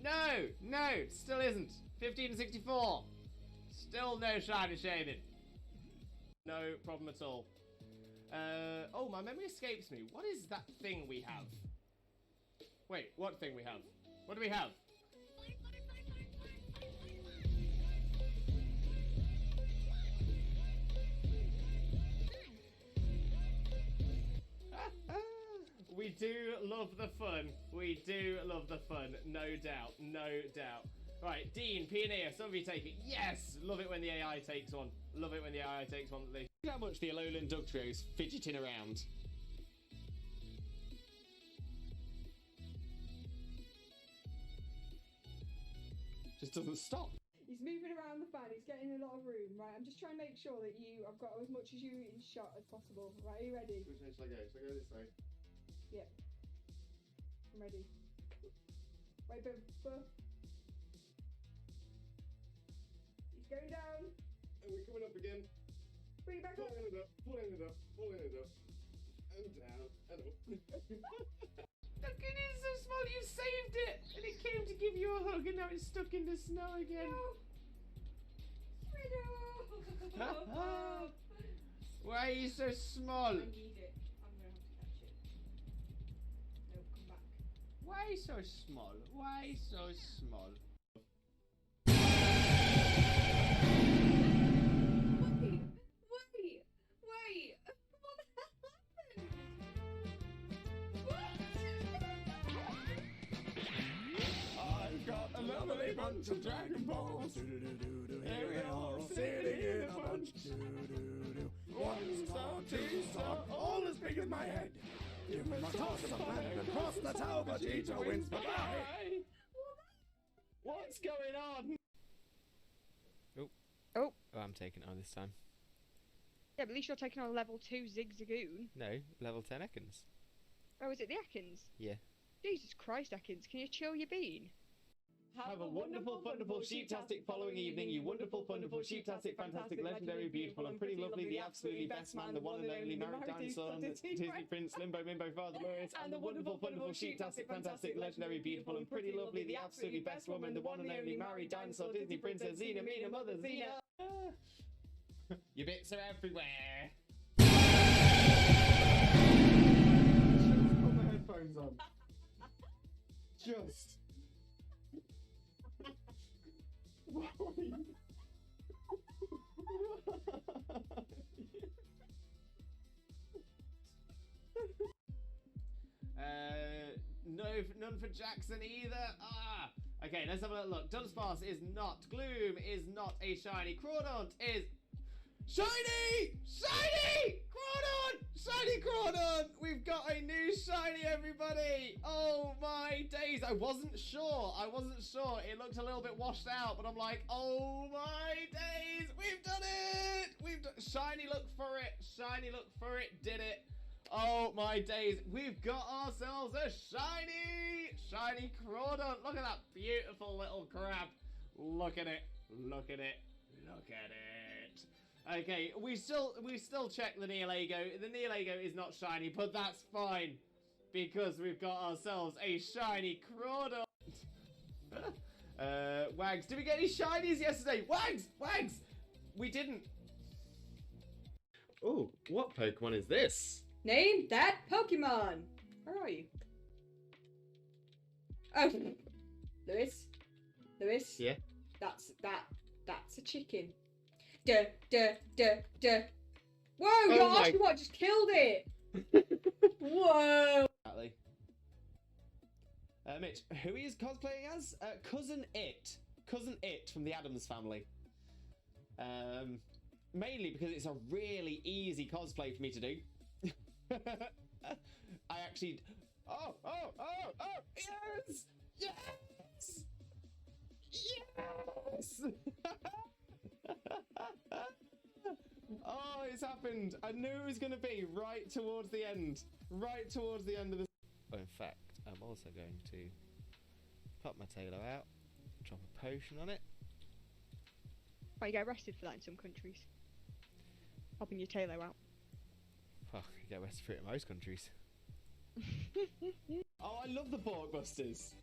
No, no, still isn't. 15 to 64. Still no shiny shaving. No problem at all. Oh, my memory escapes me. What is that thing we have? Wait, what thing we have? What do we have? We do love the fun. We do love the fun. No doubt. No doubt. Right, Dean, Pioneer, some of you take it. Yes! Love it when the AI takes one. Love it when the AI takes one. Look how much the Alolan Dugtrio's fidgeting around. Just doesn't stop. He's moving around the fan, he's getting a lot of room, right? I'm just trying to make sure that I've got as much as you in shot as possible. Right, are you ready? Which way should I go? Should I go this way? Yeah. I'm ready. Right, boom, boom. He's going down. And we're coming up again. Bring it back up. Pulling it up, pulling it up, pulling it up. And down, and up. Look, it is so small, you saved it! And it came to give you a hug and now it's stuck in the snow again. No. Why are you so small? I need it. I'm going to have to catch it. No, come back. Why so small? Why so small? Wait. What happened? I've got a lovely bunch of Dragon Balls. Here we are all sitting in a bunch. 1 star, 2 star, all as big as my head. Give me my toss of land and cross the tower, Vegeta wins. Bye-bye. What's going on? Oh, I'm taking it on this time. Yeah, but at least you're taking on level 2 Zigzagoon. No, level 10 Ekans. Oh, is it the Ekans? Yeah. Jesus Christ, Ekans, can you chill your bean? Have a wonderful, wonderful, sheep-tastic following evening, you wonderful, wonderful, sheep-tastic, fantastic, legendary, beautiful, and pretty lovely, the absolutely best man, the one and only married dinosaur, and the Disney Prince, Limbo, Mimbo, Father Lawrence, and the wonderful, wonderful, sheep-tastic, fantastic, legendary, beautiful, and pretty lovely, the absolutely best woman, the one and only married dinosaur, Disney Princess, Xena, Mina, Mother, Xena. Your bits are everywhere. Just put my headphones on. Just. None for Jackson either. Okay, let's have a little look. Dunsparce is not. Gloom is not a shiny. Crawdaunt is shiny! Shiny! Crawdaunt! Shiny Crawdaunt! We've got a new shiny, everybody! Oh my days! I wasn't sure. It looked a little bit washed out, but I'm like, oh my days! We've done it! Shiny, look for it. Shiny, look for it. Did it. Oh my days. We've got ourselves a shiny Crawdaunt. Look at that beautiful little crab. Look at it. Look at it. Look at it. Okay, we still check the Neolago. The Neolago is not shiny, but that's fine because we've got ourselves a shiny Crawdaunt. Wags, did we get any shinies yesterday? Wags! We didn't. Oh, what Pokemon is this? Name that Pokemon! Where are you? Oh! Lewis? Yeah? That's a chicken. Duh. Whoa, you're asking what just killed it! Whoa! Exactly. Mitch, who he is cosplaying as? Cousin It. Cousin It from the Addams Family. Mainly because it's a really easy cosplay for me to do. I actually... Oh! Yes! Oh, it's happened. I knew it was going to be right towards the end. Right towards the end of the... Oh, in fact, I'm also going to pop my tailor out, drop a potion on it. Well, you get arrested for that in some countries. Popping your tailor out. Well, you get arrested for it in most countries. Oh, I love the Borkbusters.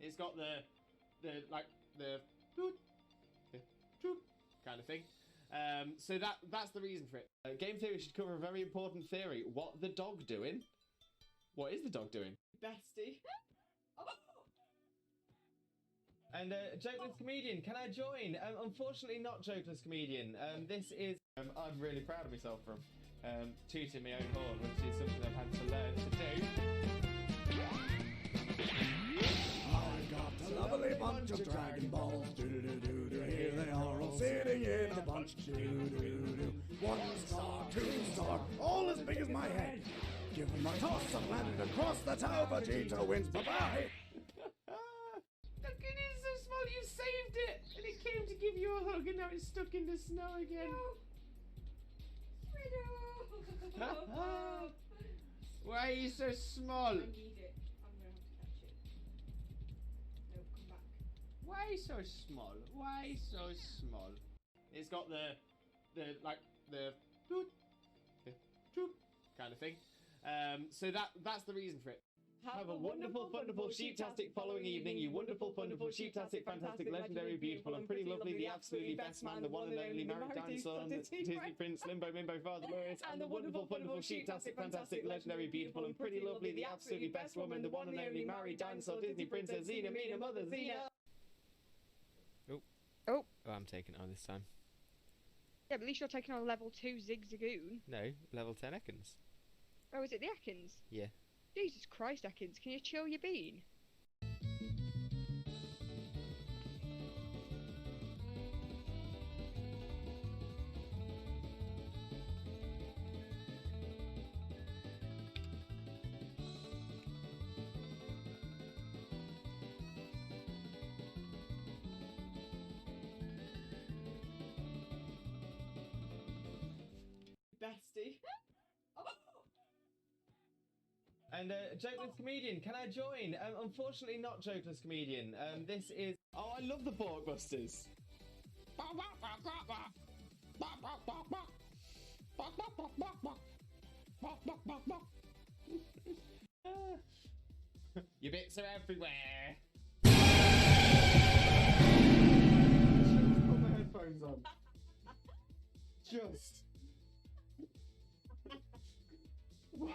It's got the doot, doot kind of thing. So that's the reason for it. Game theory should cover a very important theory. What the dog doing? What is the dog doing? Bestie. And Jokeless Comedian, can I join? Unfortunately not Jokeless Comedian. This is I'm really proud of myself from tooting my own horn, which is something I've had to learn to do. A lovely bunch of Dragon Balls, do-do-do-do-do. Here they are all sitting in a bunch, do-do-do-do. 1 star, 2 star, all as big as my head. Give them a toss and land across the tower. Vegeta wins, bye-bye. Look, it is so small, you saved it! And it came to give you a hug and now it's stuck in the snow again. Why are you so small? I need it. I'm going to have to catch it. No, come back. Why so small? Why so small? It's got the doot, doot kind of thing. So that's the reason for it. Have a wonderful, wonderful, sheep-tastic following evening, you wonderful, wonderful, sheep-tastic, fantastic, legendary, beautiful, and pretty lovely, the absolutely best man, the one and only married dinosaur, Disney Prince, Limbo, Mimbo, Father Lewis, and the wonderful, wonderful, sheep-tastic, fantastic, legendary, beautiful, and pretty lovely, the absolutely best woman, the one and only married dinosaur, Disney Princess, Xena, Mina, Mother, Xena. Oh, I'm taking it on this time. Yeah, but at least you're taking on level 2 Zigzagoon. No, level 10 Ekans. Oh, is it the Ekans? Yeah. Jesus Christ, Ekans, can you chill your bean? Bestie. And Jokeless Comedian, can I join? Unfortunately not Jokeless Comedian. This is... Oh, I love the Borkbusters. Your bits are everywhere. Just put my headphones on. Just. Why?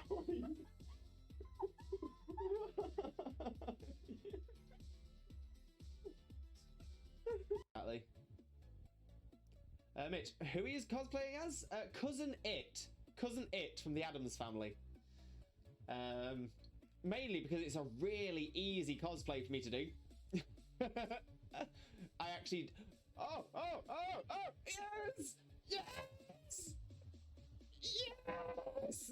Exactly. Mitch, who he is cosplaying as? Cousin It from the Addams Family. Mainly because it's a really easy cosplay for me to do. I actually... Oh! Yes! Yes! Yes!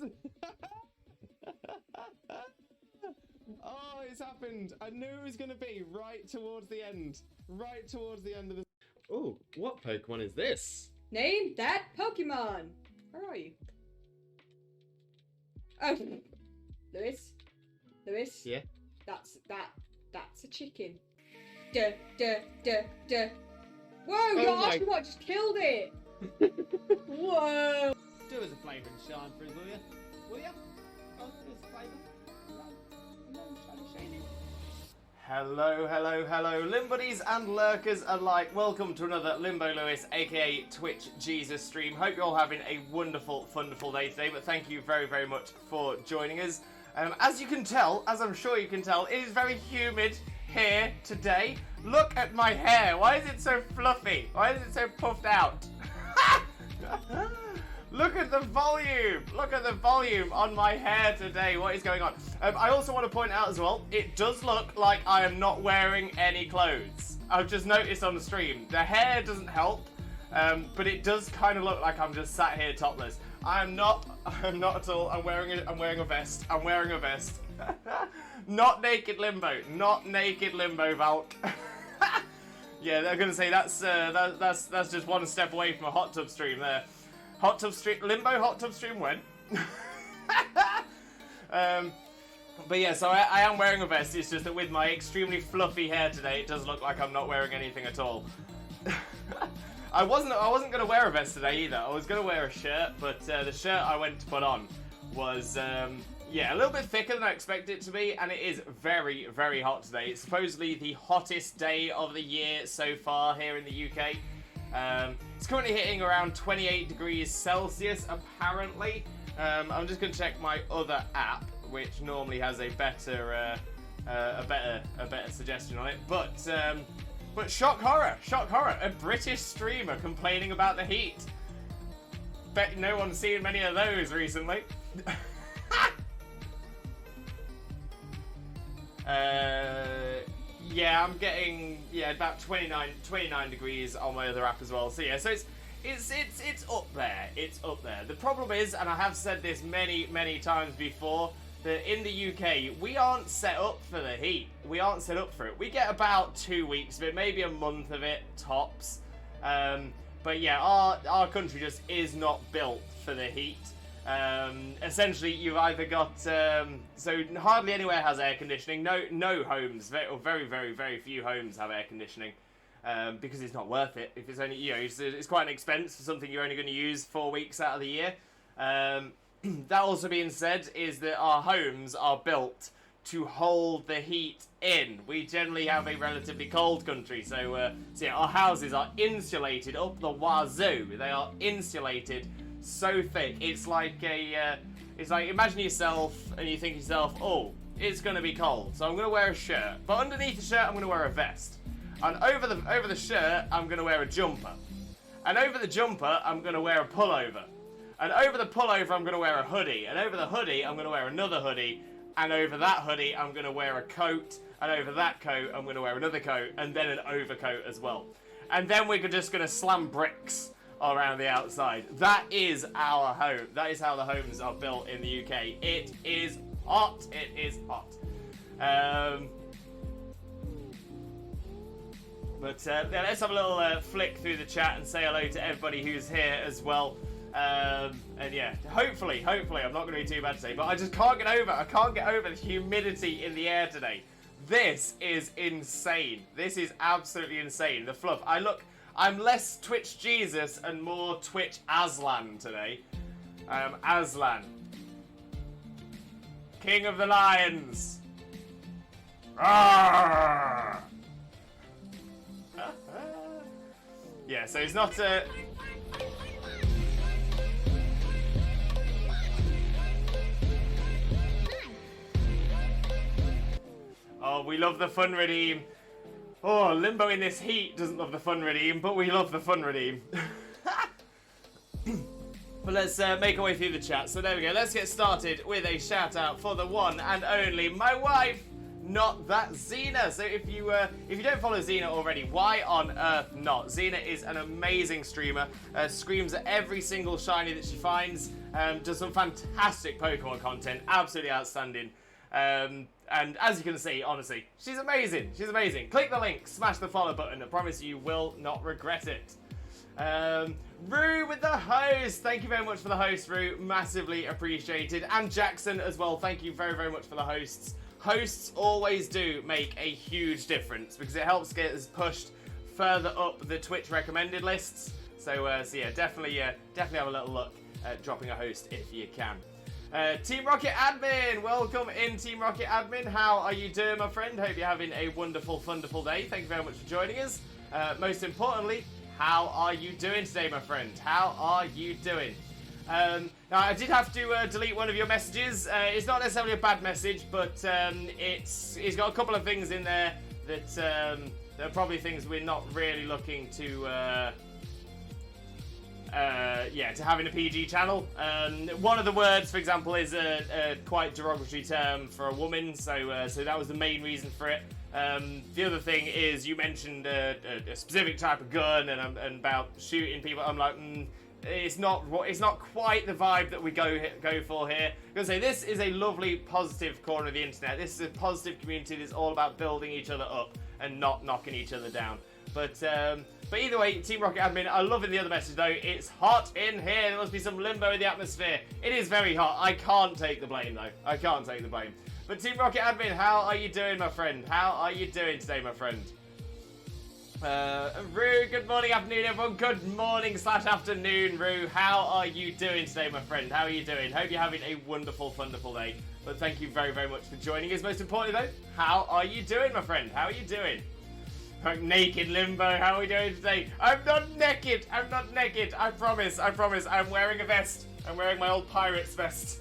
Oh, it's happened. I knew it was going to be right towards the end. Right towards the end of the... Oh, what Pokemon is this? Name that Pokemon. Where are you? Oh, Lewis. Yeah? That's a chicken. Duh. Whoa, you're my- asking what just killed it. Whoa. Do us a flavour and shine for us, will ya? Will ya? Oh, do us a flavour. Hello, Limbuddies and lurkers alike. Welcome to another Limbo Lewis, aka Twitch Jesus stream. Hope you're all having a wonderful, wonderful day today, but thank you very, very much for joining us. As you can tell, as I'm sure you can tell, it is very humid here today. Look at my hair. Why is it so fluffy? Why is it so puffed out? Look at the volume! Look at the volume on my hair today. What is going on? I also want to point out as well, it does look like I am not wearing any clothes. I've just noticed on the stream. The hair doesn't help, but it does kind of look like I'm just sat here topless. I'm not at all. I'm wearing a vest. I'm wearing a vest. Not naked limbo. Not naked limbo, Valk. Yeah, they're gonna say that's just one step away from a hot tub stream there. Hot tub stream, limbo hot tub stream when? But yeah, so I am wearing a vest. It's just that with my extremely fluffy hair today, it does look like I'm not wearing anything at all. I wasn't gonna wear a vest today either. I was gonna wear a shirt, but the shirt I went to put on was yeah, a little bit thicker than I expected it to be, and it is very, very hot today. It's supposedly the hottest day of the year so far here in the UK. It's currently hitting around 28 degrees Celsius, apparently. I'm just going to check my other app, which normally has a better suggestion on it. But shock horror, a British streamer complaining about the heat. Bet no one's seen many of those recently. Yeah, I'm getting about 29 degrees on my other app as well. So yeah, so it's up there. It's up there. The problem is, and I have said this many times before, that in the UK we aren't set up for the heat. We aren't set up for it. We get about 2 weeks of it, maybe a month of it tops. But yeah, our country just is not built for the heat. Essentially, you've either got so hardly anywhere has air conditioning. No homes, or very few homes have air conditioning, because it's not worth it. If it's only it's quite an expense for something you're only going to use 4 weeks out of the year. That also being said, is that our homes are built to hold the heat in. We generally have a relatively cold country, so yeah, our houses are insulated up the wazoo. They are insulated so thick. It's like imagine yourself and you think to yourself, oh, it's gonna be cold, so I'm gonna wear a shirt, but underneath the shirt I'm gonna wear a vest, and over the shirt I'm gonna wear a jumper, and over the jumper I'm gonna wear a pullover, and over the pullover I'm gonna wear a hoodie, and over the hoodie I'm gonna wear another hoodie, and over that hoodie I'm gonna wear a coat, and over that coat I'm gonna wear another coat, and then an overcoat as well, and then we're just gonna slam bricks around the outside. That is our home. That is how the homes are built in the UK. It is hot. It is hot. But yeah, let's have a little flick through the chat and say hello to everybody who's here as well. And yeah, hopefully, I'm not going to be too bad today. But I just can't get over the humidity in the air today. This is insane. This is absolutely insane. The fluff. I'm less Twitch Jesus and more Twitch Aslan today. Aslan. King of the Lions. Roar! Yeah, so it's not Oh, we love the fun redeem. Oh, Limbo in this heat doesn't love the fun redeem, but we love the fun redeem. But let's make our way through the chat. So there we go. Let's get started with a shout out for the one and only my wife, not that Xena. So if you don't follow Xena already, why on earth not? Xena is an amazing streamer. Screams at every single shiny that she finds. Does some fantastic Pokemon content. Absolutely outstanding. And as you can see, honestly, she's amazing. She's amazing. Click the link, smash the follow button. I promise you will not regret it. Rue with the host. Thank you very much for the host, Rue. Massively appreciated. And Jackson as well. Thank you very, very much for the hosts. Hosts always do make a huge difference because it helps get us pushed further up the Twitch recommended lists. So yeah, definitely have a little look at dropping a host if you can. Team Rocket Admin, welcome in Team Rocket Admin. How are you doing, my friend? Hope you're having a wonderful, wonderful day. Thank you very much for joining us. Most importantly, how are you doing today, my friend? How are you doing? Now, I did have to delete one of your messages. It's not necessarily a bad message, but it's got a couple of things in there that are probably things we're not really looking to to have in a PG channel. One of the words, for example, is a quite derogatory term for a woman, so that was the main reason for it. The other thing is you mentioned a specific type of gun and about shooting people. I'm like, it's not quite the vibe that we go for here. I'm gonna say this is a lovely, positive corner of the internet. This is a positive community that's all about building each other up and not knocking each other down. But either way, Team Rocket Admin, I'm loving the other message though. It's hot in here. There must be some limbo in the atmosphere. It is very hot. I can't take the blame though. I can't take the blame. But Team Rocket Admin, how are you doing, my friend? How are you doing today, my friend? Rue, good morning, afternoon, everyone. Good morning / afternoon, Rue. How are you doing today, my friend? How are you doing? Hope you're having a wonderful, wonderful day. But thank you very, very much for joining us. Most importantly, though, how are you doing, my friend? How are you doing? Naked Limbo, how are we doing today? I'm not naked. I'm not naked. I promise. I promise. I'm wearing a vest. I'm wearing my old pirate's vest.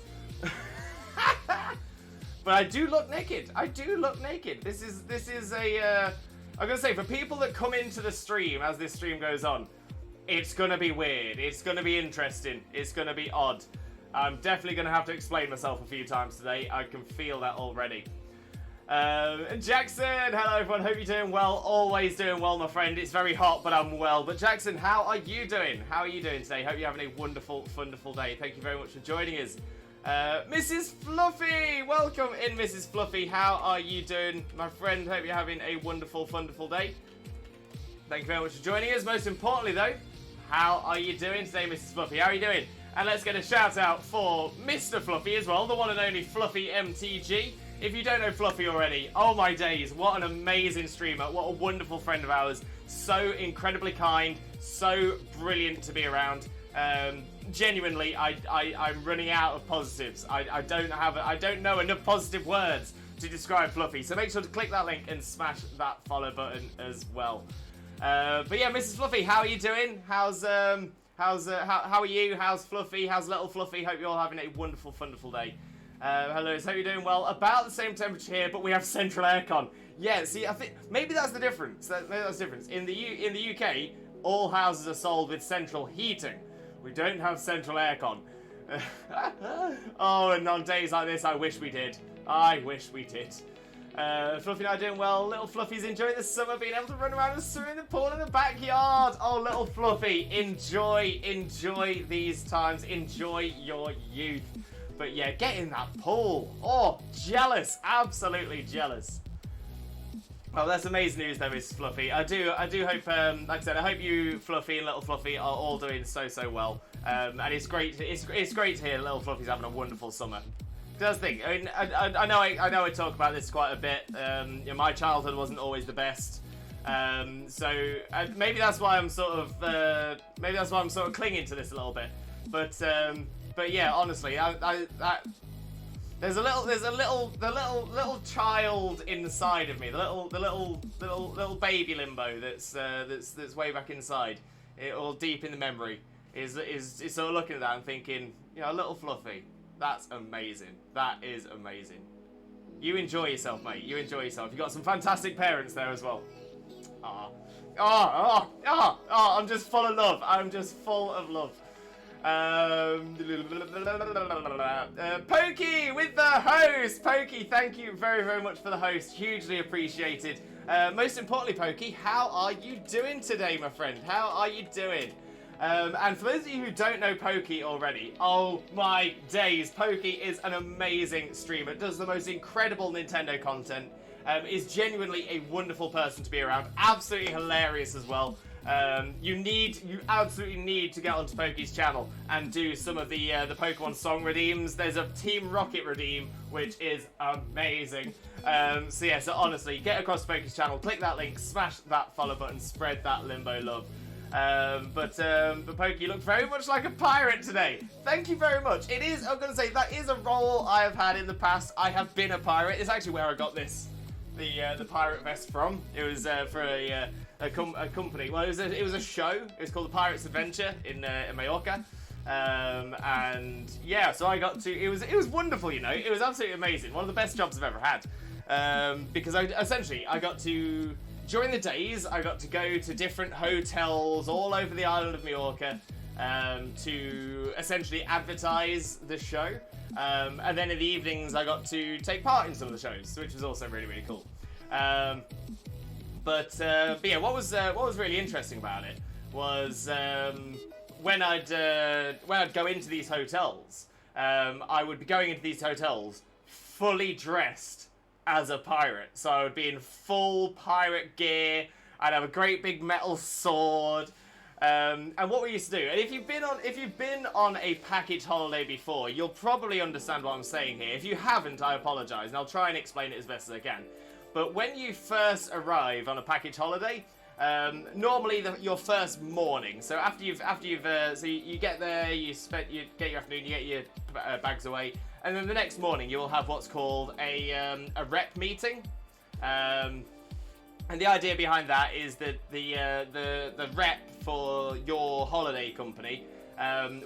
But I do look naked. I do look naked. This is a. I'm gonna say, for people that come into the stream as this stream goes on, it's gonna be weird. It's gonna be interesting. It's gonna be odd. I'm definitely gonna have to explain myself a few times today. I can feel that already. Jackson, hello everyone, hope you're doing well. Always doing well, my friend. It's very hot, but I'm well. But Jackson, how are you doing? How are you doing today? Hope you're having a wonderful, wonderful day. Thank you very much for joining us. Mrs. Fluffy, welcome in, Mrs. Fluffy. How are you doing, my friend? Hope you're having a wonderful, wonderful day. Thank you very much for joining us. Most importantly, though, how are you doing today, Mrs. Fluffy? How are you doing? And let's get a shout out for Mr. Fluffy as well, the one and only Fluffy MTG. If you don't know Fluffy already, oh my days, what an amazing streamer, what a wonderful friend of ours. So incredibly kind, so brilliant to be around. Genuinely, I'm running out of positives. I don't know enough positive words to describe Fluffy. So make sure to click that link and smash that follow button as well. But yeah, Mrs. Fluffy, how are you doing? How are you? How's Fluffy? How's little Fluffy? Hope you're all having a wonderful, wonderful day. Hello, so hope you're doing well. About the same temperature here, but we have central aircon. Yeah, see, I think maybe that's the difference. Maybe that's the difference. In the UK, all houses are sold with central heating. We don't have central aircon. Oh, and on days like this, I wish we did. I wish we did. Fluffy and I are doing well. Little Fluffy's enjoying the summer, being able to run around and swim in the pool in the backyard. Oh, little Fluffy, enjoy these times. Enjoy your youth. But yeah, get in that pool. Oh, jealous. Absolutely jealous. Well, that's amazing news though, Miss Fluffy. I do hope, like I said, I hope you, Fluffy and little Fluffy, are all doing so well. And it's great. It's great to hear little Fluffy's having a wonderful summer. That's the thing. I mean, I know I talk about this quite a bit. You know, my childhood wasn't always the best. So maybe that's why I'm sort of clinging to this a little bit. But yeah, honestly, there's a little child inside of me, the little baby Limbo that's way back inside, all deep in the memory, is sort of looking at that and thinking, you know, little Fluffy, that's amazing. That is amazing. You enjoy yourself, mate. You enjoy yourself. You've got some fantastic parents there as well. I'm just full of love. I'm just full of love. Pokey with the host. Pokey, thank you very, very much for the host. Hugely appreciated. Most importantly, Pokey, how are you doing today, my friend? How are you doing? And for those of you who don't know Pokey already, oh my days, Pokey is an amazing streamer. Does the most incredible Nintendo content. Is genuinely a wonderful person to be around. Absolutely hilarious as well. You absolutely need to get onto Pokey's channel and do some of the Pokemon song redeems. There's a Team Rocket redeem, which is amazing. So honestly, get across to Pokey's channel, click that link, smash that follow button, spread that Limbo love. But Pokey looked very much like a pirate today. Thank you very much. It is, I'm going to say, that is a role I have had in the past. I have been a pirate. It's actually where I got the pirate vest from. It was for a company. Well, it was a show. It was called The Pirate's Adventure in Mallorca. And yeah, so I got to. It was wonderful, you know. It was absolutely amazing. One of the best jobs I've ever had. Because I got to. During the days, I got to go to different hotels all over the island of Mallorca to essentially advertise the show. And then in the evenings, I got to take part in some of the shows, which was also really, really cool. But yeah, what was really interesting about it was when I'd go into these hotels, I would be going into these hotels fully dressed as a pirate. So I would be in full pirate gear. I'd have a great big metal sword. And what we used to do, and if you've been on a package holiday before, you'll probably understand what I'm saying here. If you haven't, I apologise, and I'll try and explain it as best as I can. But when you first arrive on a package holiday, normally your first morning. So after you've you get there, you get your afternoon, you get your bags away, and then the next morning you will have what's called a rep meeting. And the idea behind that is that the rep for your holiday company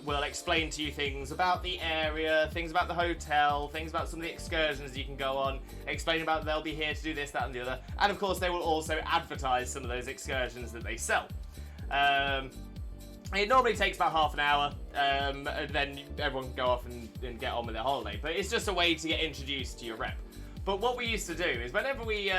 will explain to you things about the area, things about the hotel, things about some of the excursions you can go on, explain about they'll be here to do this, that and the other. And of course they will also advertise some of those excursions that they sell. It normally takes about half an hour, and then everyone can go off and get on with their holiday. But it's just a way to get introduced to your rep. But what we used to do is whenever we'd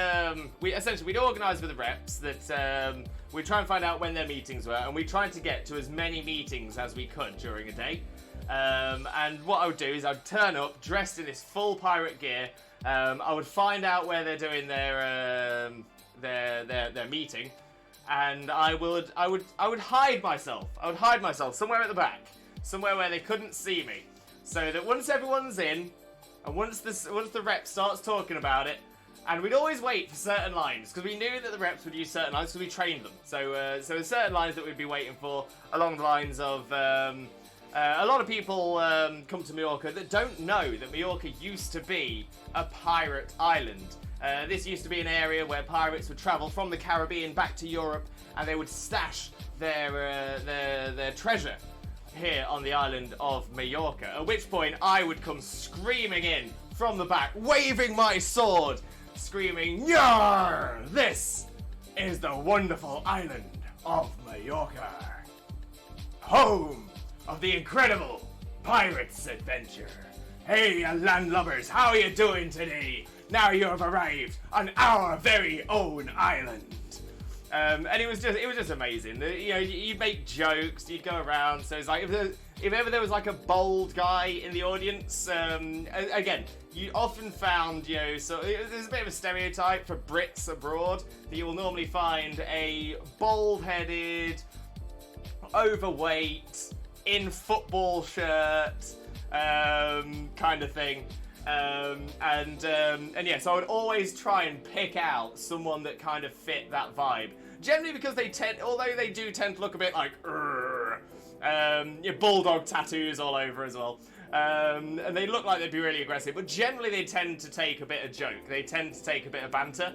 organise with the reps that we'd try and find out when their meetings were, and we tried to get to as many meetings as we could during a day. And what I would do is I'd turn up dressed in this full pirate gear. I would find out where they're doing their meeting, and I would hide myself. I would hide myself somewhere at the back, somewhere where they couldn't see me, so that once everyone's in. And once the rep starts talking about it, and we'd always wait for certain lines, because we knew that the reps would use certain lines, because we trained them. So there's certain lines that we'd be waiting for, along the lines of, a lot of people come to Majorca that don't know that Majorca used to be a pirate island. This used to be an area where pirates would travel from the Caribbean back to Europe, and they would stash their treasure here on the island of Majorca, at which point I would come screaming in from the back, waving my sword, screaming, "Yar! This is the wonderful island of Majorca, home of the incredible pirate's adventure. Hey, landlubbers, how are you doing today? Now you have arrived on our very own island." And it was just amazing. You'd make jokes, you'd go around. So it's like if ever there was like a bold guy in the audience, again, you often found so there's a bit of a stereotype for Brits abroad that you will normally find a bald-headed, overweight, in football shirt kind of thing. So I would always try and pick out someone that kind of fit that vibe. Generally because although they do tend to look a bit like, bulldog tattoos all over as well. And they look like they'd be really aggressive, but generally they tend to take a bit of joke. They tend to take a bit of banter.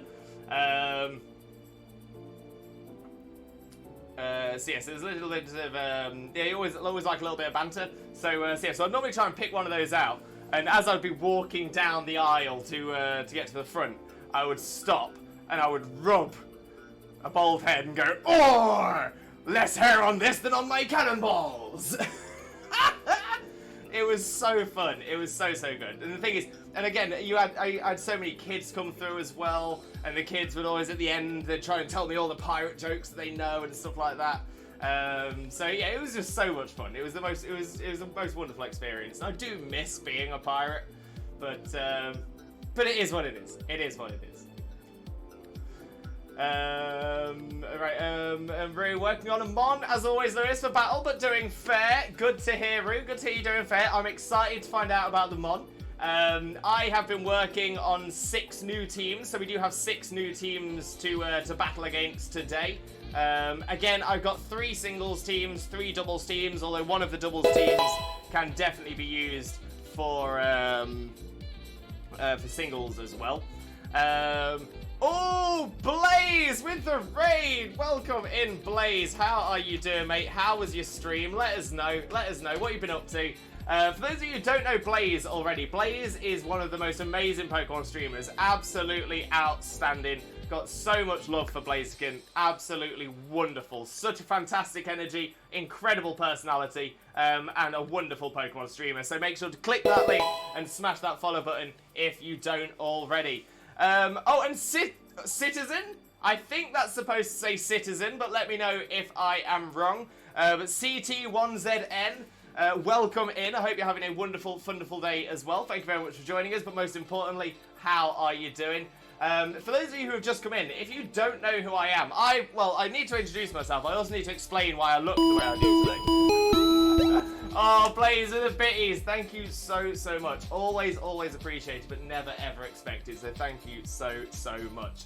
So there's a little bit of, you always like a little bit of banter. So I'd normally try and pick one of those out. And as I'd be walking down the aisle to get to the front, I would stop and I would rub a bald head and go, "Oh, less hair on this than on my cannonballs." It was so fun. It was so good. And the thing is, and again, I had so many kids come through as well, and the kids would always at the end they'd try and tell me all the pirate jokes that they know and stuff like that. It was just so much fun. It was the most wonderful experience. I do miss being a pirate, but it is what it is. It is what it is. We're working on a mon, as always, Lewis, for battle, but doing fair. Good to hear, Rue. Good to hear you doing fair. I'm excited to find out about the mon. I have been working on 6 new teams, so we do have 6 new teams to battle against today. Again, I've got 3 singles teams, 3 doubles teams, although one of the doubles teams can definitely be used for singles as well. Oh, Blaze with the raid! Welcome in, Blaze. How are you doing, mate? How was your stream? Let us know. Let us know what you've been up to. For those of you who don't know Blaze already, Blaze is one of the most amazing Pokemon streamers. Absolutely outstanding. Got so much love for Blaziken. Absolutely wonderful. Such a fantastic energy, incredible personality, and a wonderful Pokemon streamer. So make sure to click that link and smash that follow button if you don't already. And Citizen? I think that's supposed to say Citizen, but let me know if I am wrong. But CT1ZN, welcome in. I hope you're having a wonderful, wonderful day as well. Thank you very much for joining us, but most importantly, how are you doing? For those of you who have just come in, if you don't know who I am, I need to introduce myself. I also need to explain why I look the way I do today. Oh, Blaze of the Bitties, thank you so, so much. Always, always appreciated, but never, ever expected. So thank you so, so much.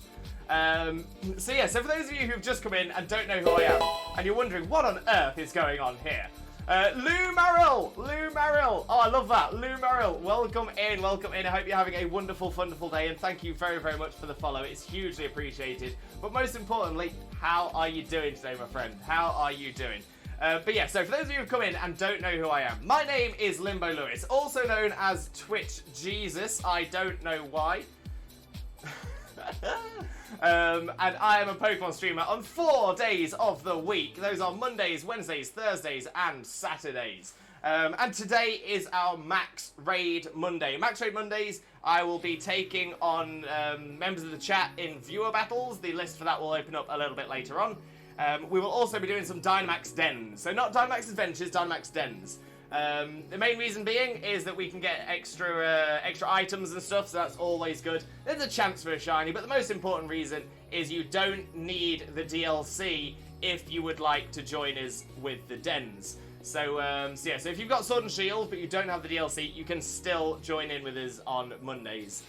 So for those of you who've just come in and don't know who I am, and you're wondering what on earth is going on here, Lou Merrill! Oh, I love that. Lou Merrill, welcome in. I hope you're having a wonderful, wonderful day, and thank you very, very much for the follow. It's hugely appreciated. But most importantly, how are you doing today, my friend? How are you doing? So for those of you who've come in and don't know who I am, my name is Limbo Lewis, also known as Twitch Jesus. I don't know why. And I am a Pokemon streamer on 4 days of the week. Those are Mondays, Wednesdays, Thursdays, and Saturdays. And today is our Max Raid Monday. Max Raid Mondays, I will be taking on members of the chat in viewer battles. The list for that will open up a little bit later on. We will also be doing some Dynamax dens. So not Dynamax Adventures, Dynamax dens. The main reason being is that we can get extra items and stuff, so that's always good. There's a chance for a shiny, but the most important reason is you don't need the DLC if you would like to join us with the dens. So if you've got Sword and Shield but you don't have the DLC, you can still join in with us on Mondays.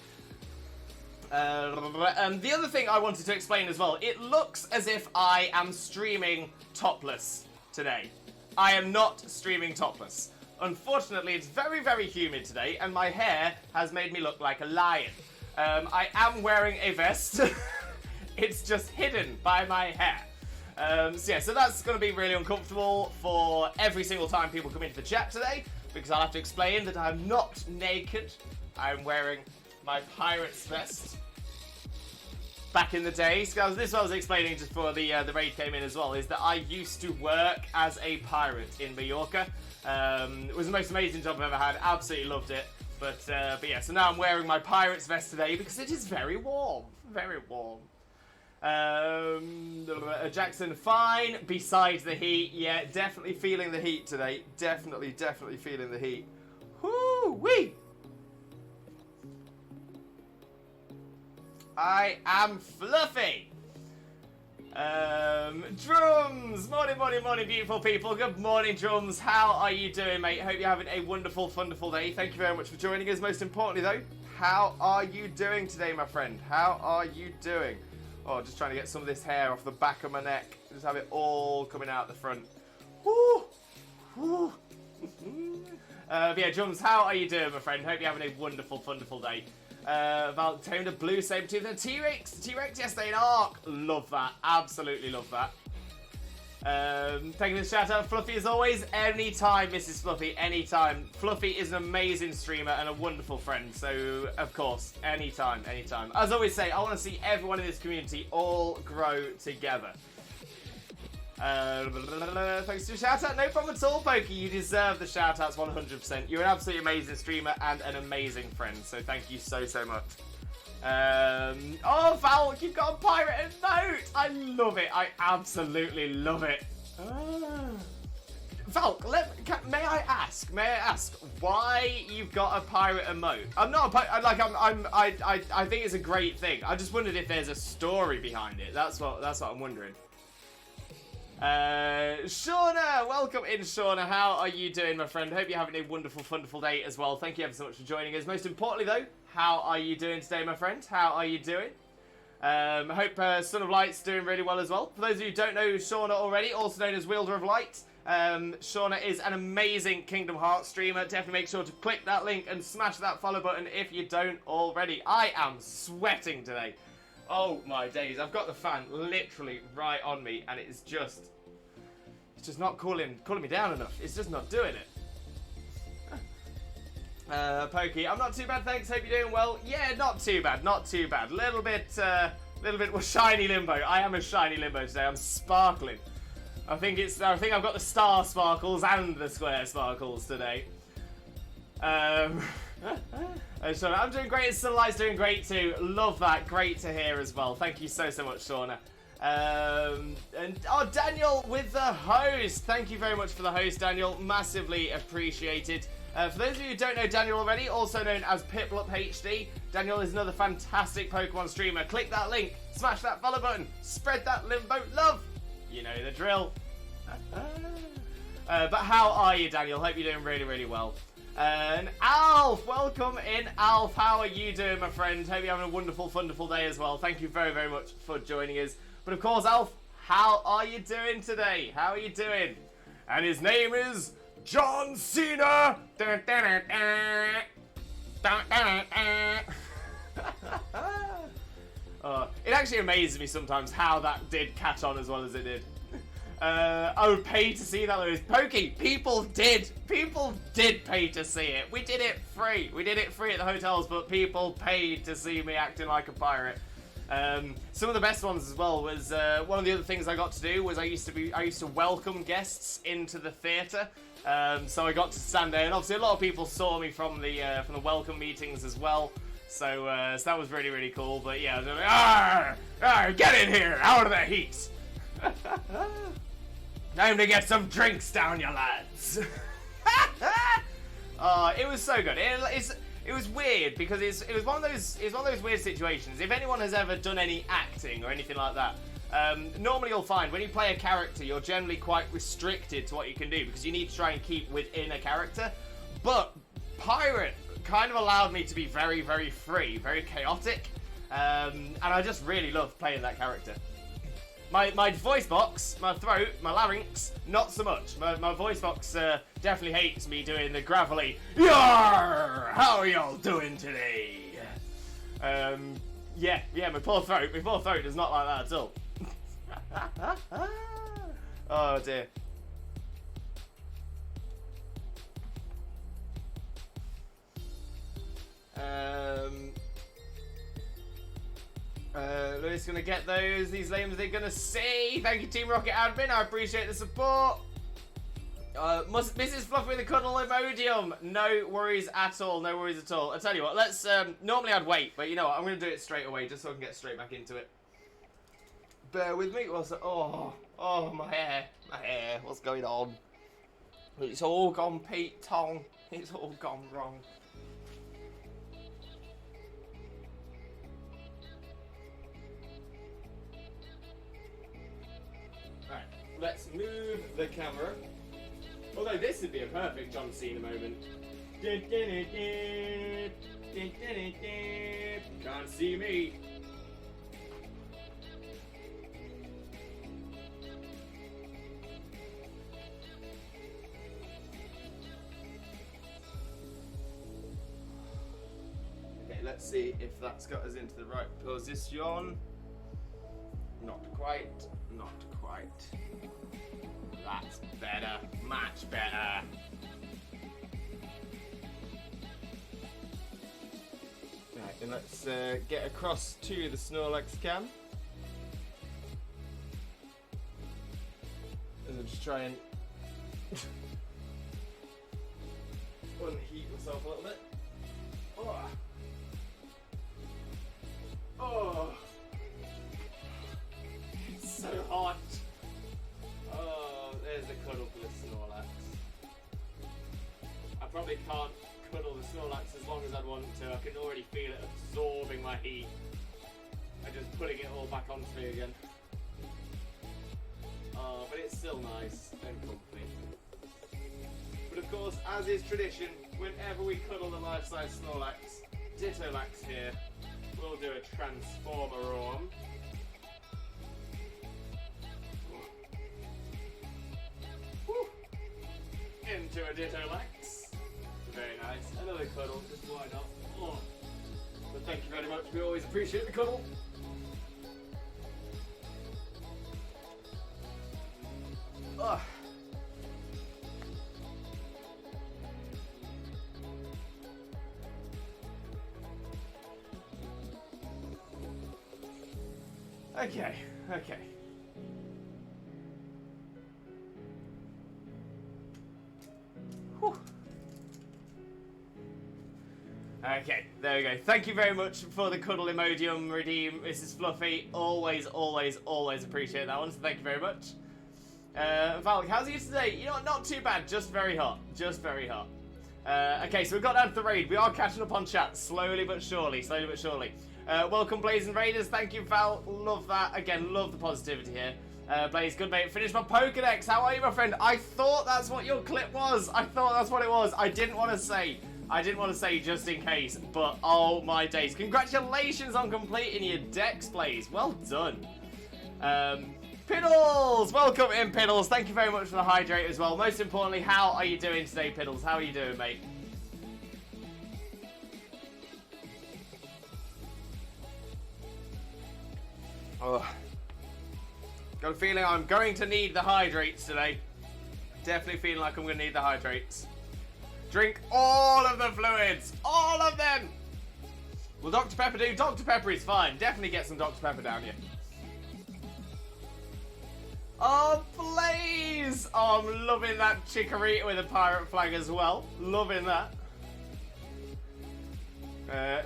And the other thing I wanted to explain as well, it looks as if I am streaming topless today. I am not streaming topless. Unfortunately, it's very, very humid today, and my hair has made me look like a lion. I am wearing a vest. It's just hidden by my hair. So that's going to be really uncomfortable for every single time people come into the chat today, because I'll have to explain that I'm not naked. I'm wearing my pirate's vest. Back in the day, so this is what I was explaining just before the raid came in as well, is that I used to work as a pirate in Mallorca. It was the most amazing job I've ever had, absolutely loved it. But so now I'm wearing my pirate's vest today because it is very warm, very warm. Jackson, fine, besides the heat, yeah, definitely feeling the heat today, definitely feeling the heat. Whoo-wee! I am fluffy. Drums, morning, beautiful people. Good morning, Drums. How are you doing, mate? Hope you're having a wonderful, wonderful day. Thank you very much for joining us. Most importantly, though, how are you doing today, my friend? How are you doing? Oh, just trying to get some of this hair off the back of my neck. Just have it all coming out the front. Woo! Woo! Drums, how are you doing, my friend? Hope you're having a wonderful, wonderful day. Tamed a blue saber-tooth and a T-Rex. T-Rex yesterday in Arc. Love that. Absolutely love that. Taking a shout out, Fluffy as always. Anytime, Mrs. Fluffy. Anytime. Fluffy is an amazing streamer and a wonderful friend. So, of course, anytime. As I always say, I want to see everyone in this community all grow together. Thanks for the shout out. No problem at all, Pokey. You deserve the shout outs 100%. You're an absolutely amazing streamer and an amazing friend. So thank you so, so much. Oh, Valk, you've got a pirate emote. I love it. I absolutely love it. Valk, may I ask why you've got a pirate emote? I'm not a pirate. I think it's a great thing. I just wondered if there's a story behind it. That's what I'm wondering. Shauna, welcome in, Shauna. How are you doing, my friend? Hope you're having a wonderful, wonderful day as well. Thank you ever so much for joining us. Most importantly, though, how are you doing today, my friend? How are you doing? I hope Son of Light's doing really well as well. For those of you who don't know Shauna already, also known as Wielder of Light, Shauna is an amazing Kingdom Hearts streamer. Definitely make sure to click that link and smash that follow button if you don't already. I am sweating today. Oh my days, I've got the fan literally right on me and it's just not cooling me down enough. It's just not doing it. Pokey, I'm not too bad, thanks. Hope you're doing well. Yeah, not too bad. Little bit well, shiny Limbo. I am a shiny Limbo today. I'm sparkling. I think I've got the star sparkles and the square sparkles today. Shauna, I'm doing great. Sunlight's doing great too. Love that. Great to hear as well. Thank you so much, Shauna. And oh, Daniel with the host. Thank you very much for the host, Daniel. Massively appreciated. For those of you who don't know Daniel already, also known as Piplup HD, Daniel is another fantastic Pokemon streamer. Click that link, smash that follow button, spread that limbo love. You know the drill. But how are you, Daniel? Hope you're doing really, really well. And Alf, welcome in, Alf. How are you doing, my friend? Hope you're having a wonderful, wonderful day as well. Thank you very, very much for joining us. But of course, Alf, how are you doing today? How are you doing? And his name is John Cena. It actually amazes me sometimes how that did catch on as well as it did. I would pay to see that, Lewis. Pokey, people did pay to see it. We did it free. We did it free at the hotels, but people paid to see me acting like a pirate. Some of the best ones as well was one of the other things I got to do was I used to welcome guests into the theatre. So I got to stand there, and obviously a lot of people saw me from the welcome meetings as well. So that was really, really cool. But yeah, I was like, get in here, out of the heat. Time to get some drinks down, you lads. It was so good. It was weird because it was one of those weird situations. If anyone has ever done any acting or anything like that, normally you'll find when you play a character, you're generally quite restricted to what you can do because you need to try and keep within a character. But Pirate kind of allowed me to be very, very free, very chaotic, and I just really loved playing that character. My voice box, my throat, my larynx, not so much. My voice box definitely hates me doing the gravelly, "Yarr! How are y'all doing today?" Yeah, my poor throat does not like that at all. Oh dear. Louis gonna get these lames they're gonna see. Thank you, Team Rocket Admin. I appreciate the support. Mrs. Fluffy with the cuddle Imodium. No worries at all. No worries at all. I tell you what, let's. Normally I'd wait, but you know what? I'm gonna do it straight away just so I can get straight back into it. Bear with me. Oh, my hair. What's going on? It's all gone Pete Tong. It's all gone wrong. Right, let's move the camera. Although this would be a perfect John Cena moment. Can't see me. Okay, let's see if that's got us into the right position. Not quite. That's better. Much better. Right, then let's get across to the Snorlax cam. And then just try and unheat myself a little bit. Oh. It's so hot. Oh, there's a cuddle for the Snorlax. I probably can't cuddle the Snorlax as long as I'd want to. I can already feel it absorbing my heat and just putting it all back onto me again. Oh, but it's still nice and comfy. But of course, as is tradition, whenever we cuddle the life-size Snorlax, Ditto-Lax here, we'll do a Transformer arm. Into a Ditto-Lax. Very nice. Another cuddle, just why not? Oh. But thank you very much. We always appreciate the cuddle. Oh. Okay. Whew. Okay, Okay, there we go. Thank you very much for the cuddle emojium redeem, Mrs. Fluffy. Always, always, always appreciate that one, so thank you very much. Valk, how's you today? You know what, not too bad, just very hot. Just very hot. Okay, so we've got down to the raid. We are catching up on chat, slowly but surely, slowly but surely. Welcome, Blazing Raiders. Thank you, Val. Love that. Again, love the positivity here. Blaze, good mate. Finished my Pokedex. How are you, my friend? I thought that's what your clip was. I thought that's what it was. I didn't want to say just in case, but oh my days. Congratulations on completing your Dex, Blaze. Well done. Piddles! Welcome in, Piddles. Thank you very much for the hydrate as well. Most importantly, how are you doing today, Piddles? How are you doing, mate? Oh. Got a feeling I'm going to need the hydrates today. Definitely feeling like I'm going to need the hydrates. Drink all of the fluids. All of them. Will Dr. Pepper do? Dr. Pepper is fine. Definitely get some Dr. Pepper down here. Oh, Blaze! Oh, I'm loving that Chikorita with a pirate flag as well. Loving that.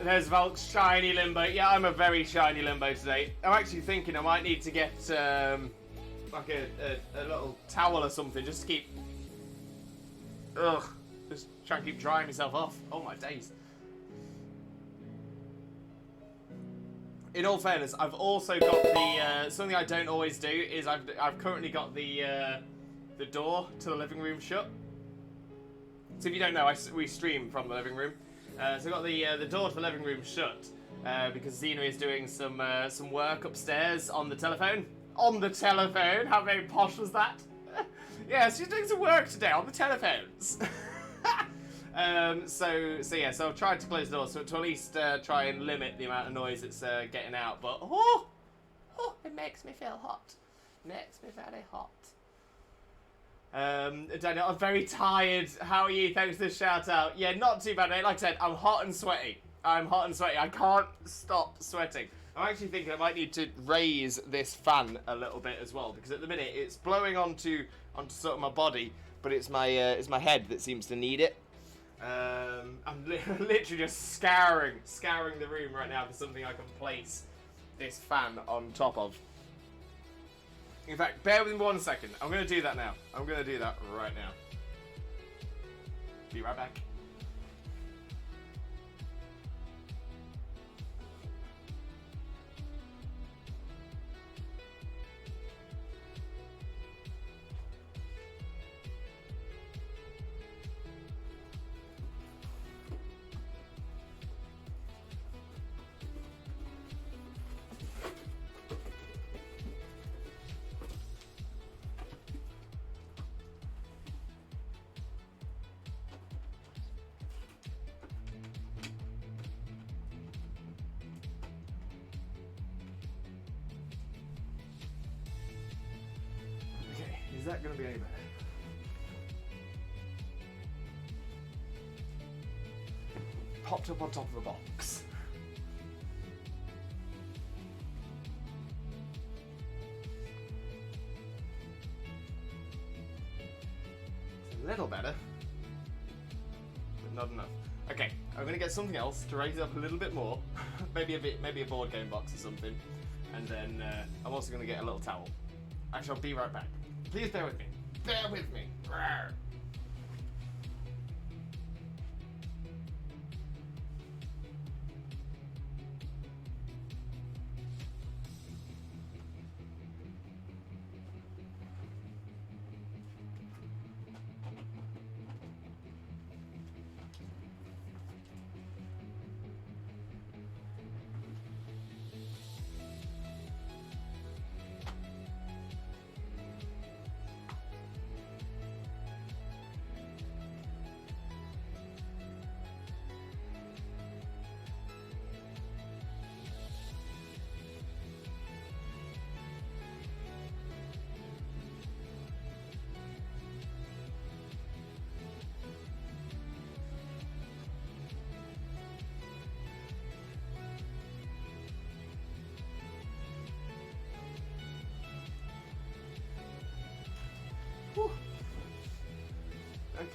There's Valk's shiny Limbo. Yeah, I'm a very shiny Limbo today. I'm actually thinking I might need to get like a little towel or something just to keep... Ugh. Just try and keep drying myself off. Oh my days. In all fairness, I've also got the something I don't always do is I've currently got the door to the living room shut. So if you don't know, we stream from the living room. So I've got the door to the living room shut because Xena is doing some work upstairs on the telephone. On the telephone? How very posh was that? Yeah, she's doing some work today on the telephones. So I've tried to close the door to at least try and limit the amount of noise it's getting out. But it makes me feel hot. Makes me very hot. Daniel, I'm very tired. How are you? Thanks for the shout out. Yeah, not too bad, mate. Like I said, I'm hot and sweaty. I'm hot and sweaty. I can't stop sweating. I'm actually thinking I might need to raise this fan a little bit as well because at the minute it's blowing onto sort of my body, but it's my head that seems to need it. I'm literally just scouring the room right now for something I can place this fan on top of. In fact, bear with me 1 second. I'm going to do that now. I'm going to do that right now. Be right back. Is that going to be any better? Popped up on top of a box. It's a little better, but not enough. Okay, I'm going to get something else to raise it up a little bit more. maybe a board game box or something, and then I'm also going to get a little towel. I shall be right back. Please bear with me. Bear with me. Rawr.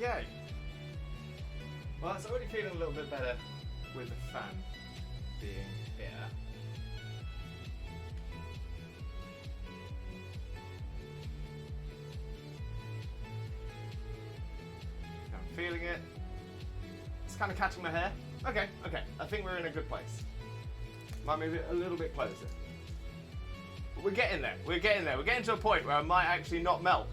Okay. Well, that's already feeling a little bit better with the fan being here. I'm feeling it. It's kind of catching my hair. Okay. I think we're in a good place. Might move it a little bit closer. But we're getting there. We're getting to a point where I might actually not melt.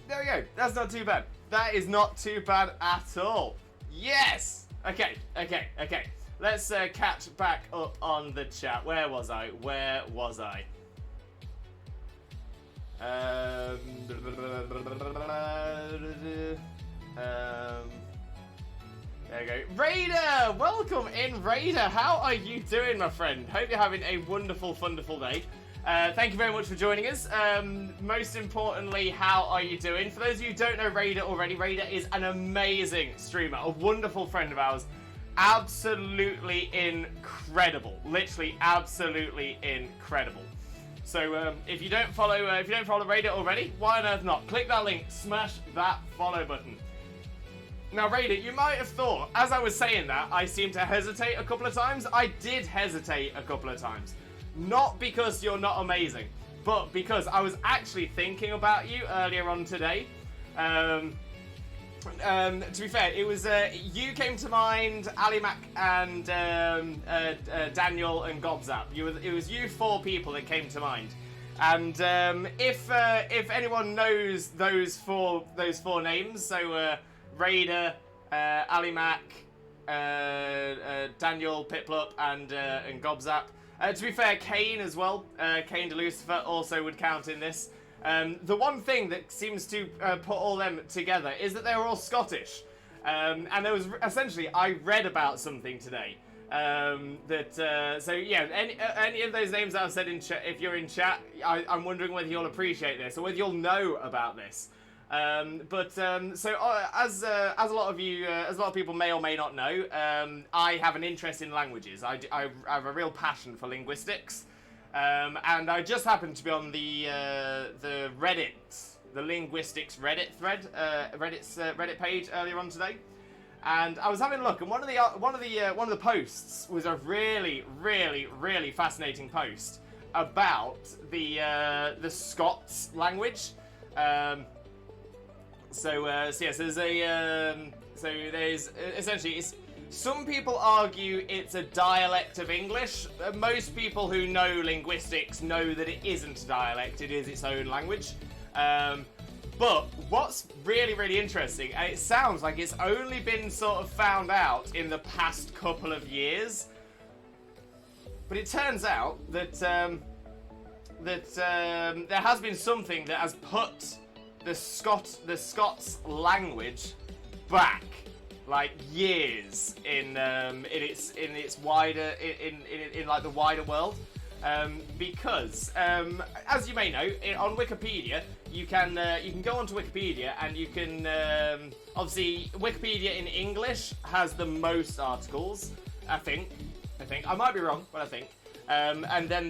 There we go. That's not too bad. That is not too bad at all. Yes! Okay. Let's catch back up on the chat. Where was I? There we go. Raider! Welcome in, Raider. How are you doing, my friend? Hope you're having a wonderful day. Thank you very much for joining us. Most importantly, how are you doing? For those of you who don't know Raider already, Raider is an amazing streamer, a wonderful friend of ours. Absolutely incredible. Literally absolutely incredible. So if you don't follow Raider already, why on earth not? Click that link, smash that follow button. Now, Raider, you might have thought, as I was saying that, I seemed to hesitate a couple of times. I did hesitate a couple of times. Not because you're not amazing, but because I was actually thinking about you earlier on today. To be fair, it was you came to mind, Ali Mac and Daniel and Gobzap. It was you four people that came to mind. And if anyone knows those four names, so Raider, Ali Mac, Daniel, Piplup, and Gobzap. To be fair, Kane as well. Kane de Lucifer also would count in this. The one thing that seems to put all them together is that they're all Scottish. And there was essentially, I read about something today. So yeah, any of those names that I've said in chat, if you're in chat, I'm wondering whether you'll appreciate this or whether you'll know about this. So as a lot of people may or may not know, I have an interest in languages. I have a real passion for linguistics, and I just happened to be on the Reddit, the linguistics Reddit thread, Reddit's Reddit page earlier on today, and I was having a look, and one of the posts was a really fascinating post about the Scots language. So there's essentially, some people argue it's a dialect of English. Most people who know linguistics know that it isn't a dialect, it is its own language. But what's really interesting, and it sounds like it's only been sort of found out in the past couple of years, but it turns out that there has been something that has put the Scots language back like years in its wider like the wider world, because as you may know, on Wikipedia you can go onto Wikipedia and you can obviously Wikipedia in English has the most articles. I think I might be wrong, but I think. And then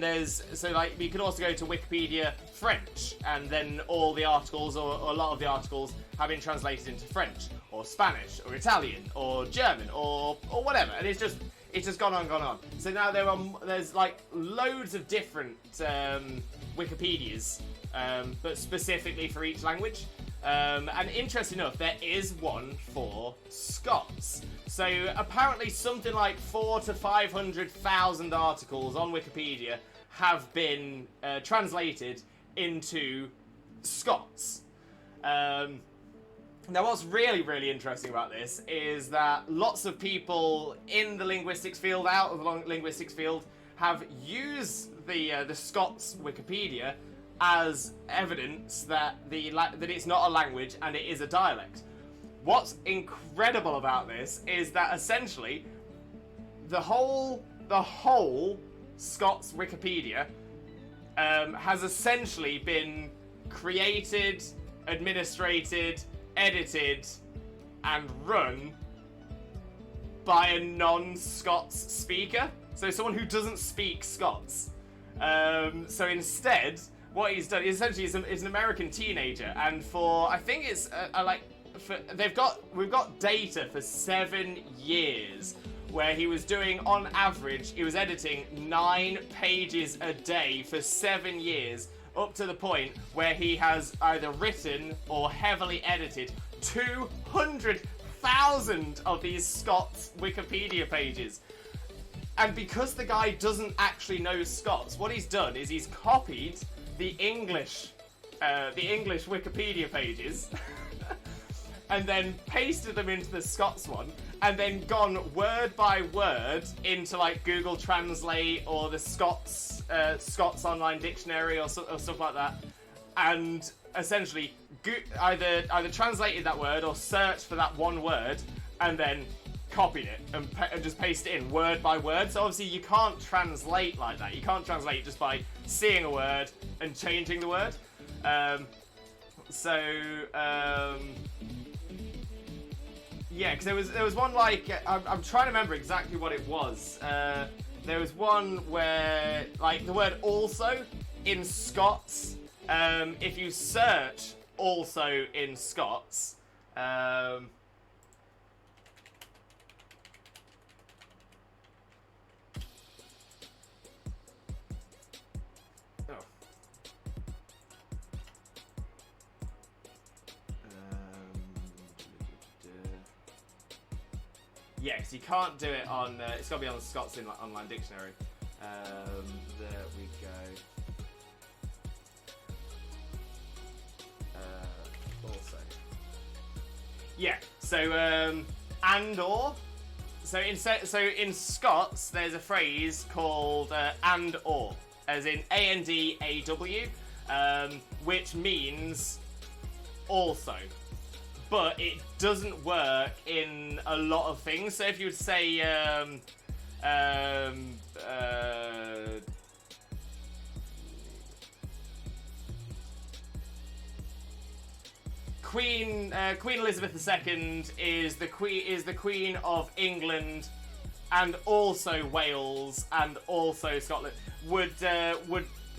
you can also go to Wikipedia French, and then all the articles, or a lot of the articles, have been translated into French, or Spanish, or Italian, or German, or whatever, and it's just gone on. So now there's like loads of different Wikipedias, but specifically for each language. And interesting enough, there is one for Scots. So apparently something like 400,000 to 500,000 articles on Wikipedia have been translated into Scots. Now what's really interesting about this is that lots of people in the linguistics field, out of the linguistics field, have used the Scots Wikipedia as evidence that that it's not a language and it is a dialect. What's incredible about this is that essentially the whole Scots Wikipedia has essentially been created, administrated, edited, and run by a non-Scots speaker. So someone who doesn't speak Scots. So instead, what he's done, essentially, is an American teenager, and for, I think it's, we've got data for 7 years, where he was doing, on average, he was editing 9 pages a day for 7 years, up to the point where he has either written or heavily edited 200,000 of these Scots Wikipedia pages. And because the guy doesn't actually know Scots, what he's done is he's copied the English Wikipedia pages and then pasted them into the Scots one, and then gone word by word into like Google Translate or the Scots Online Dictionary or stuff like that, and essentially either translated that word or searched for that one word and then copied it and just pasted it in word by word. So obviously you can't translate like that. You can't translate just by seeing a word and changing the word. Yeah, because there was one like I'm trying to remember exactly what it was. There was one where like the word also in Scots. If you search also in Scots. Yeah, because you can't do it on. It's got to be on the Scots Online Dictionary. There we go. Also. Yeah. So and or. So in Scots, there's a phrase called and or, as in ANDAW, which means also. But it doesn't work in a lot of things. So if you would say, Queen Elizabeth II is the Queen of England, and also Wales, and also Scotland. Would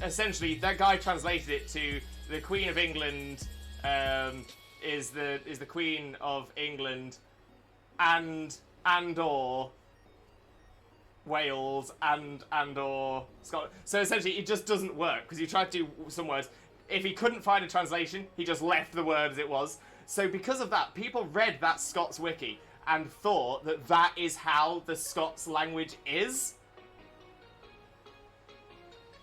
essentially, that guy translated it to the Queen of England. Is the Queen of England and or Wales and or Scotland. So essentially it just doesn't work, because you try to do some words. If he couldn't find a translation, he just left the word as it was. So because of that, people read that Scots wiki and thought that that is how the Scots language is.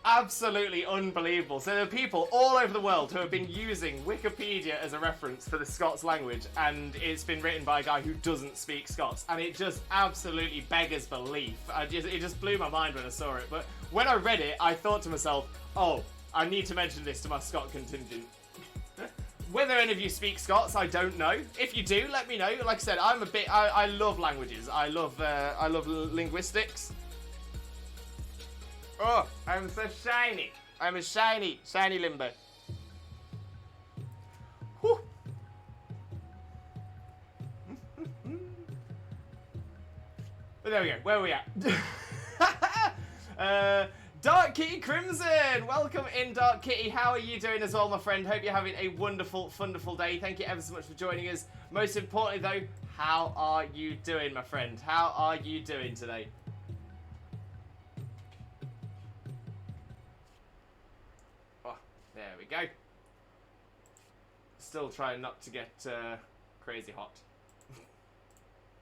Absolutely unbelievable. So there are people all over the world who have been using Wikipedia as a reference for the Scots language, and it's been written by a guy who doesn't speak Scots, and it just absolutely beggars belief. It just blew my mind when I saw it. But when I read it, I thought to myself, oh, I need to mention this to my Scot contingent. Whether any of you speak Scots, I don't know. If you do, let me know. Like I said, I love languages. I love linguistics. Oh, I'm so shiny. I'm a shiny limbo. Whew. But there we go. Where are we at? Dark Kitty Crimson! Welcome in, Dark Kitty. How are you doing as well, my friend? Hope you're having a wonderful, wonderful day. Thank you ever so much for joining us. Most importantly, though, how are you doing, my friend? How are you doing today? There we go. Still trying not to get crazy hot.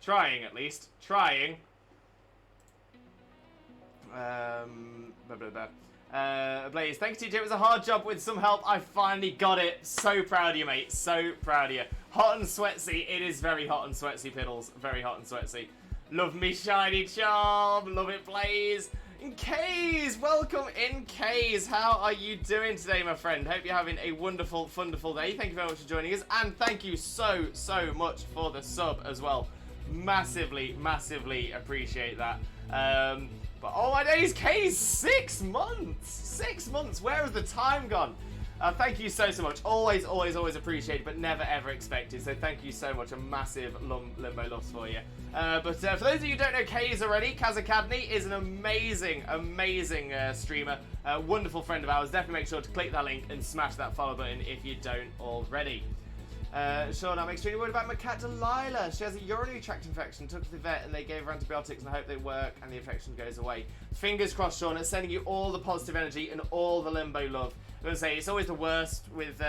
Trying, at least. Trying. Blaze, thanks TJ. It was a hard job with some help. I finally got it. So proud of you, mate. So proud of you. Hot and sweaty. It is very hot and sweaty, Piddles. Very hot and sweaty. Love me shiny charm. Love it, Blaze. Kays, welcome in, Kays. How are you doing today, my friend? Hope you're having a wonderful, wonderful day. Thank you very much for joining us, and thank you so much for the sub as well. Massively, massively appreciate that. But oh my days, Kays, 6 months! 6 months, where has the time gone? Thank you so much. Always, always, always appreciated, but never ever expected. So thank you so much. A massive Limbo loves for you. But for those of you who don't know Kaz already, Kaz Academy is an amazing, amazing streamer. Wonderful friend of ours. Definitely make sure to click that link and smash that follow button if you don't already. Sean, I'm extremely worried about my cat Delilah. She has a urinary tract infection. Took her to the vet and they gave her antibiotics and I hope they work and the infection goes away. Fingers crossed, Sean. It's sending you all the positive energy and all the Limbo love. I'm gonna say it's always the worst with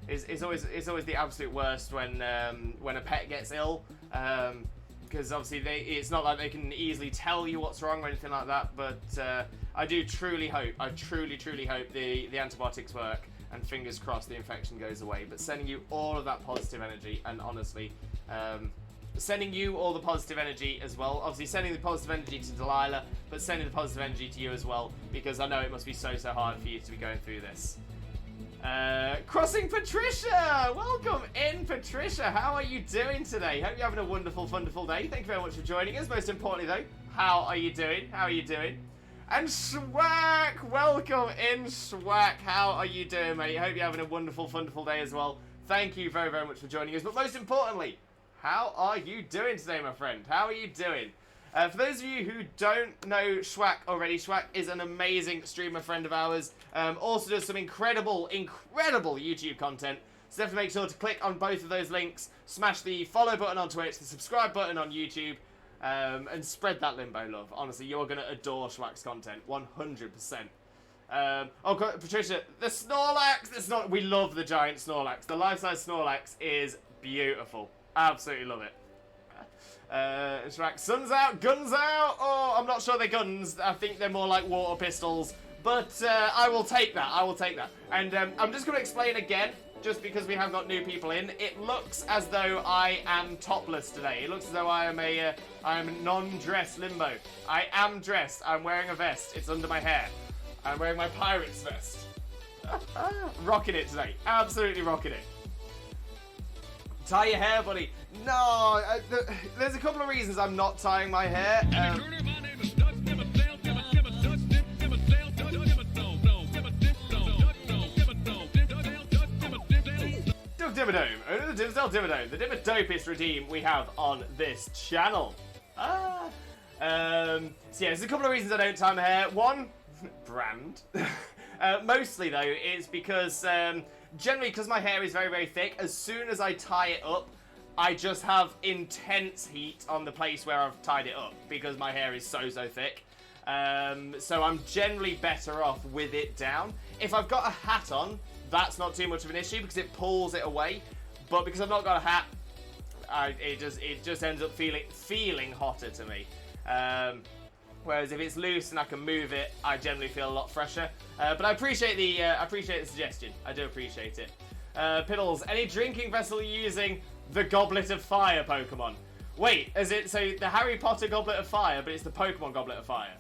it's always the absolute worst when a pet gets ill. Because obviously it's not like they can easily tell you what's wrong or anything like that. But I do truly hope, I truly hope the antibiotics work, and fingers crossed the infection goes away. But sending you all of that positive energy, and honestly, sending you all the positive energy as well. Obviously sending the positive energy to Delilah, but sending the positive energy to you as well, because I know it must be so hard for you to be going through this. Crossing Patricia! Welcome in, Patricia. How are you doing today? Hope you're having a wonderful, wonderful day. Thank you very much for joining us. Most importantly, though, how are you doing? How are you doing? And Schwack! Welcome in, Schwack. How are you doing, mate? Hope you're having a wonderful, wonderful day as well. Thank you very, very much for joining us. But most importantly, how are you doing today, my friend? How are you doing? For those of you who don't know Schwack already, Schwack is an amazing streamer friend of ours. Also does some incredible YouTube content. So definitely make sure to click on both of those links. Smash the follow button on Twitch, the subscribe button on YouTube. And spread that Limbo love. Honestly, you're going to adore Schwack's content. 100%. Oh, God, Patricia, the Snorlax! We love the giant Snorlax. The life-size Snorlax is beautiful. Absolutely love it. Schwack, sun's out, guns out! Oh, I'm not sure they're guns. I think they're more like water pistols. But I will take that. I will take that. And I'm just going to explain again, just because we have got new people in. It looks as though I am topless today. It looks as though I am a non-dress Limbo. I am dressed. I'm wearing a vest. It's under my hair. I'm wearing my pirate's vest. Rocking it today. Absolutely rocking it. Tie your hair, buddy. No, there's a couple of reasons I'm not tying my hair. Dimmadome, owner of the Dimsdale Dimmadome, the Dimmadopest redeem we have on this channel. So yeah, there's a couple of reasons I don't tie my hair. One, brand. Mostly though, it's because generally because my hair is very, very thick, as soon as I tie it up, I just have intense heat on the place where I've tied it up because my hair is so thick. So I'm generally better off with it down. If I've got a hat on, that's not too much of an issue because it pulls it away. But because I've not got a hat, it just ends up feeling hotter to me. Whereas if it's loose and I can move it, I generally feel a lot fresher. But I appreciate the suggestion. I do appreciate it. Piddles, any drinking vessel using the Goblet of Fire Pokemon? Wait, is it so the Harry Potter Goblet of Fire, but it's the Pokemon Goblet of Fire?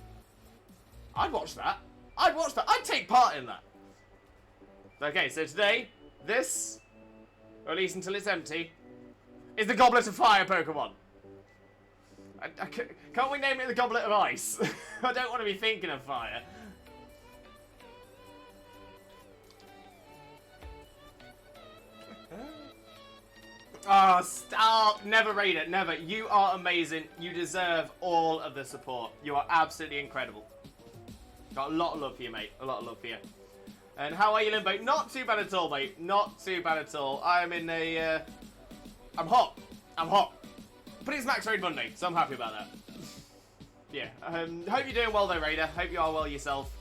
I'd watch that. I'd watch that. I'd take part in that. Okay, so today, this, or at least until it's empty, is the Goblet of Fire Pokemon. Can't we name it the Goblet of Ice? I don't want to be thinking of fire. Oh, stop! Never rate it, never. You are amazing. You deserve all of the support. You are absolutely incredible. Got a lot of love for you, mate. A lot of love for you. And how are you, Limbo? Not too bad at all, mate. Not too bad at all. I'm in a... I'm hot. I'm hot. But it's Max Raid Monday, so I'm happy about that. Yeah. Hope you're doing well, though, Raider. Hope you are well yourself.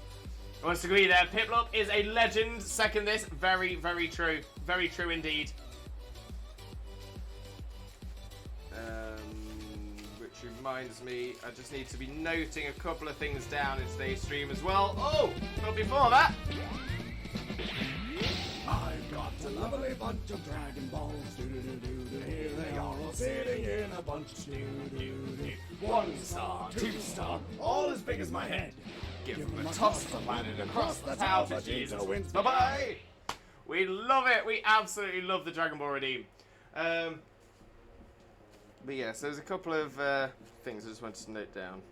I must agree there. Piplup is a legend. Second this. Very, very true. Very true indeed. Which reminds me, I just need to be noting a couple of things down in today's stream as well. Oh, but before that... I've got a lovely bunch of Dragon Balls. Do-do-do-do-do. Here they are all sitting in a bunch. Do-do-do-do. 1 star, 2 star, all as big as my head. Give them a toss and landed across the tower for Jesus wins. Bye-bye! We love it. We absolutely love the Dragon Ball Redeem. But yeah, so there's a couple of things I just wanted to note down.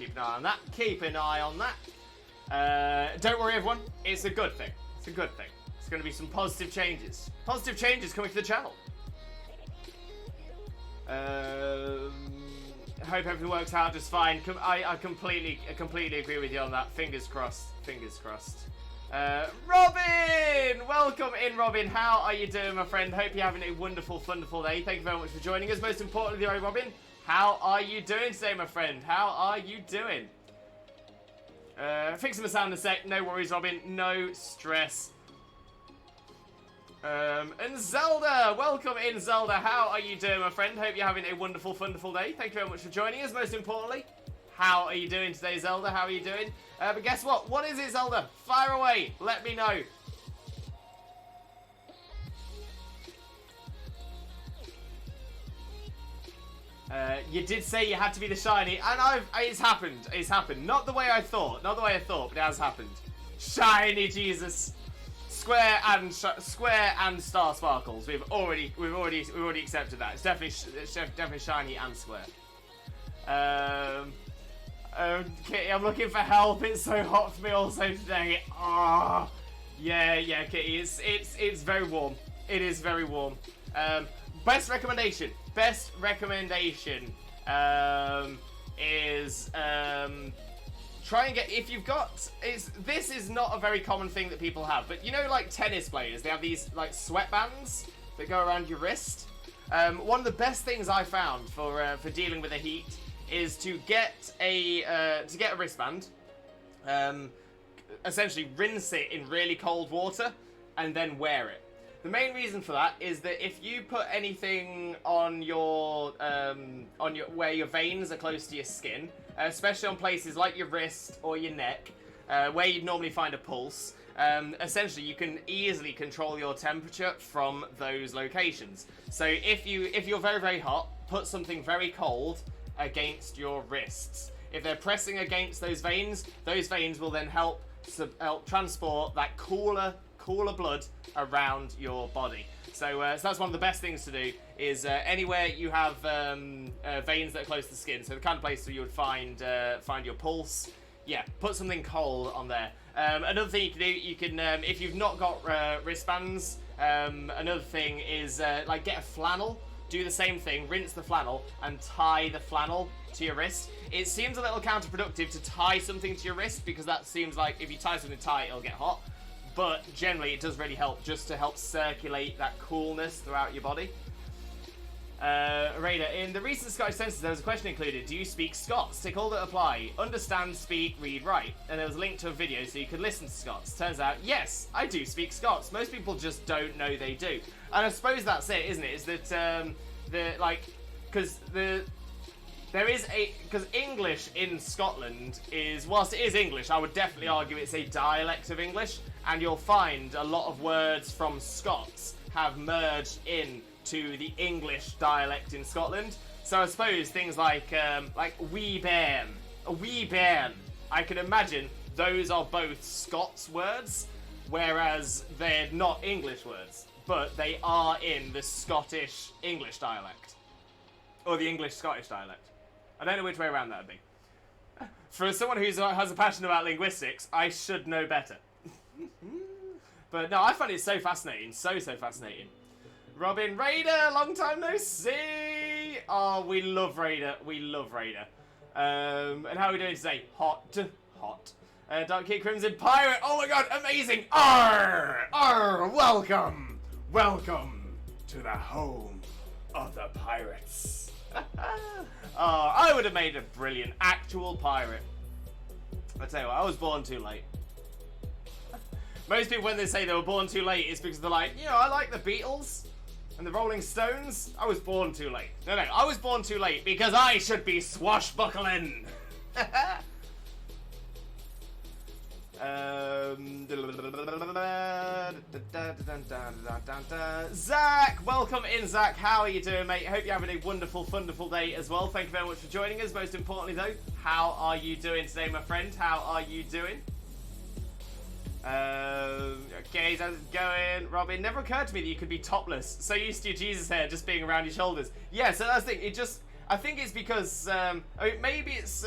Keep an eye on that. Keep an eye on that. Don't worry, everyone. It's a good thing. It's a good thing. It's going to be some positive changes. Positive changes coming to the channel. Hope everything works out just fine. I completely agree with you on that. Fingers crossed. Fingers crossed. Robin! Welcome in, Robin. How are you doing, my friend? Hope you're having a wonderful, wonderful day. Thank you very much for joining us. Most importantly, though, Robin, how are you doing today, my friend? How are you doing? Fixing the sound in a sec. No worries, Robin. No stress. And Zelda! Welcome in, Zelda. How are you doing, my friend? Hope you're having a wonderful, wonderful day. Thank you very much for joining us. Most importantly, how are you doing today, Zelda? How are you doing? But guess what? What is it, Zelda? Fire away. Let me know. You did say you had to be the shiny, and it's happened. It's happened. Not the way I thought. Not the way I thought, but it has happened. Shiny Jesus. Square and star sparkles. We've already accepted that. It's definitely shiny and square. Kitty, I'm looking for help. It's so hot for me also today. Ah, yeah, Kitty. It's very warm. It is very warm. Best recommendation is try and get, if you've got, this is not a very common thing that people have, but you know, like tennis players, they have these like sweatbands that go around your wrist. One of the best things I found for dealing with the heat is to get a wristband, essentially rinse it in really cold water and then wear it. The main reason for that is that if you put anything on your where your veins are close to your skin, especially on places like your wrist or your neck, where you'd normally find a pulse, essentially you can easily control your temperature from those locations. So if you're very, very hot, put something very cold against your wrists. If they're pressing against those veins will then help transport that cooler blood around your body. So that's one of the best things to do, is anywhere you have veins that are close to the skin, so the kind of place where you would find your pulse, yeah, put something cold on there. Another thing you can do, if you've not got wristbands, another thing is like get a flannel, do the same thing, rinse the flannel and tie the flannel to your wrist. It seems a little counterproductive to tie something to your wrist, because that seems like if you tie something tight it'll get hot. But generally it does really help, just to help circulate that coolness throughout your body. Raider, in the recent Scottish census there was a question included: do you speak Scots? Tick all that apply. Understand, speak, read, write. And there was a link to a video so you could listen to Scots. Turns out, yes, I do speak Scots. Most people just don't know they do. And I suppose that's it, isn't it? Is that, because English in Scotland is, whilst it is English, I would definitely argue it's a dialect of English, and you'll find a lot of words from Scots have merged in to the English dialect in Scotland. So I suppose things like wee bairn, a wee bairn, I can imagine those are both Scots words, whereas they're not English words, but they are in the Scottish English dialect, or the English Scottish dialect. I don't know which way around that would be. For someone who has a passion about linguistics, I should know better. But no, I find it so fascinating, so fascinating. Robin, Raider, long time no see. Oh, we love Raider, we love Raider. And how are we doing today? Hot. Dark Key Crimson Pirate. Oh my god, amazing. Arr, welcome to the home of the pirates. Oh, I would have made a brilliant actual pirate. I tell you what, I was born too late. Most people, when they say they were born too late, it's because they're like, you know, I like the Beatles and the Rolling Stones. I was born too late. No, I was born too late because I should be swashbuckling. Zach, welcome in, Zach. How are you doing, mate? Hope you're having a wonderful, wonderful day as well. Thank you very much for joining us. Most importantly, though, how are you doing today, my friend? How are you doing? Okay, how's it going? Robin, never occurred to me that you could be topless. So used to your Jesus hair just being around your shoulders. Yeah, so that's the thing. I think it's because, I mean, maybe it's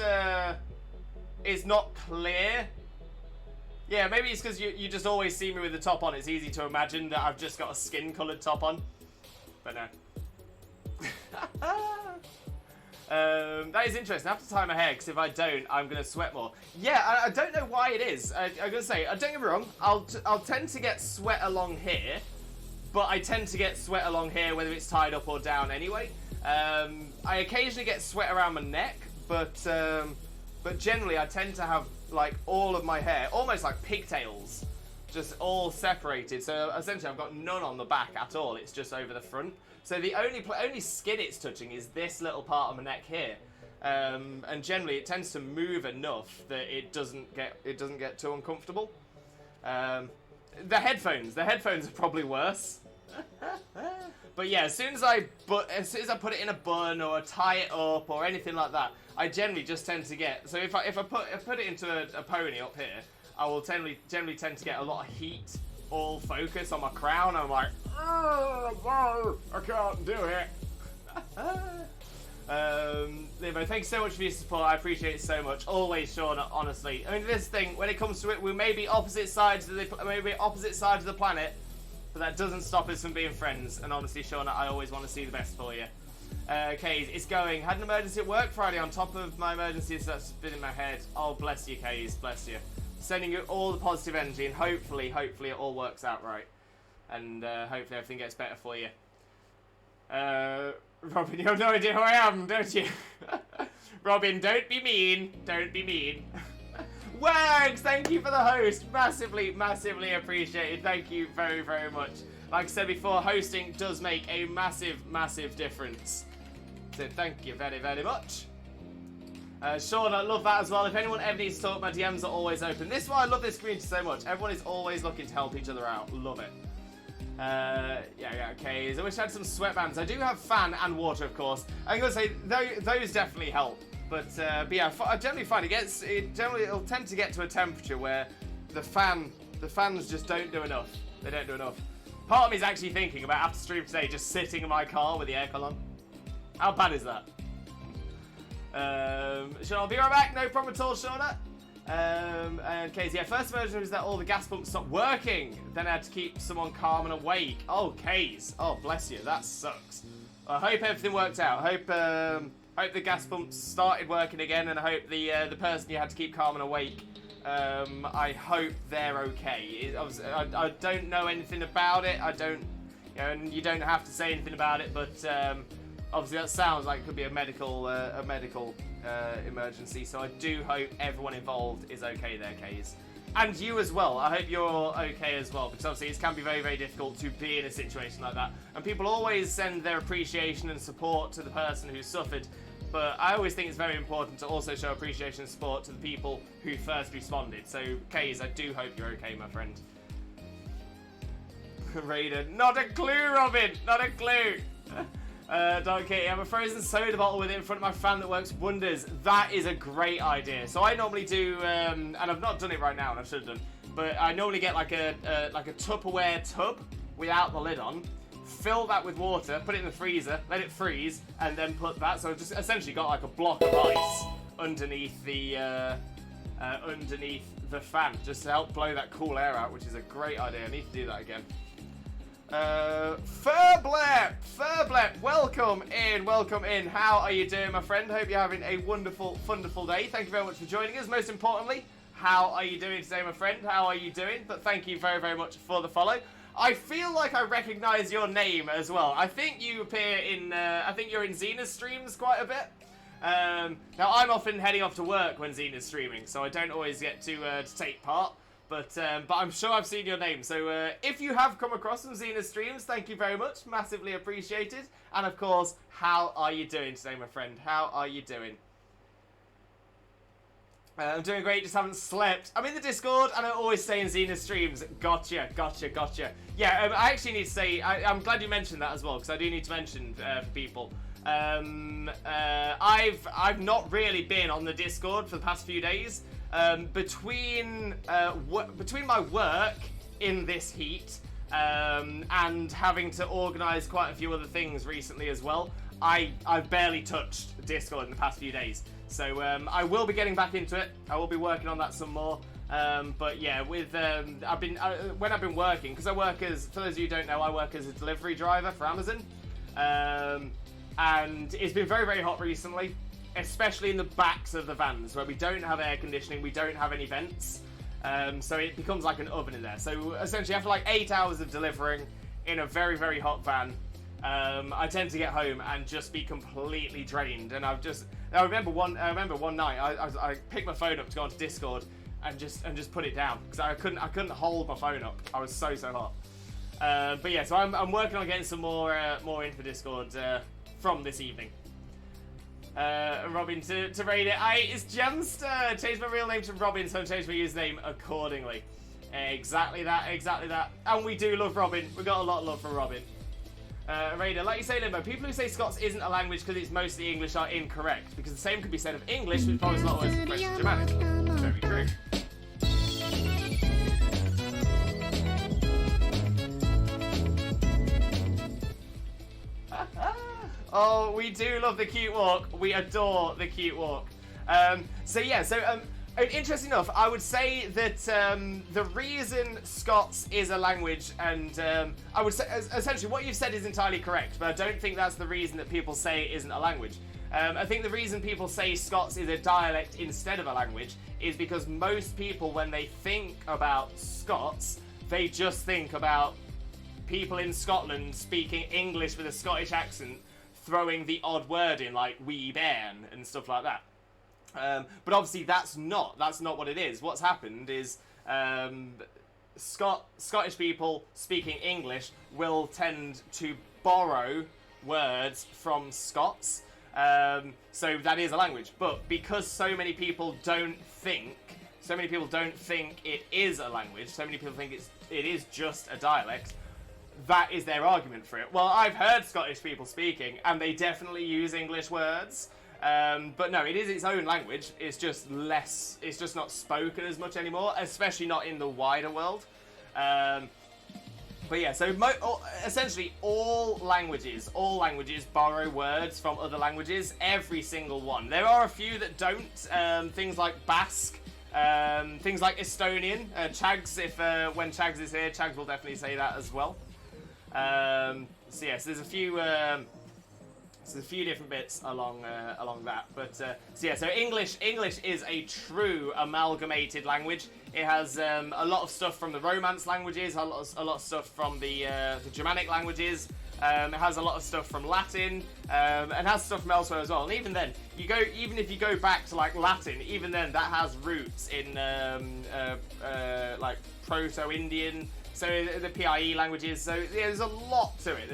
clear. Yeah, maybe it's because you just always see me with the top on. It's easy to imagine that I've just got a skin-coloured top on. But no. That is interesting. I have to tie my hair, because if I don't, I'm going to sweat more. Yeah, I don't know why it is. I'm going to say, don't get me wrong, I'll tend to get sweat along here, but I tend to get sweat along here, whether it's tied up or down anyway. I occasionally get sweat around my neck, but generally I tend to have, like, all of my hair, almost like pigtails, just all separated. So essentially I've got none on the back at all. It's just over the front. So the only skin it's touching is this little part of my neck here, and generally it tends to move enough that it doesn't get too uncomfortable. The headphones are probably worse. But yeah, as soon as I put it in a bun or tie it up or anything like that, I generally just tend to get. So if I put it into a pony up here, I will generally tend to get a lot of heat. All focus on my crown. I'm like, oh, I can't do it. Limo, thanks so much for your support. I appreciate it so much. Always, Shauna. Honestly, I mean, this thing, when it comes to it, we may be opposite sides of the planet, but that doesn't stop us from being friends. And honestly, Shauna, I always want to see the best for you. Kays, it's going. Had an emergency at work Friday on top of my emergencies that's been in my head. Oh, bless you, Kays. Bless you. Sending you all the positive energy, and hopefully it all works out right. And hopefully everything gets better for you. Robin, you have no idea who I am, don't you? Robin, don't be mean. Don't be mean. Wags, thank you for the host. Massively, massively appreciated. Thank you very, very much. Like I said before, hosting does make a massive, massive difference. So thank you very, very much. Sean, I love that as well. If anyone ever needs to talk, my DMs are always open. This is why I love this community so much. Everyone is always looking to help each other out. Love it. Yeah, okay. I wish I had some sweatbands. I do have fan and water, of course. I'm going to say, those definitely help. But yeah, I generally find it'll tend to get to a temperature where the fans just don't do enough. They don't do enough. Part of me is actually thinking about, after stream today, just sitting in my car with the aircon on. How bad is that? Shauna, I'll be right back. No problem at all, Shauna. And Casey, yeah, first version was that all the gas pumps stopped working. Then I had to keep someone calm and awake. Oh, Case. Oh, bless you. That sucks. I hope everything worked out. Hope the gas pumps started working again, and I hope the person you had to keep calm and awake, I hope they're okay. I don't know anything about it. I don't, and you don't have to say anything about it, but obviously that sounds like it could be a medical emergency. So I do hope everyone involved is okay there, Kays. And you as well. I hope you're okay as well, because obviously it can be very, very difficult to be in a situation like that. And people always send their appreciation and support to the person who suffered. But I always think it's very important to also show appreciation and support to the people who first responded. So, Kays, I do hope you're okay, my friend. Raider, not a clue, Robin! Not a clue! Dark Kitty, I have a frozen soda bottle with it in front of my fan that works wonders. That is a great idea. So I normally do, and I've not done it right now, and I should have done, but I normally get like a Tupperware tub without the lid on, fill that with water, put it in the freezer, let it freeze, and then put that. So I've just essentially got like a block of ice underneath the fan, just to help blow that cool air out, which is a great idea. I need to do that again. Furblep, welcome in. How are you doing, my friend? Hope you're having a wonderful day. Thank you very much for joining us. Most importantly, how are you doing today, my friend? How are you doing? But thank you very, very much for the follow. I feel like I recognise your name as well. I think you appear in, I think you're in Xena's streams quite a bit. Now, I'm often heading off to work when Xena's streaming, so I don't always get to take part. But I'm sure I've seen your name. So if you have come across some Xena's streams, thank you very much. Massively appreciated. And of course, how are you doing today, my friend? How are you doing? I'm doing great, just haven't slept. I'm in the Discord, and I always stay in Xena's streams. Gotcha. Yeah, I actually need to say, I'm glad you mentioned that as well, because I do need to mention for people. I've not really been on the Discord for the past few days. Between my work in this heat and having to organise quite a few other things recently as well, I've barely touched Discord in the past few days. So I will be getting back into it. I will be working on that some more. But yeah, with when I've been working, because I work as, for those of you who don't know, I work as a delivery driver for Amazon, and it's been very, very hot recently, especially in the backs of the vans where we don't have air conditioning, we don't have any vents, so it becomes like an oven in there. So essentially, after like 8 hours of delivering in a very, very hot van, I tend to get home and just be completely drained. And I remember one night I picked my phone up to go onto Discord and just put it down because I couldn't hold my phone up. I was so hot. But yeah, so I'm working on getting some more into the Discord from this evening. Robin to raid it. It's Gemster. Changed my real name to Robin, so I changed my username accordingly. Exactly that. And we do love Robin. We got a lot of love for Robin. Raider, like you say, Limbo, people who say Scots isn't a language because it's mostly English are incorrect, because the same could be said of English, which follows a lot of words from French and Germanic. Very true. Oh, we do love the cute walk. We adore the cute walk. Interesting enough, I would say that the reason Scots is a language, and I would say essentially what you've said is entirely correct, but I don't think that's the reason that people say it isn't a language. I think the reason people say Scots is a dialect instead of a language is because most people, when they think about Scots, they just think about people in Scotland speaking English with a Scottish accent, throwing the odd word in, like wee bairn and stuff like that. But obviously that's not what it is. What's happened is Scottish people speaking English will tend to borrow words from Scots. So that is a language. But because so many people don't think it is a language, so many people think it is just a dialect, that is their argument for it. Well, I've heard Scottish people speaking, and they definitely use English words. But no, it is its own language. It's just not spoken as much anymore, especially not in the wider world. But yeah, so essentially all languages borrow words from other languages, every single one. There are a few that don't, things like Basque, things like Estonian. Chags, when Chags is here, Chags will definitely say that as well. So yes, there's a few... So there's a few different bits along that, but so English is a true amalgamated language. It has a lot of stuff from the Romance languages, a lot of stuff from the Germanic languages. It has a lot of stuff from Latin, and has stuff from elsewhere as well. And even then, even if you go back to like Latin, even then that has roots in like Proto-Indian. So the PIE languages. So yeah, there's a lot to it.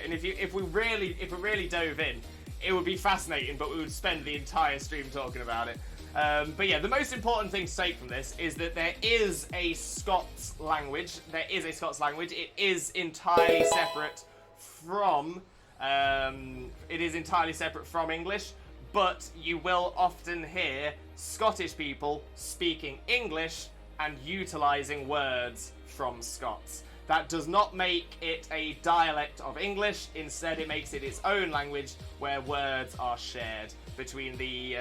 And if we really dove in, it would be fascinating. But we would spend the entire stream talking about it. But yeah, the most important thing to take from this is that there is a Scots language. It is entirely separate from. It is entirely separate from English. But you will often hear Scottish people speaking English and utilising words from Scots. That does not make it a dialect of English. Instead, it makes it its own language where words are shared between the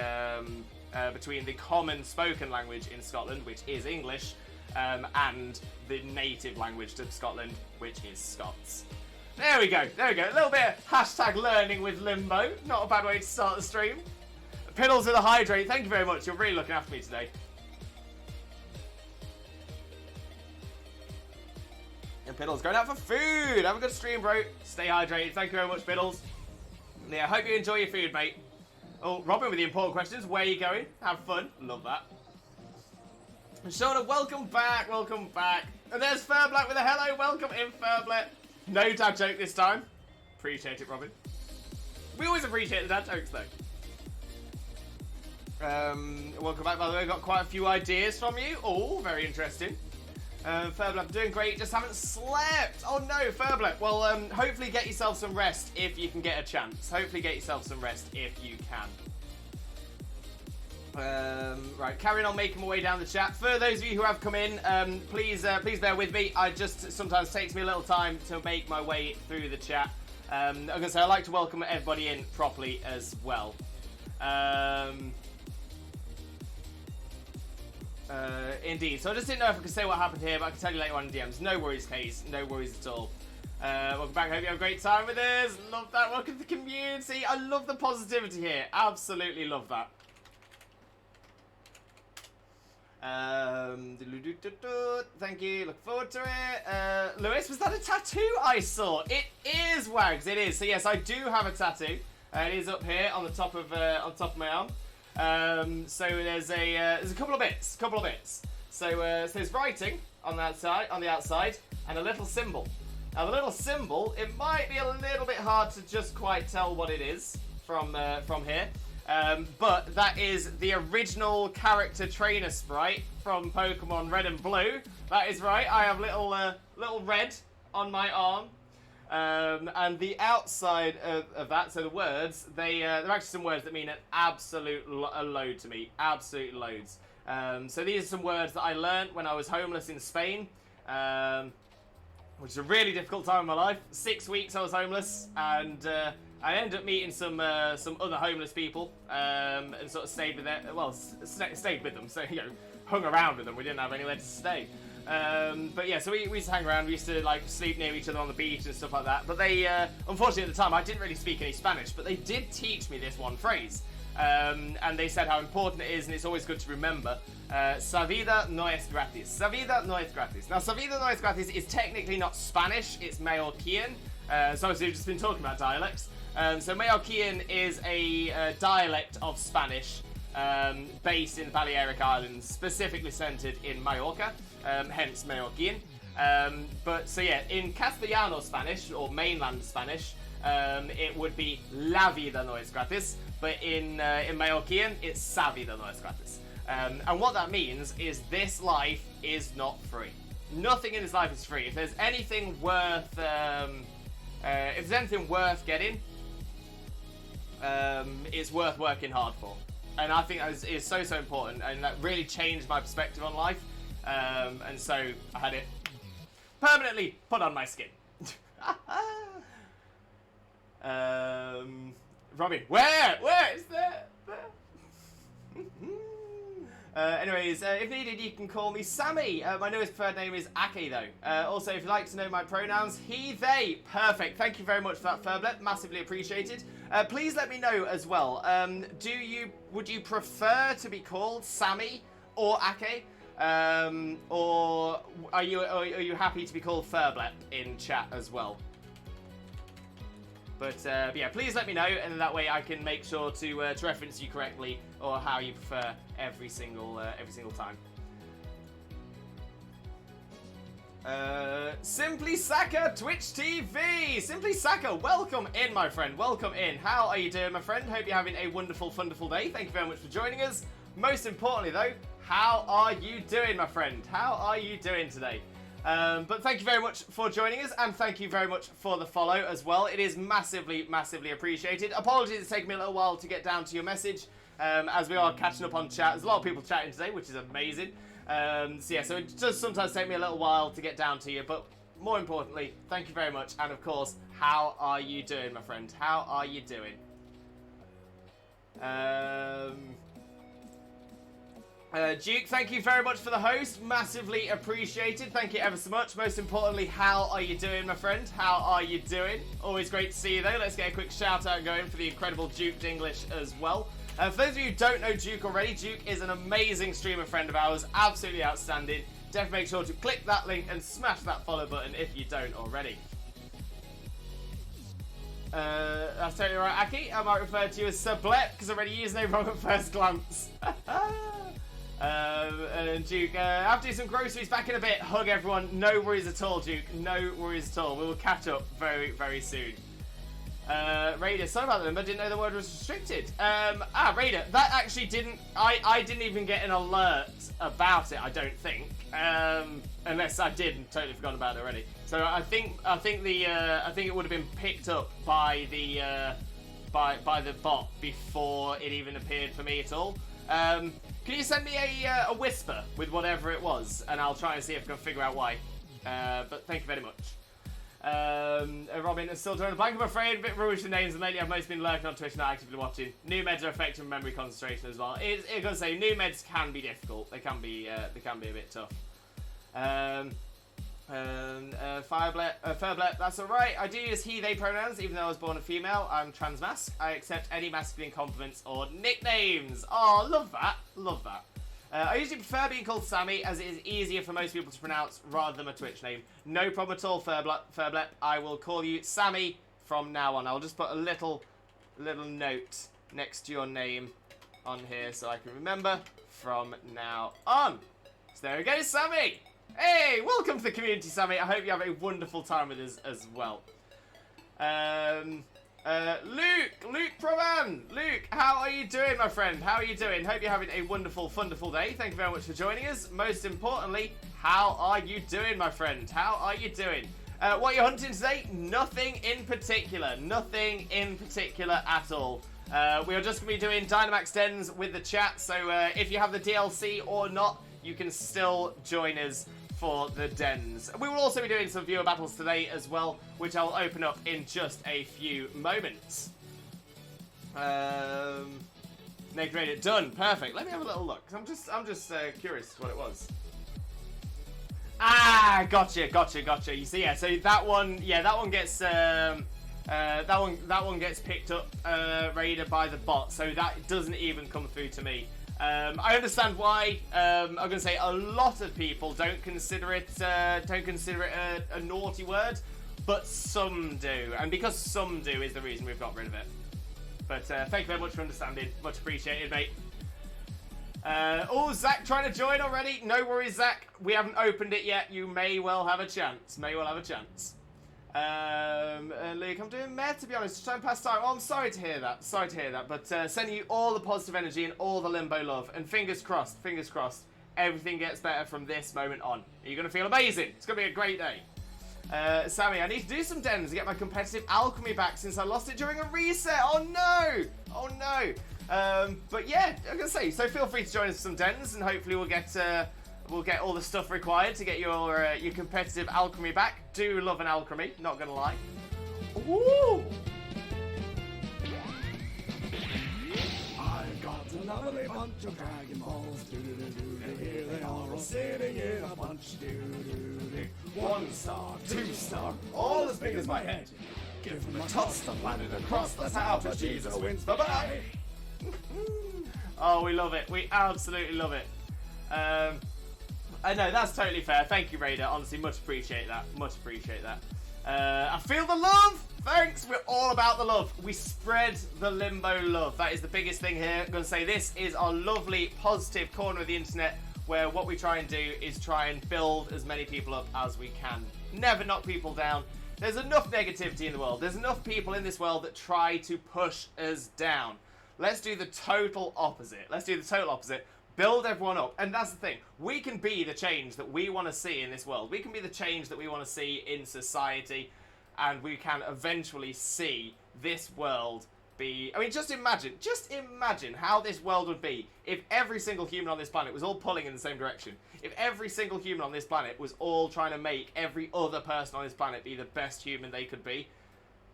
common spoken language in Scotland, which is English, and the native language of Scotland, which is Scots. There we go. A little bit of hashtag learning with Limbo. Not a bad way to start the stream. Piddles with a hydrate. Thank you very much. You're really looking after me today. And Piddles going out for food. Have a good stream, bro. Stay hydrated. Thank you very much, Piddles. Yeah, hope you enjoy your food, mate. Oh, Robin with the important questions. Where are you going? Have fun. Love that. Shauna, welcome back. And there's Furblack with a hello. Welcome in, Furblack. No dad joke this time. Appreciate it, Robin. We always appreciate the dad jokes, though. Welcome back, by the way. Got quite a few ideas from you. Oh, very interesting. Furblack, doing great, just haven't slept. Oh no, Furblack. Well, hopefully get yourself some rest if you can get a chance. Right, carrying on making my way down the chat. For those of you who have come in, please bear with me. Sometimes takes me a little time to make my way through the chat. I'm gonna say I like to welcome everybody in properly as well. Indeed. So I just didn't know if I could say what happened here, but I can tell you later on in DMs. No worries, Case. No worries at all. Welcome back. Hope you have a great time with us. Love that. Welcome to the community. I love the positivity here. Absolutely love that. Thank you. Look forward to it. Lewis, was that a tattoo I saw? It is, Wags. It is. So yes, I do have a tattoo. It is up here on the top of my arm. So there's a couple of bits. So there's writing on the outside, and a little symbol. Now the little symbol, it might be a little bit hard to just quite tell what it is from here. But that is the original character trainer sprite from Pokemon Red and Blue. That is right. I have little red on my arm. And the outside of that, so the words, they're actually some words that mean an absolute load to me. Absolute loads. So these are some words that I learnt when I was homeless in Spain. Which is a really difficult time in my life. 6 weeks I was homeless, and I ended up meeting some other homeless people, and sort of stayed with them. Well, stayed with them, so hung around with them. We didn't have anywhere to stay. But yeah, so we used to hang around. We used to like sleep near each other on the beach and stuff like that. But they, unfortunately, at the time, I didn't really speak any Spanish. But they did teach me this one phrase, and they said how important it is, and it's always good to remember. Sa vida no es gratis. Sa vida no es gratis. Now, sa vida no es gratis is technically not Spanish. It's Mallorquin. So obviously we've just been talking about dialects. So Mallorquin is a dialect of Spanish based in the Balearic Islands, specifically centered in Mallorca, hence Mallorquin. But so yeah, in Castellano Spanish, or mainland Spanish, it would be la vida no es gratis, but in Mallorquin, it's sa vida no es gratis. And what that means is this life is not free. Nothing in this life is free. If there's anything worth, getting, it's worth working hard for. And I think that is so important, and that really changed my perspective on life. And so I had it permanently put on my skin. Robin, where is that? Anyways, if needed, you can call me Sammy. My newest preferred name is Ake, though. Also, if you'd like to know my pronouns, he, they. Perfect. Thank you very much for that, Furblet. Massively appreciated. Please let me know as well. Would you prefer to be called Sammy or Ake? Or are you happy to be called Furblet in chat as well? But yeah, please let me know, and that way I can make sure to reference you correctly, or how you prefer every single time. Simply Saka Twitch TV. Simply Saka, welcome in, my friend. Welcome in. How are you doing, my friend? Hope you're having a wonderful, wonderful day. Thank you very much for joining us. Most importantly, though, how are you doing, my friend? How are you doing today? But thank you very much for joining us, and thank you very much for the follow as well. It is massively, massively appreciated. Apologies, it's taken me a little while to get down to your message, as we are catching up on chat. There's a lot of people chatting today, which is amazing. So yeah, so it does sometimes take me a little while to get down to you, but more importantly, thank you very much. And of course, how are you doing, my friend? How are you doing? Duke, thank you very much for the host. Massively appreciated. Thank you ever so much. Most importantly, how are you doing, my friend? How are you doing? Always great to see you, though. Let's get a quick shout-out going for the incredible Duke English as well. For those of you who don't know Duke already, Duke is an amazing streamer friend of ours. Absolutely outstanding. Definitely make sure to click that link and smash that follow button if you don't already. That's totally right, Aki. I might refer to you as Sublet, because I already used name wrong at first glance. And Duke, I have to do some groceries back in a bit. Hug everyone. No worries at all, Duke. No worries at all. We will catch up very, very soon. Raider, sorry about them. I didn't know the word was restricted. Raider, that actually didn't. I didn't even get an alert about it. I don't think, unless I did and totally forgot about it already. So I think it would have been picked up by the by the bot before it even appeared for me at all. Can you send me a whisper with whatever it was, and I'll try and see if I can figure out why. But thank you very much. Robin is still joining the blank, I'm afraid. A bit rubbish with names, and lately I've mostly been lurking on Twitch, not actively watching. New meds are affecting memory concentration as well. I gotta say, new meds can be difficult. They can be a bit tough. Furblep, that's alright. I do use he, they pronouns, even though I was born a female. I'm transmasc. I accept any masculine compliments or nicknames. Oh, love that. Love that. I usually prefer being called Sammy, as it is easier for most people to pronounce rather than my Twitch name. No problem at all, Furblep. I will call you Sammy from now on. I'll just put a little note next to your name on here so I can remember from now on. So there we go, Sammy. Hey, welcome to the community, Sammy. I hope you have a wonderful time with us as well. Luke Provan. Luke, how are you doing, my friend? How are you doing? Hope you're having a wonderful, wonderful day. Thank you very much for joining us. Most importantly, how are you doing, my friend? How are you doing? What are you hunting today? Nothing in particular. Nothing in particular at all. We are just going to be doing Dynamax dens with the chat, so if you have the DLC or not, you can still join us for the dens. We will also be doing some viewer battles today as well, which I'll open up in just a few moments. Naked Raid it done. Perfect. Let me have a little look. I'm just curious what it was. Ah, gotcha. You see, yeah. So that one gets that one gets picked up raided by the bot. So that doesn't even come through to me. I understand why. I'm going to say a lot of people don't consider it a naughty word, but some do, and because some do is the reason we've got rid of it. But thank you very much for understanding. Much appreciated, mate. Oh, Zach trying to join already. No worries, Zach. We haven't opened it yet. You may well have a chance. Luke, I'm doing meh, to be honest, to try and pass time. Oh, I'm sorry to hear that. But sending you all the positive energy and all the limbo love. And fingers crossed, everything gets better from this moment on. You're going to feel amazing. It's going to be a great day. Sammy, I need to do some dens to get my competitive alchemy back since I lost it during a reset. Oh, no. But yeah, I'm going to say, so feel free to join us for some dens, and hopefully we'll get all the stuff required to get your competitive alchemy back. Do love an alchemy, not gonna lie. Ooh! I've got a lovely bunch of Dragon Balls. Here they are all sitting in a bunch. 1 star, 2 star, all as big as my head. Give them a toss to planet across the tower, but Jesus wins. Bye-bye! Oh, we love it. We absolutely love it. I know, that's totally fair. Thank you, Raider. Honestly, much appreciate that. I feel the love! Thanks! We're all about the love. We spread the limbo love. That is the biggest thing here. I'm going to say this is our lovely, positive corner of the internet where what we try and do is try and build as many people up as we can. Never knock people down. There's enough negativity in the world. There's enough people in this world that try to push us down. Let's do the total opposite. Build everyone up. And that's the thing. We can be the change that we want to see in this world. We can be the change that we want to see in society. And we can eventually see this world be... I mean, just imagine how this world would be if every single human on this planet was all pulling in the same direction. If every single human on this planet was all trying to make every other person on this planet be the best human they could be.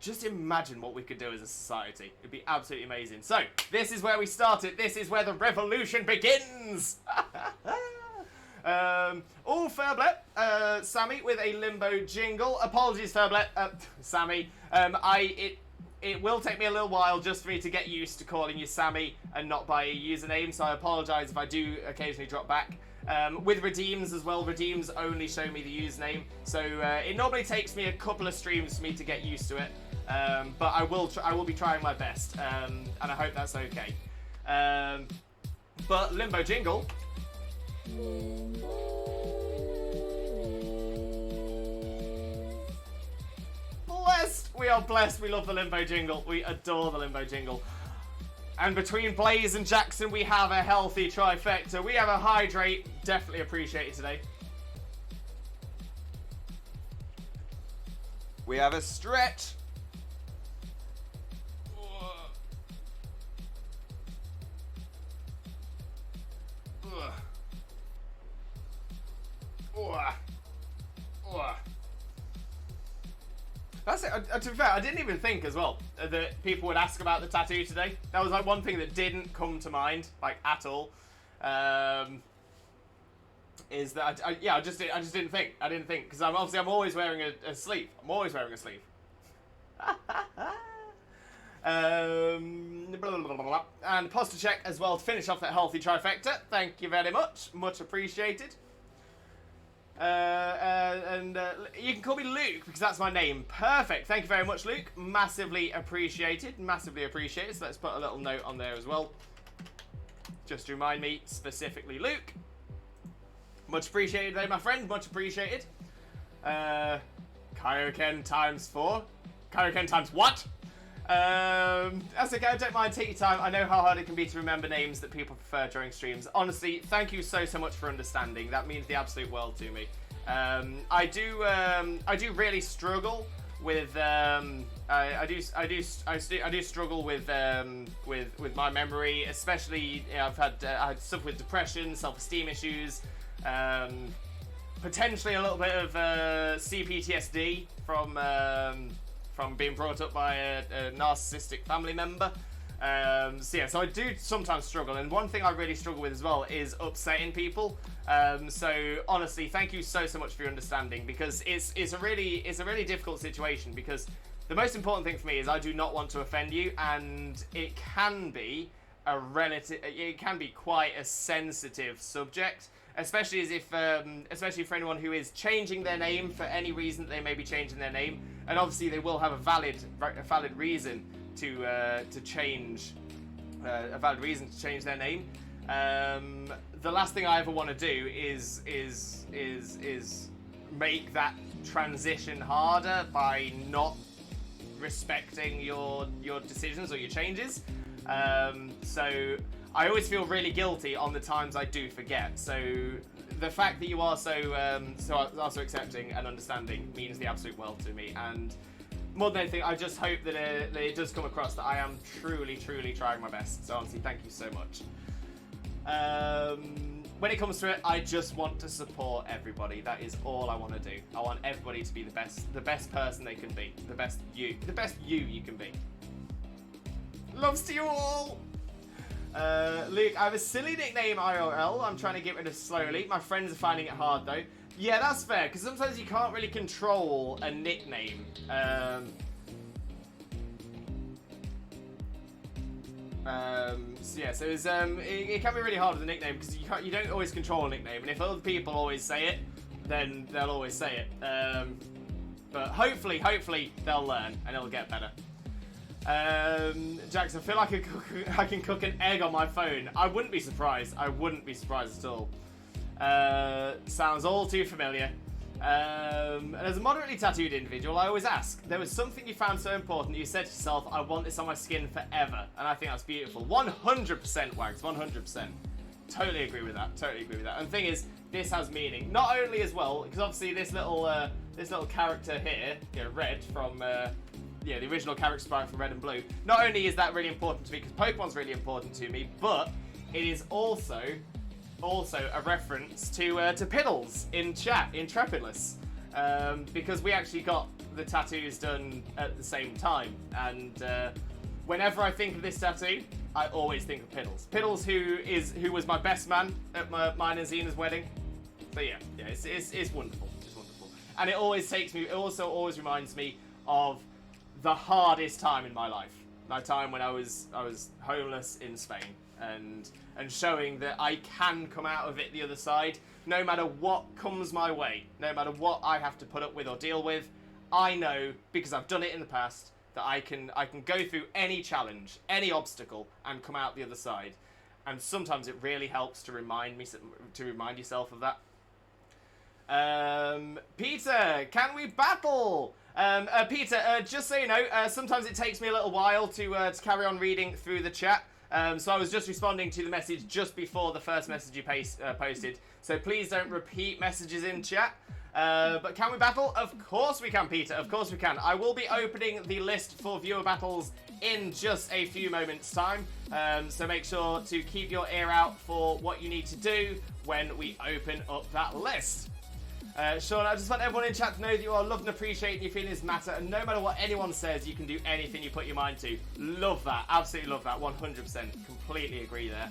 Just imagine what we could do as a society. It'd be absolutely amazing. So, this is where we started. This is where the revolution begins. Furblep, Sammy with a limbo jingle. Apologies, Furblep, Sammy. It will take me a little while just for me to get used to calling you Sammy and not by a username, so I apologise if I do occasionally drop back. With redeems as well, redeems only show me the username, so it normally takes me a couple of streams for me to get used to it. But I will be trying my best, and I hope that's okay. But limbo jingle. Blessed! We are blessed. We love the limbo jingle. We adore the limbo jingle. And between Blaze and Jackson, we have a healthy trifecta. We have a hydrate. Definitely appreciated today. We have a stretch. That's it. To be fair, I didn't even think as well that people would ask about the tattoo today. That was like one thing that didn't come to mind, like at all. Is that I just didn't think. I didn't think because I'm always wearing a sleeve. I'm always wearing a sleeve. Blah, blah, blah, blah. And posture check as well to finish off that healthy trifecta. Thank you very much. Much appreciated. You can call me Luke because that's my name. Perfect. Thank you very much, Luke. Massively appreciated. Massively appreciated. So let's put a little note on there as well. Just to remind me, specifically Luke. Much appreciated there, my friend. Much appreciated. Kaioken times 4. Kaioken times what? That's okay, I don't mind, take your time. I know how hard it can be to remember names that people prefer during streams. Honestly, thank you so much for understanding. That means the absolute world to me. I do really struggle with I do struggle with my memory, especially I had stuff with depression, self-esteem issues, potentially a little bit of CPTSD from being brought up by a narcissistic family member. So I do sometimes struggle, and one thing I really struggle with as well is upsetting people. So honestly, thank you so much for your understanding, because it's a really difficult situation, because the most important thing for me is I do not want to offend you, and it can be quite a sensitive subject. Especially especially for anyone who is changing their name for any reason that they may be changing their name, and obviously they will have a valid reason to change their name. The last thing I ever want to do is make that transition harder by not respecting your decisions or your changes. So I always feel really guilty on the times I do forget. So the fact that you are so accepting and understanding means the absolute world to me. And more than anything, I just hope that it does come across that I am truly trying my best. So honestly, thank you so much. When it comes to it, I just want to support everybody. That is all I want to do. I want everybody to be the best person they can be, the best you can be. Loves to you all. Luke, I have a silly nickname IRL I'm trying to get rid of slowly. My friends are finding it hard though. Yeah, that's fair, because sometimes you can't really control a nickname. So it can be really hard with a nickname, because you don't always control a nickname, and if other people always say it, then they'll always say it. But hopefully they'll learn and it'll get better. Jax, I feel like I can cook an egg on my phone. I wouldn't be surprised. I wouldn't be surprised at all. Sounds all too familiar. And as a moderately tattooed individual, I always ask, there was something you found so important that you said to yourself, I want this on my skin forever. And I think that's beautiful. 100% Wags, 100%. Totally agree with that. And the thing is, this has meaning. Not only as well, because obviously this little character here, Red from the original character sprite from Red and Blue. Not only is that really important to me because Pokemon's really important to me, but it is also a reference to Piddles in chat, in Trepidless, because we actually got the tattoos done at the same time, and whenever I think of this tattoo, I always think of Piddles. Piddles, who was my best man at mine and Xena's wedding. So yeah, it's wonderful. It's wonderful, and it also always reminds me of the hardest time in my life. My time when I was homeless in Spain, and showing that I can come out of it the other side, no matter what comes my way, no matter what I have to put up with or deal with. I know, because I've done it in the past, that I can go through any challenge, any obstacle, and come out the other side. And sometimes it really helps to remind yourself of that. Peter, can we battle? Peter, just so you know, sometimes it takes me a little while to carry on reading through the chat. So I was just responding to the message just before the first message you posted. So please don't repeat messages in chat. But can we battle? Of course we can, Peter. Of course we can. I will be opening the list for viewer battles in just a few moments' time. So make sure to keep your ear out for what you need to do when we open up that list. Sean, I just want everyone in chat to know that you are loved and appreciated and your feelings matter, and no matter what anyone says, you can do anything you put your mind to. Love that. Absolutely love that. 100%. Completely agree there.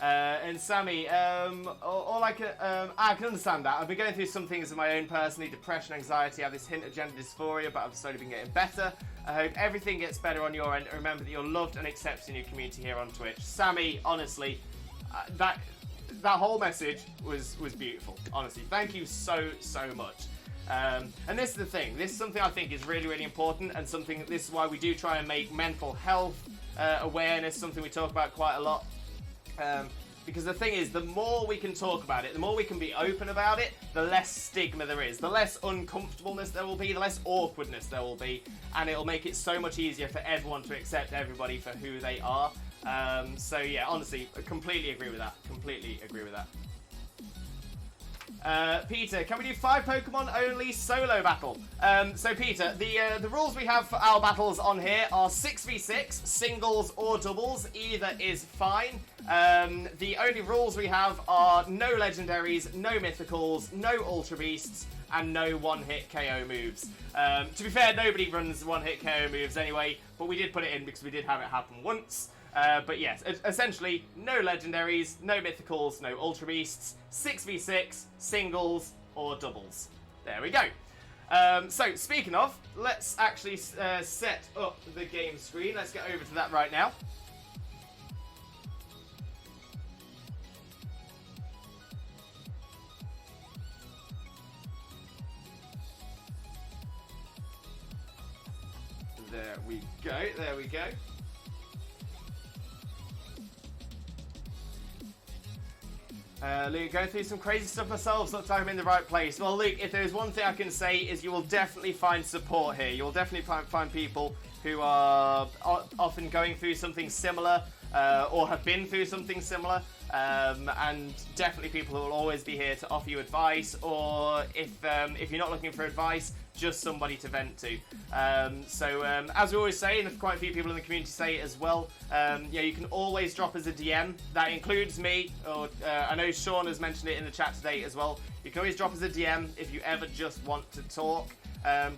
And Sammy, I can understand that. I've been going through some things of my own personally, depression, anxiety, I have this hint of gender dysphoria, but I've slowly been getting better. I hope everything gets better on your end, and remember that you're loved and accepted in your community here on Twitch. Sammy, honestly, that whole message was beautiful. Honestly, thank you so much. And this is the thing. This is something I think is really important, and this is why we do try and make mental health awareness something we talk about quite a lot. Because the thing is, the more we can talk about it, the more we can be open about it, the less stigma there is, the less uncomfortableness there will be, the less awkwardness there will be, and it'll make it so much easier for everyone to accept everybody for who they are. So yeah, honestly, I completely agree with that. Completely agree with that. Peter, can we do 5 Pokemon only solo battle? So Peter, the rules we have for our battles on here are 6v6, singles or doubles, either is fine. The only rules we have are no legendaries, no mythicals, no ultra beasts, and no one-hit KO moves. To be fair, nobody runs one-hit KO moves anyway, but we did put it in because we did have it happen once. But yes, essentially, no legendaries, no mythicals, no ultra beasts, 6v6, singles, or doubles. There we go. So, speaking of, let's actually set up the game screen. Let's get over to that right now. There we go, there we go. Luke, going through some crazy stuff myself, looks like I'm in the right place. Well, Luke, if there's one thing I can say is you will definitely find support here. You'll definitely find people who are often going through something similar or have been through something similar. And definitely people who will always be here to offer you advice, or if you're not looking for advice, just somebody to vent to. As we always say, and quite a few people in the community say it as well, you can always drop us a DM. That includes me, or I know Sean has mentioned it in the chat today as well. You can always drop us a DM if you ever just want to talk.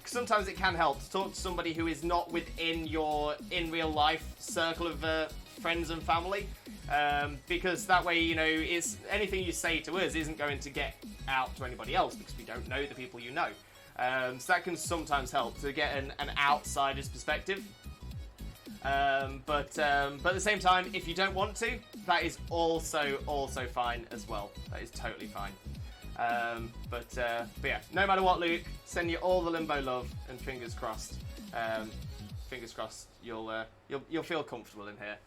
Sometimes it can help to talk to somebody who is not within your in real life circle of friends and family, because that way, it's anything you say to us isn't going to get out to anybody else because we don't know the people you know. So that can sometimes help to get an outsider's perspective. But at the same time, if you don't want to, that is also fine as well. That is totally fine. But yeah, no matter what, Luke, send you all the Limbo love, and fingers crossed. Fingers crossed, you'll feel comfortable in here.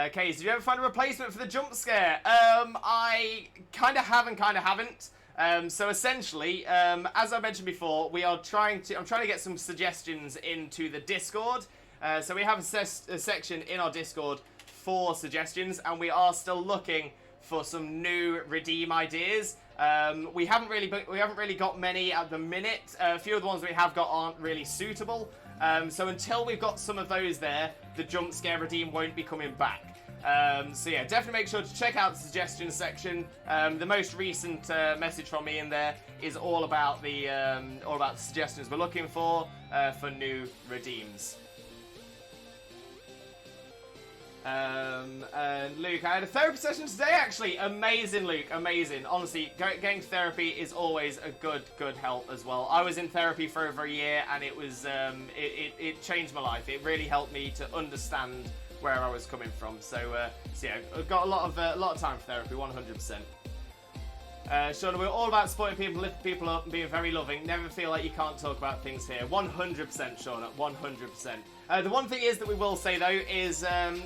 Okay, so did you ever find a replacement for the jump scare? I kind of have and kind of haven't. So essentially, as I mentioned before, I'm trying to get some suggestions into the Discord. So we have a section in our Discord for suggestions, and we are still looking for some new redeem ideas. We haven't really got many at the minute. A few of the ones we have got aren't really suitable. So until we've got some of those there, the jump scare redeem won't be coming back. So yeah, definitely make sure to check out the suggestions section. The most recent message from me in there is all about the suggestions we're looking for new redeems. And Luke, I had a therapy session today, actually. Amazing, Luke, amazing. Honestly, getting therapy is always a good help as well. I was in therapy for over a year, and it was it changed my life. It really helped me to understand where I was coming from. So yeah, I've got a lot of time for therapy, 100%. Sean, we're all about supporting people, lifting people up, and being very loving. Never feel like you can't talk about things here. 100%, Sean, 100%. The one thing is that we will say, though, is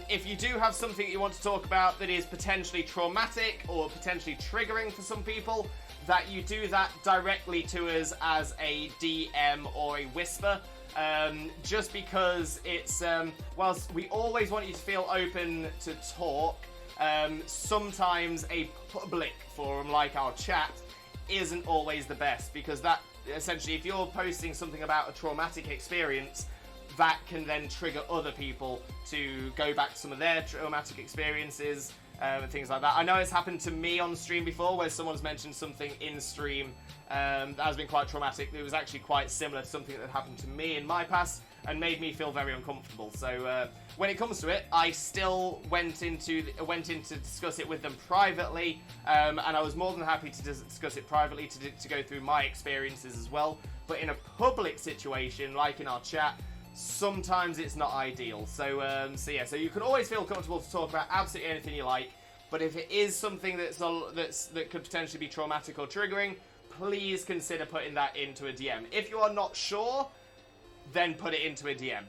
if you do have something that you want to talk about that is potentially traumatic or potentially triggering for some people, that you do that directly to us as a DM or a whisper. Just because it's, whilst we always want you to feel open to talk, sometimes a public forum like our chat isn't always the best, because that essentially, if you're posting something about a traumatic experience, that can then trigger other people to go back to some of their traumatic experiences, and things like that. I know it's happened to me on stream before, where someone's mentioned something in stream that has been quite traumatic. It was actually quite similar to something that happened to me in my past and made me feel very uncomfortable. So when it comes to it, I still went in to discuss it with them privately, and I was more than happy to discuss it privately to go through my experiences as well. But in a public situation, like in our chat, sometimes it's not ideal. So so you can always feel comfortable to talk about absolutely anything you like. But if it is something that could potentially be traumatic or triggering, please consider putting that into a DM. If you are not sure, then put it into a DM.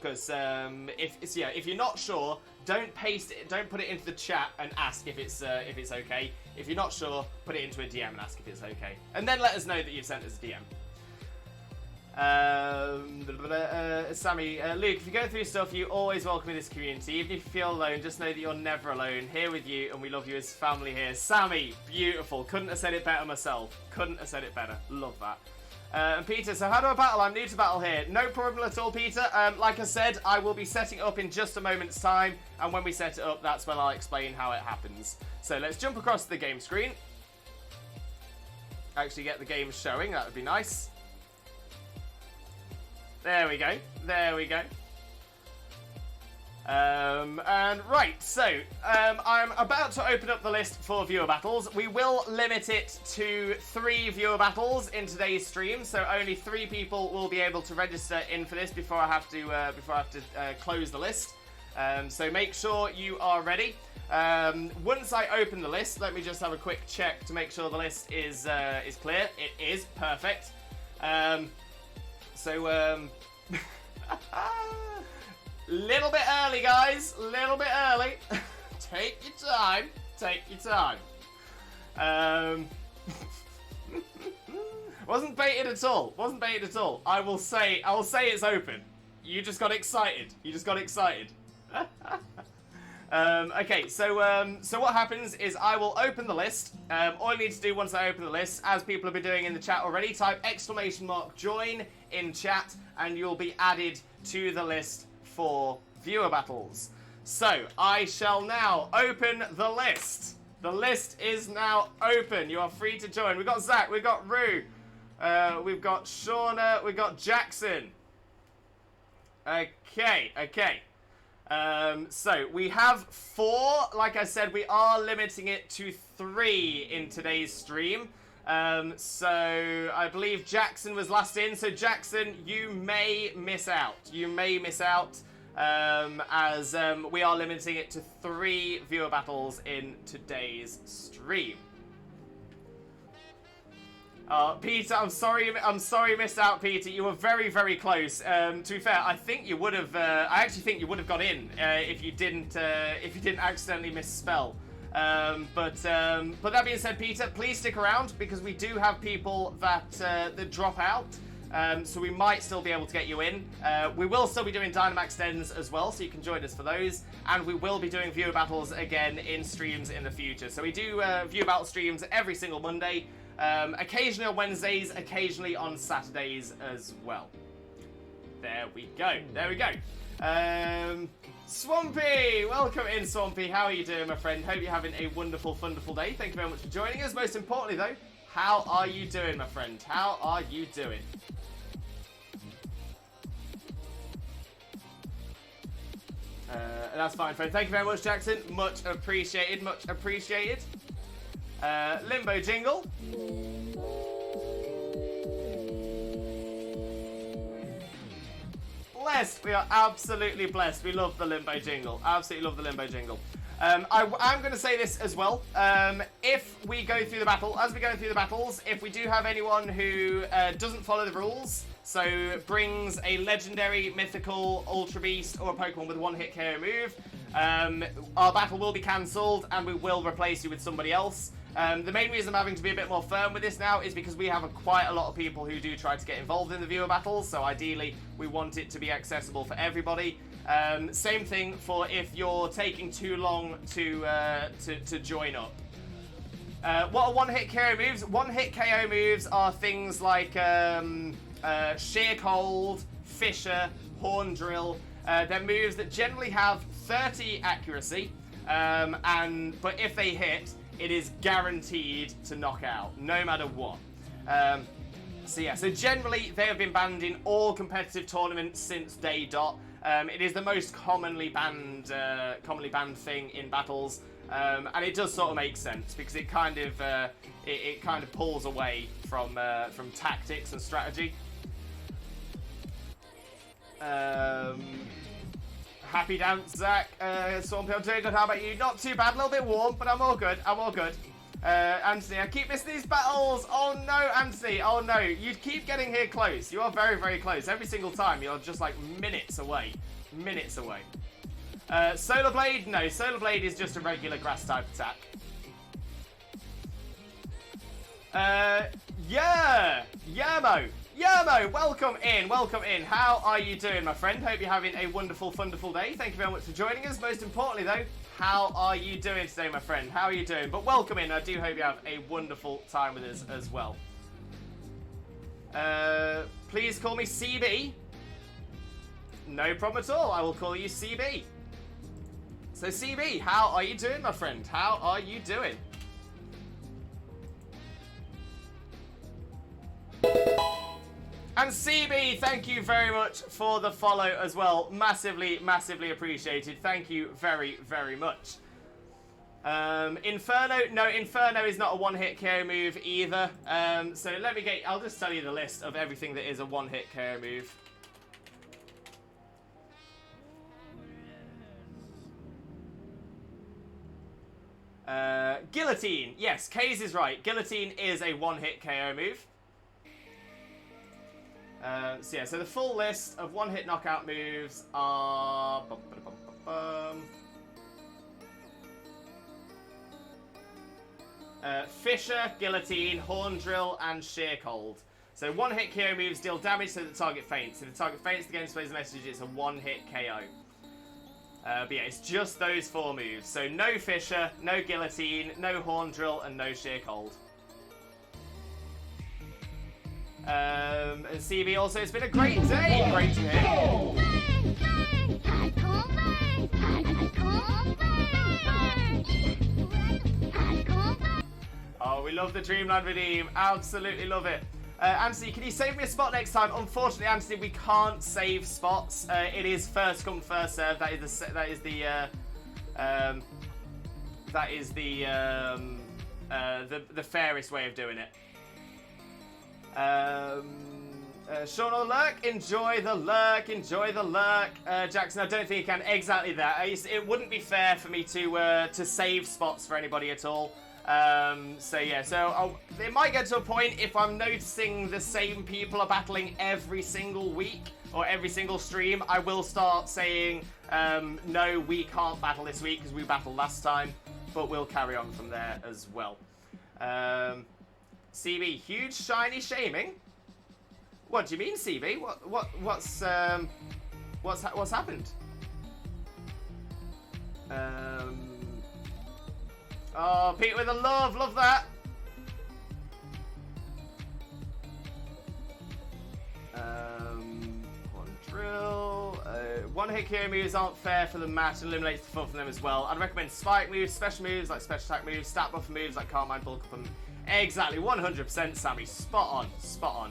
Because if you're not sure, don't paste it. Don't put it into the chat and ask if it's okay. If you're not sure, put it into a DM and ask if it's okay, and then let us know that you've sent us a DM. Sammy, Luke, if you go through stuff, you always welcome in this community. Even if you feel alone, just know that you're never alone. Here with you, and we love you as family here. Sammy, beautiful. Couldn't have said it better myself. Couldn't have said it better. Love that. And Peter, so how do I battle? I'm new to battle here. No problem at all, Peter. Like I said, I will be setting it up in just a moment's time, and when we set it up, that's when I'll explain how it happens. So let's jump across to the game screen. Actually get the game showing, that would be nice. There we go. There we go. And right, so I'm about to open up the list for viewer battles. We will limit it to 3 viewer battles in today's stream, so only 3 people will be able to register in for this before I have to close the list. So make sure you are ready. Once I open the list, let me just have a quick check to make sure the list is clear. It is perfect. Little bit early, guys. Little bit early. Take your time. Take your time. Wasn't baited at all. Wasn't baited at all. I will say it's open. You just got excited. You just got excited. Okay, so what happens is I will open the list. All I need to do once I open the list, as people have been doing in the chat already, type !join in chat, and you'll be added to the list for viewer battles. So I shall now open the list. The list is now open. You are free to join. We've got Zach, we've got Rue, we've got Shauna, we've got Jackson. Okay. So we have 4. Like I said, we are limiting it to 3 in today's stream. So I believe Jackson was last in. So Jackson, you may miss out. You may miss out, as we are limiting it to 3 viewer battles in today's stream. Peter, I'm sorry you missed out, Peter. You were very, very close. To be fair, I think you would have. I actually think you would have got in if you didn't accidentally misspell. But that being said, Peter, please stick around because we do have people that drop out. So we might still be able to get you in. We will still be doing Dynamax dens as well, so you can join us for those. And we will be doing viewer battles again in streams in the future. So we do viewer battle streams every single Monday. Occasionally on Wednesdays, occasionally on Saturdays as well. There we go. There we go. Swampy! Welcome in, Swampy. How are you doing, my friend? Hope you're having a wonderful, wonderful day. Thank you very much for joining us. Most importantly, though, how are you doing, my friend? How are you doing? That's fine, friend. Thank you very much, Jackson. Much appreciated, much appreciated. Limbo jingle. Blessed. We are absolutely blessed. We love the limbo jingle. Absolutely love the limbo jingle. I'm going to say this as well. If we go through the battle, as we go through the battles, if we do have anyone who doesn't follow the rules, so brings a legendary, mythical, ultra beast, or a Pokemon with a one-hit KO move, our battle will be cancelled and we will replace you with somebody else. The main reason I'm having to be a bit more firm with this now is because we have quite a lot of people who do try to get involved in the viewer battles, so ideally we want it to be accessible for everybody. Same thing for if you're taking too long to join up. What are one-hit KO moves? One-hit KO moves are things like Sheer Cold, Fissure, Horn Drill. They're moves that generally have 30 accuracy, But if they hit, it is guaranteed to knock out, no matter what. So generally they have been banned in all competitive tournaments since day dot. It is the most commonly banned thing in battles, and it does sort of make sense because it kind of it kind of pulls away from tactics and strategy. Happy dance, Zach. Storm I'm doing good. How about you? Not too bad. A little bit warm, but I'm all good. I'm all good. Anthony, I keep missing these battles. Oh no, Anthony. Oh no. You keep getting here close. You are very, very close. Every single time, you're just like minutes away. Minutes away. Solar Blade? No, Solar Blade is just a regular grass type attack. Yermo, welcome in, welcome in. How are you doing, my friend? Hope you're having a wonderful, wonderful day. Thank you very much for joining us. Most importantly, though, how are you doing today, my friend? How are you doing? But welcome in. I do hope you have a wonderful time with us as well. Please call me CB. No problem at all. I will call you CB. So, CB, how are you doing, my friend? How are you doing? And CB, thank you very much for the follow as well. Massively, massively appreciated. Thank you very, very much. Inferno, no, Inferno is not a one-hit KO move either. So I'll just tell you the list of everything that is a one-hit KO move. Guillotine, yes, Kaze is right. Guillotine is a one-hit KO move. So the full list of one-hit knockout moves are... Fisher, Guillotine, Horn Drill, and Sheer Cold. So one-hit KO moves deal damage so the target faints. If the target faints, the game displays a message, it's a one-hit KO. But yeah, it's just those four moves. So no Fisher, no Guillotine, no Horn Drill, and no Sheer Cold. And CB also, it's been a great day. Great to hear. Oh, we love the Dreamland Redeem. Absolutely love it. Anthony, can you save me a spot next time? Unfortunately, Anthony, we can't save spots. It is first come, first serve. That is the fairest way of doing it. Sean or Lurk, enjoy the lurk, enjoy the lurk. Jackson, I don't think you can. Exactly that. It wouldn't be fair for me to save spots for anybody at all. It might get to a point if I'm noticing the same people are battling every single week or every single stream, I will start saying, no, we can't battle this week because we battled last time, but we'll carry on from there as well. CB, huge shiny shaming? What do you mean, CB? What's happened? Oh, Pete with a love that. One drill. One-hit KO moves aren't fair for the match and eliminates the fun from them as well. I'd recommend spike moves, special moves like special attack moves, stat buffer moves like Carmine, bulk up, and exactly 100%, Sammy. Spot on, spot on.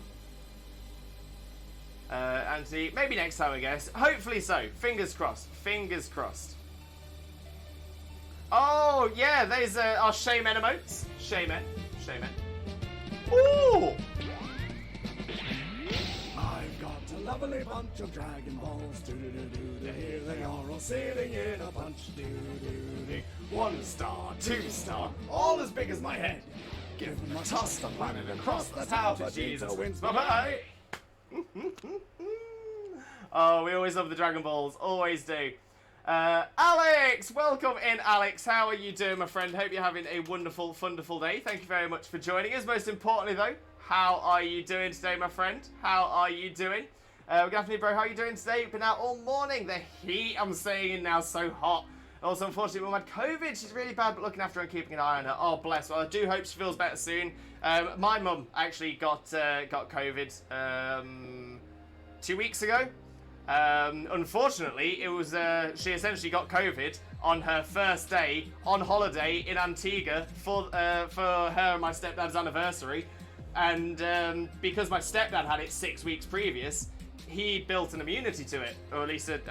Anthony, maybe next time, I guess. Hopefully so. Fingers crossed. Fingers crossed. Oh, yeah, there's our Shaymen emotes. Shaymen. Ooh! I've got a lovely bunch of Dragon Balls. Do-do-do-do-do. Here they are all sitting in a bunch. Do-do-do-do. 1 star, 2 star, all as big as my head. Give them a toss, the planet across the tower. Vegeta wins. Bye-bye. Oh, we always love the Dragon Balls. Always do. Alex! Welcome in, Alex. How are you doing, my friend? Hope you're having a wonderful, wonderful day. Thank you very much for joining us. Most importantly, though, how are you doing today, my friend? How are you doing? Gaffney, bro, how are you doing today? Been out all morning. The heat, I'm saying, is now so hot. Also, unfortunately, Mum had COVID. She's really bad, but looking after her and keeping an eye on her. Oh, bless. Well, I do hope she feels better soon. My mum actually got COVID 2 weeks ago. Unfortunately, it was she essentially got COVID on her first day on holiday in Antigua for her and my stepdad's anniversary, and because my stepdad had it 6 weeks previous, he built an immunity to it, or at least a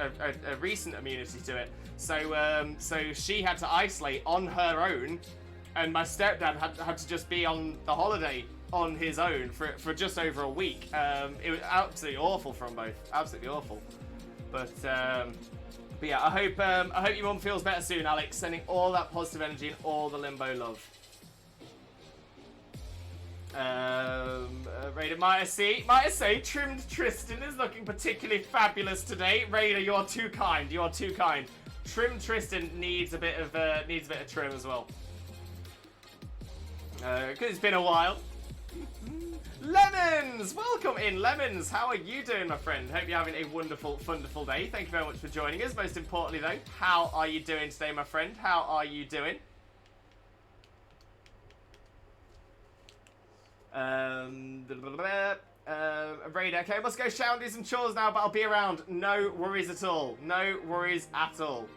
recent immunity to it. So she had to isolate on her own, and my stepdad had to just be on the holiday on his own for just over a week. It was absolutely awful for them both. Absolutely awful. But yeah, I hope your mum feels better soon, Alex. Sending all that positive energy and all the limbo love. Raider might say trimmed Tristan is looking particularly fabulous today. Raider, you are too kind. You are too kind. Trimmed Tristan needs a bit of trim as well. Because it's been a while. Lemons! Welcome in, Lemons! How are you doing, my friend? Hope you're having a wonderful, wonderful day. Thank you very much for joining us. Most importantly, though, how are you doing today, my friend? How are you doing? Raider, okay, I must go shower and do some chores now, but I'll be around. No worries at all. No worries at all.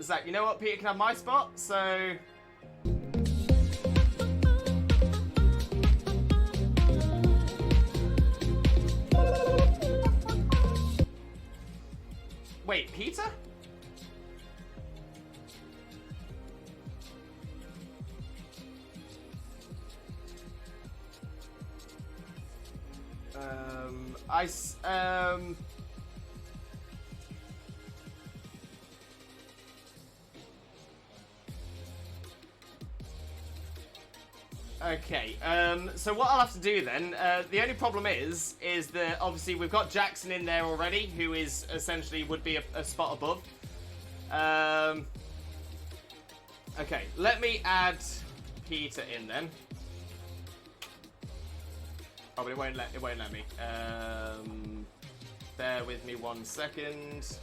Zach, you know what? Peter can have my spot, so... Wait, Peter? Okay, so what I'll have to do then, the only problem is that obviously we've got Jackson in there already, who is essentially would be a spot above. Okay, let me add Peter in then. Oh, but it won't let me. Bear with me 1 second.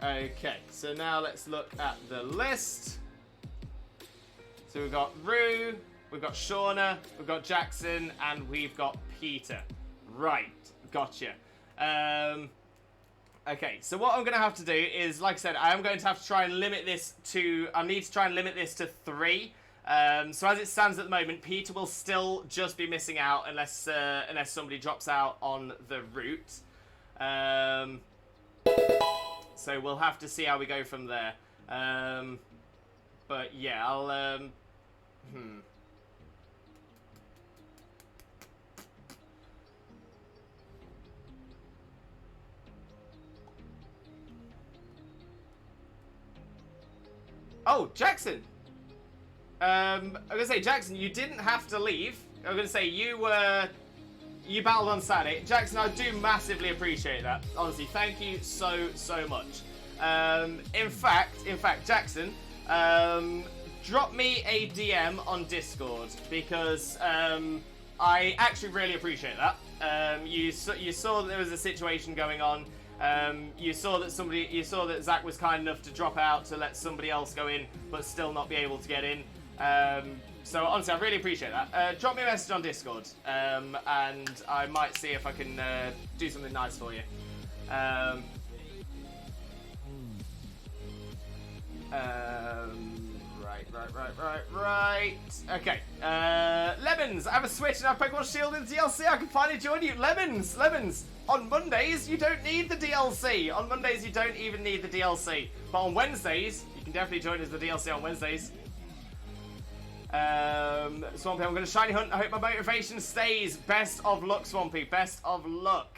Okay, so now let's look at the list. So we've got Rue, we've got Shauna, we've got Jackson, and we've got Peter. Right, gotcha. Okay, so what I'm going to have to do is, like I said, I am going to have to try and limit this to, I need to try and limit this to 3. So as it stands at the moment, Peter will still just be missing out unless somebody drops out on the route. So we'll have to see how we go from there. But yeah, I'll Oh, Jackson! I'm gonna say, Jackson, you didn't have to leave. I'm gonna say you battled on Saturday. Jackson, I do massively appreciate that. Honestly, thank you so much. In fact, Jackson, drop me a DM on Discord because I actually really appreciate that. You saw that there was a situation going on. You saw that Zach was kind enough to drop out to let somebody else go in, but still not be able to get in. So honestly, I really appreciate that. Drop me a message on Discord, and I might see if I can do something nice for you. Right. Okay. Lemons, I have a Switch and I have Pokemon Shield in the DLC. I can finally join you. Lemons. On Mondays, you don't need the DLC. On Mondays, you don't even need the DLC. But on Wednesdays, you can definitely join us the DLC on Wednesdays. Swampy, I'm going to shiny hunt. I hope my motivation stays. Best of luck, Swampy. Best of luck.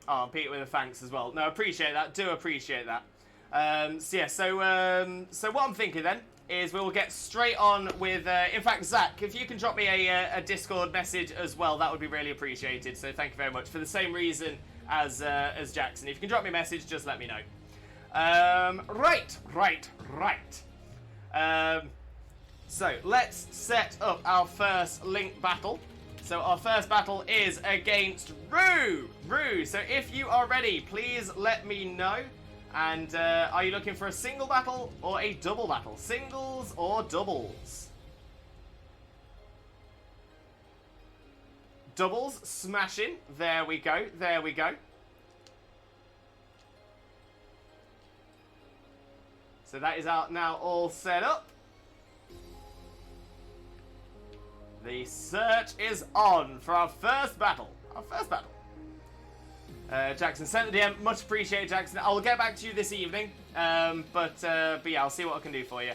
Oh, Peter with a thanks as well. No, I appreciate that. Do appreciate that. So what I'm thinking then is we will get straight on with. In fact, Zach, if you can drop me a Discord message as well, that would be really appreciated. So thank you very much for the same reason as Jackson. If you can drop me a message, just let me know. Right. So let's set up our first link battle. So our first battle is against Rue. Rue, so if you are ready, please let me know. And are you looking for a single battle or a double battle? Singles or doubles? Doubles, smashing. There we go, there we go. So that is out now, all set up. The search is on for our first battle. Our first battle. Jackson sent the DM. Much appreciated, Jackson. I'll get back to you this evening. But yeah, I'll see what I can do for you.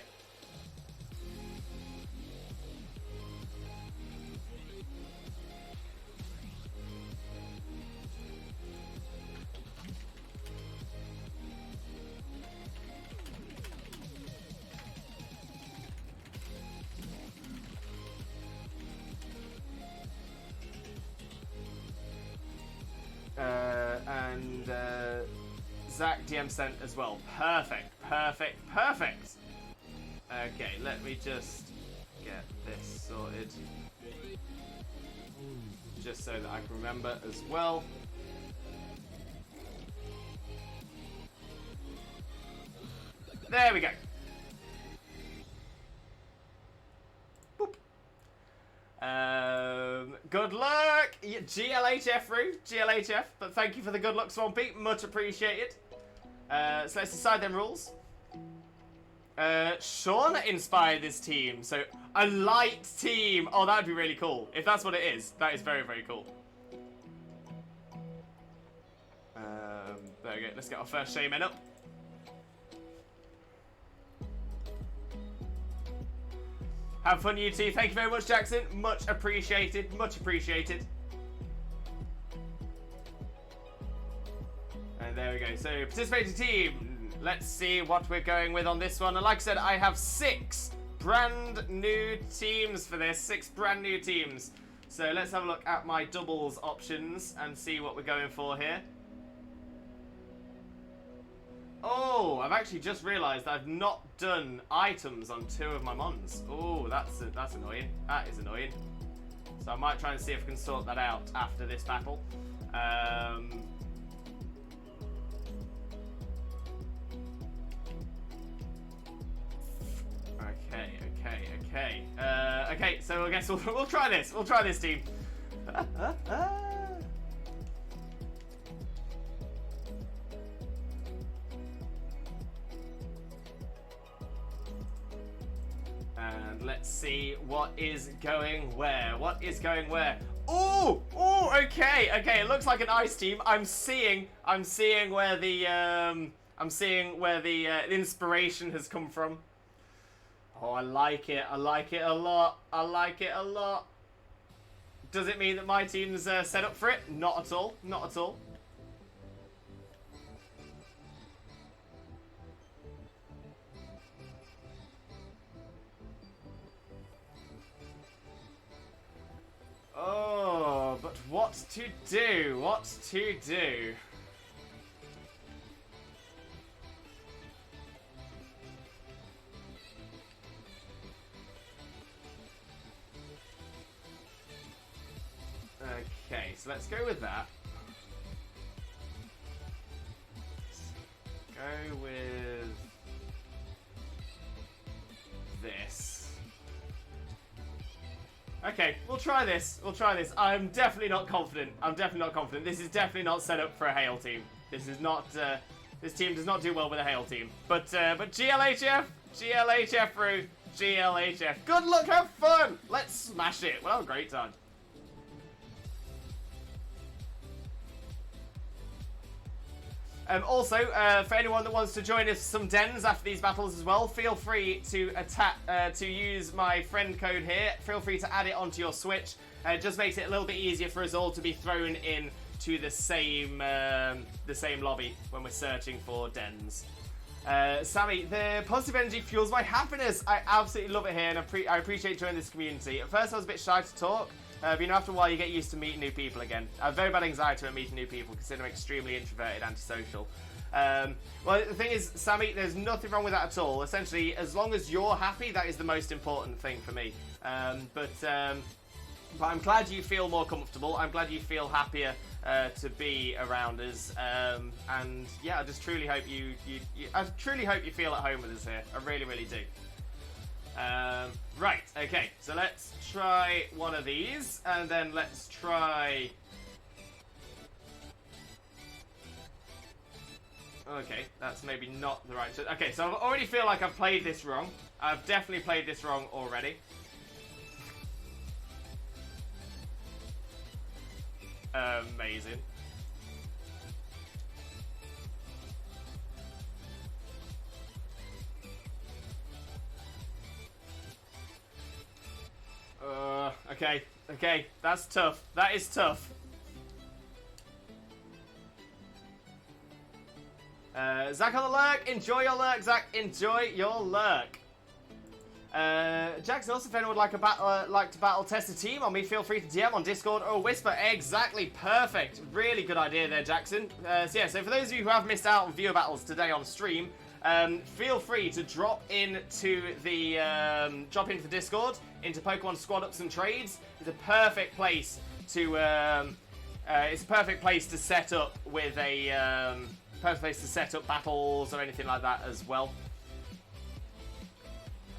Zach DM sent as well. Perfect, perfect, perfect. Okay, let me just get this sorted. Just so that I can remember as well. There we go. Boop. Good luck, GLHF, Rue. GLHF, but thank you for the good luck, Swampy. Much appreciated. So let's decide them rules. Shauna inspired this team, so a light team. Oh, that would be really cool. If that's what it is, that is very, very cool. There we go. Let's get our first shaman up. Have fun, you two. Thank you very much, Jackson. Much appreciated. Much appreciated. And there we go. So, participating team. Let's see what we're going with on this one. And like I said, I have 6 brand new teams for this. 6 brand new teams. So, let's have a look at my doubles options and see what we're going for here. Oh, I've actually just realised I've not done items on 2 of my mons. Oh, that's annoying. That is annoying. So I might try and see if I can sort that out after this battle. Okay, so I guess we'll try this. We'll try this, team. And let's see what is going where. What is going where? Oh, okay. It looks like an ice team. I'm seeing where the inspiration has come from. Oh, I like it. I like it a lot. I like it a lot. Does it mean that my team's set up for it? Not at all. Not at all. Oh, but what to do? What to do? Okay, so let's go with that. Let's go with this. Okay, we'll try this. We'll try this. I'm definitely not confident. I'm definitely not confident. This is definitely not set up for a hail team. This is not. This team does not do well with a hail team. But GLHF, Rue, GLHF. Good luck. Have fun. Let's smash it. We'll have a great time. Also, for anyone that wants to join us some dens after these battles as well, feel free to use my friend code here. Feel free to add it onto your Switch. It just makes it a little bit easier for us all to be thrown in to the same lobby when we're searching for dens. Sammy, the positive energy fuels my happiness. I absolutely love it here, and I appreciate joining this community. At first, I was a bit shy to talk. But you know, after a while, you get used to meeting new people again. I have very bad anxiety when meeting new people, considering I'm extremely introverted, antisocial. Well, the thing is, Sammy, there's nothing wrong with that at all. Essentially, as long as you're happy, that is the most important thing for me. But I'm glad you feel more comfortable. I'm glad you feel happier to be around us. And yeah, I just truly hope you feel at home with us here. I really, really do. Right, okay, so let's try one of these, and then let's try... Okay, that's maybe not the right... Okay, so I already feel like I've played this wrong. I've definitely played this wrong already. Amazing. Okay, that's tough. That is tough. Zach on the lurk. Enjoy your lurk, Zach. Enjoy your lurk. Jackson, also, if anyone would like to battle test a team on me, feel free to DM on Discord or Whisper. Exactly, perfect. Really good idea there, Jackson. So for those of you who have missed out on viewer battles today on stream, feel free to drop into the Discord, into Pokemon Squad Ups and Trades. It's a perfect place to set up with a perfect place to set up battles or anything like that as well.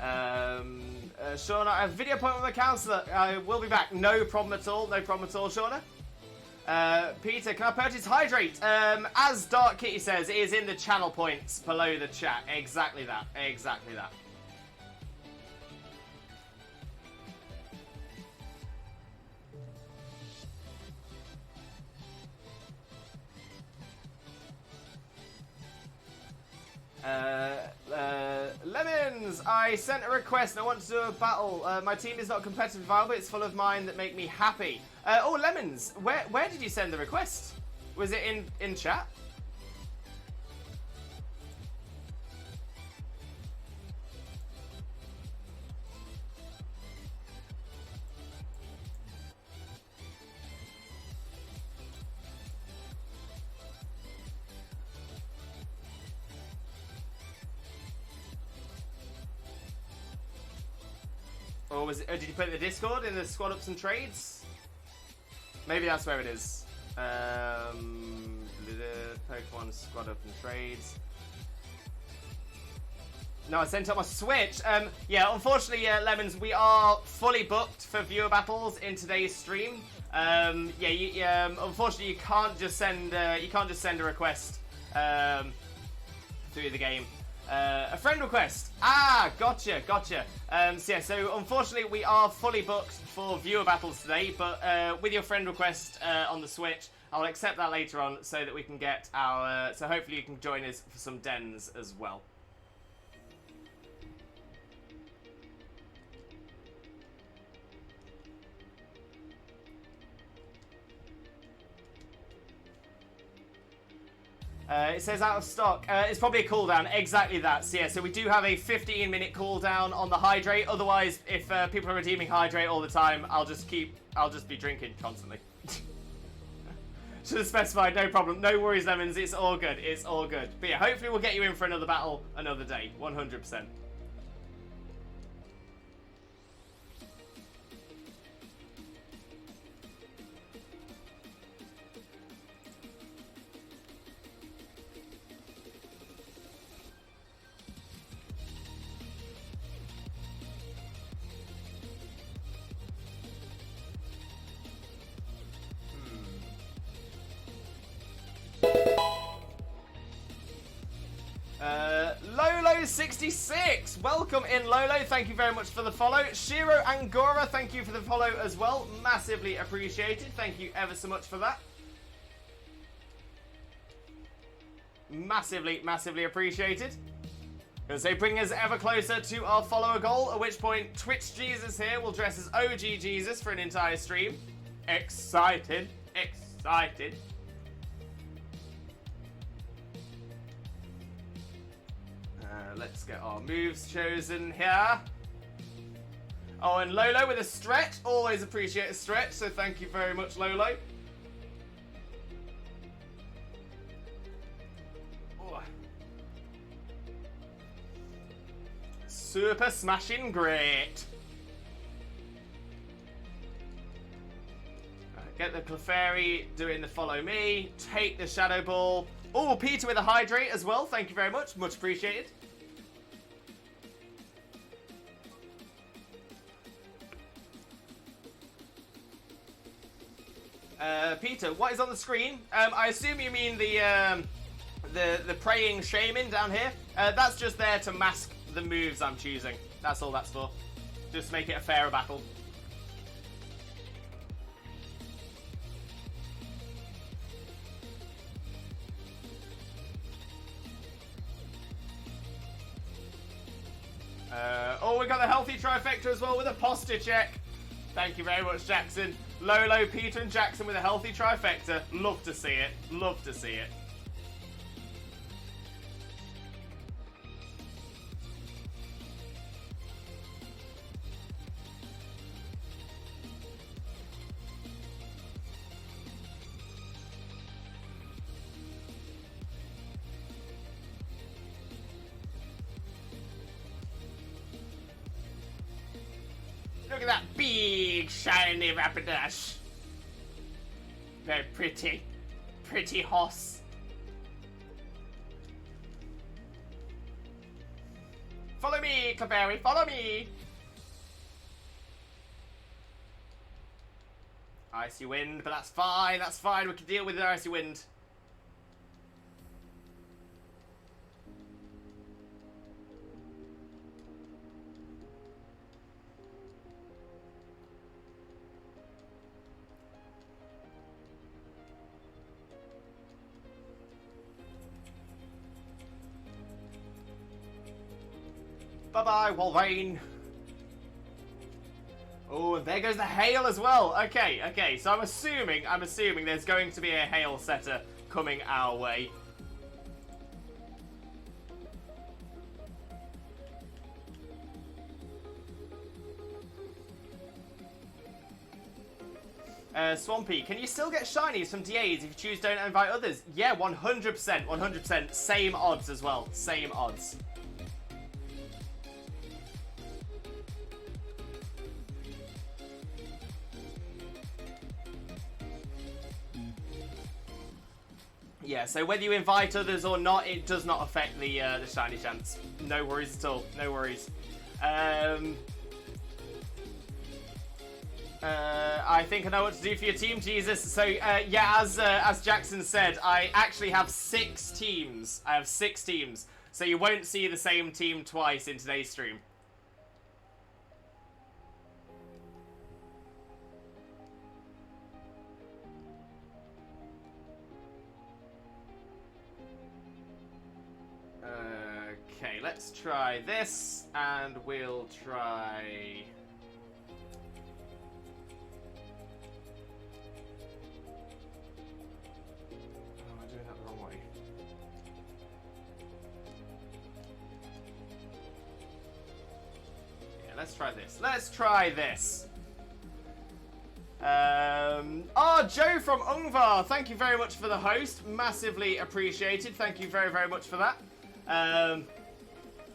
Shauna, I have a video appointment with my counsellor. I will be back. No problem at all. No problem at all, Shauna. Peter, can I purchase Hydrate? As Dark Kitty says, it is in the channel points below the chat. Exactly that. Exactly that. Lemons, I sent a request and I want to do a battle. My team is not competitive viable, it's full of mine that make me happy. Oh, Lemons, where did you send the request? Was it in chat? Or was it? Did you put it in the Discord in the Squad Ups and Trades? Maybe that's where it is. Pokemon Squad Up and Trades. No, I sent it on my Switch. Yeah, unfortunately, Lemons, we are fully booked for viewer battles in today's stream. Unfortunately, you can't just send a request through the game. A friend request. Gotcha. So unfortunately we are fully booked for viewer battles today, but with your friend request on the Switch, I'll accept that later on so that we can get our... so hopefully you can join us for some dens as well. It says out of stock. It's probably a cooldown. Exactly that. So yeah, so we do have a 15-minute cooldown on the Hydrate. Otherwise, if people are redeeming Hydrate all the time, I'll just be drinking constantly. Should have specified. No problem. No worries, Lemons. It's all good. It's all good. But yeah, hopefully we'll get you in for another battle another day. 100%. Lolo66, welcome in, Lolo. Thank you very much for the follow. Shiro Angora, thank you for the follow as well. Massively appreciated. Thank you ever so much for that. Massively appreciated. As they bring us ever closer to our follower goal, at which point Twitch Jesus here will dress as OG Jesus for an entire stream. Excited. Let's get our moves chosen here. Oh, and Lolo with a stretch. Always appreciate a stretch, so thank you very much, Lolo. Oh. Super smashing great. get the Clefairy doing the follow me. Take the Shadow Ball. Oh, Peter with a Hydrate as well. Thank you very much. Much appreciated. Peter, what is on the screen? I assume you mean the praying shaman down here. That's just there to mask the moves I'm choosing. That's all that's for. Just make it a fairer battle. Oh, we got the healthy trifecta as well with a posture check. Thank you very much, Jackson. Lolo, Peter, and Jackson with a healthy trifecta. Love to see it. Love to see it. Look at that big, shiny Rapidash. Very pretty. Pretty horse. Follow me, Clefairy, follow me. Icy wind, but that's fine, that's fine. We can deal with the icy wind. Bye-bye, Wolverine. Oh, and there goes the hail as well. Okay, so I'm assuming there's going to be a hail setter coming our way. Swampy, can you still get shinies from DAs if you choose don't invite others? Yeah, 100%. Same odds as well. Same odds. Yeah, so whether you invite others or not, it does not affect the shiny chance. No worries at all. No worries. I think I know what to do for your team, Jesus. So, yeah, as Jackson said, I actually have 6 teams. I have 6 teams. So you won't see the same team twice in today's stream. Okay, let's try this, and we'll try... Oh, I'm doing that the wrong way. Yeah, let's try this. Let's try this. Oh, Joe from Ungvar, thank you very much for the host. Massively appreciated. Thank you very, very much for that. I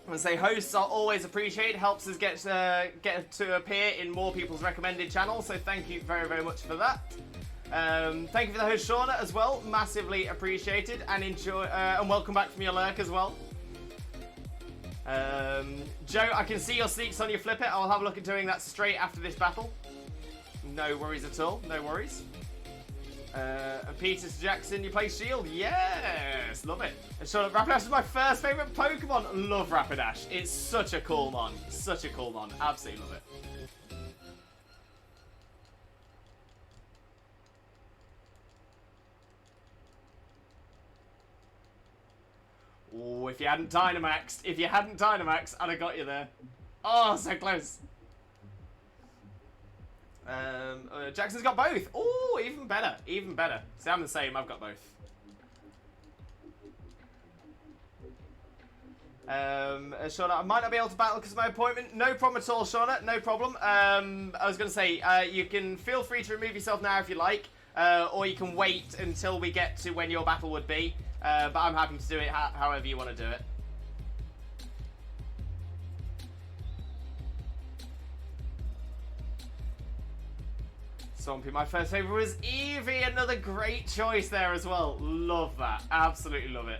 want to say hosts are always appreciated. Helps us get to appear in more people's recommended channels. So thank you very, very much for that. Thank you for the host, Shauna, as well. Massively appreciated, and enjoy. And welcome back from your lurk as well. Joe, I can see your sneaks on your flip it. I'll have a look at doing that straight after this battle. No worries at all. No worries. And Peter Jackson, you play Shield? Yes! Love it. And Sean, Rapidash is my first favourite Pokemon. Love Rapidash. It's such a cool mon. Such a cool mon. Absolutely love it. Oh, if you hadn't Dynamaxed, I'd have got you there. Oh, so close. Jackson's got both. Oh, even better. Even better. See, I'm the same. I've got both. Shauna, I might not be able to battle because of my appointment. No problem at all, Shauna. No problem. I was going to say, you can feel free to remove yourself now if you like, or you can wait until we get to when your battle would be. But I'm happy to do it however you want to do it. Stompy. My first favourite was Eevee. Another great choice there as well. Love that. Absolutely love it.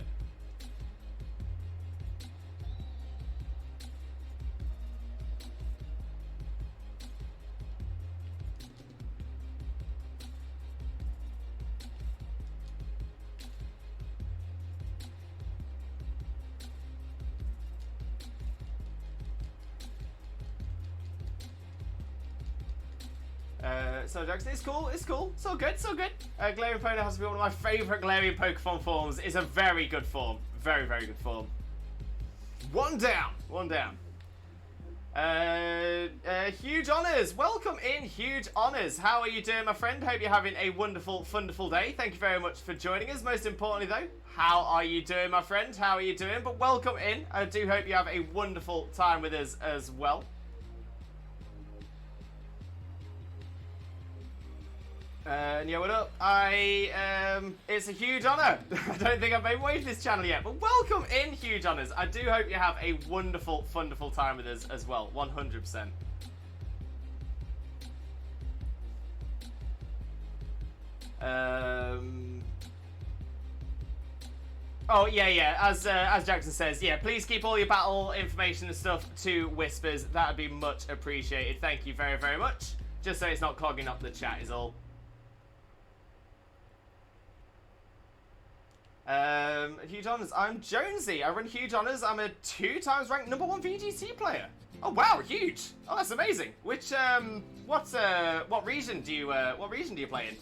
So Jackson, it's cool, it's cool, it's all good, it's all good. Galarian Pony has to be one of my favourite Galarian Pokemon forms. It's a very good form. Very, very good form. One down, one down. Huge Honours, welcome in, Huge Honours. How are you doing, my friend? Hope you're having a wonderful, wonderful day. Thank you very much for joining us. Most importantly though, how are you doing, my friend? How are you doing? But welcome in. I do hope you have a wonderful time with us as well. Yeah, what up? It's a huge honour. I don't think I've made way to this channel yet, but welcome in, Huge Honours. I do hope you have a wonderful, wonderful time with us as well, 100%. Oh, yeah, as Jackson says, yeah, please keep all your battle information and stuff to Whispers. That would be much appreciated. Thank you very, very much. Just so it's not clogging up the chat is all. Huge Honours, I'm Jonesy. I run Huge Honours. I'm a 2 times ranked #1 VGC player. Oh wow, huge! Oh, that's amazing. Which what region do you play in?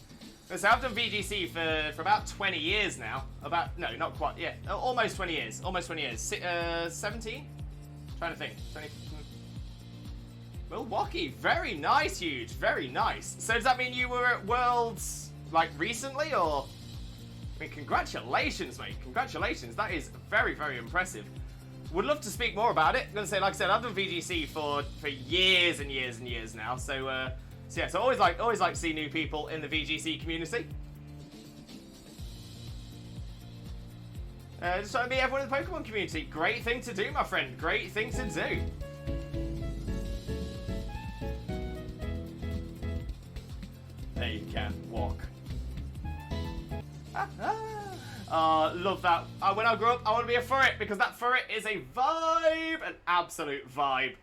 So I've done VGC for about 20 years now. Not quite. Yeah, almost 20 years. Almost 20 years. 17? Trying to think. 20. Milwaukee, very nice, Huge. Very nice. So does that mean you were at Worlds like recently, or? I mean, congratulations, mate. Congratulations. That is very, very impressive. Would love to speak more about it. I'm gonna say, like I said, I've done VGC for years and years and years now. So yeah. So always like to see new people in the VGC community. Just trying to meet everyone in the Pokemon community. Great thing to do, my friend. Great thing to do. There you can walk. Love that. When I grow up, I want to be a furret because that furret is a vibe, an absolute vibe.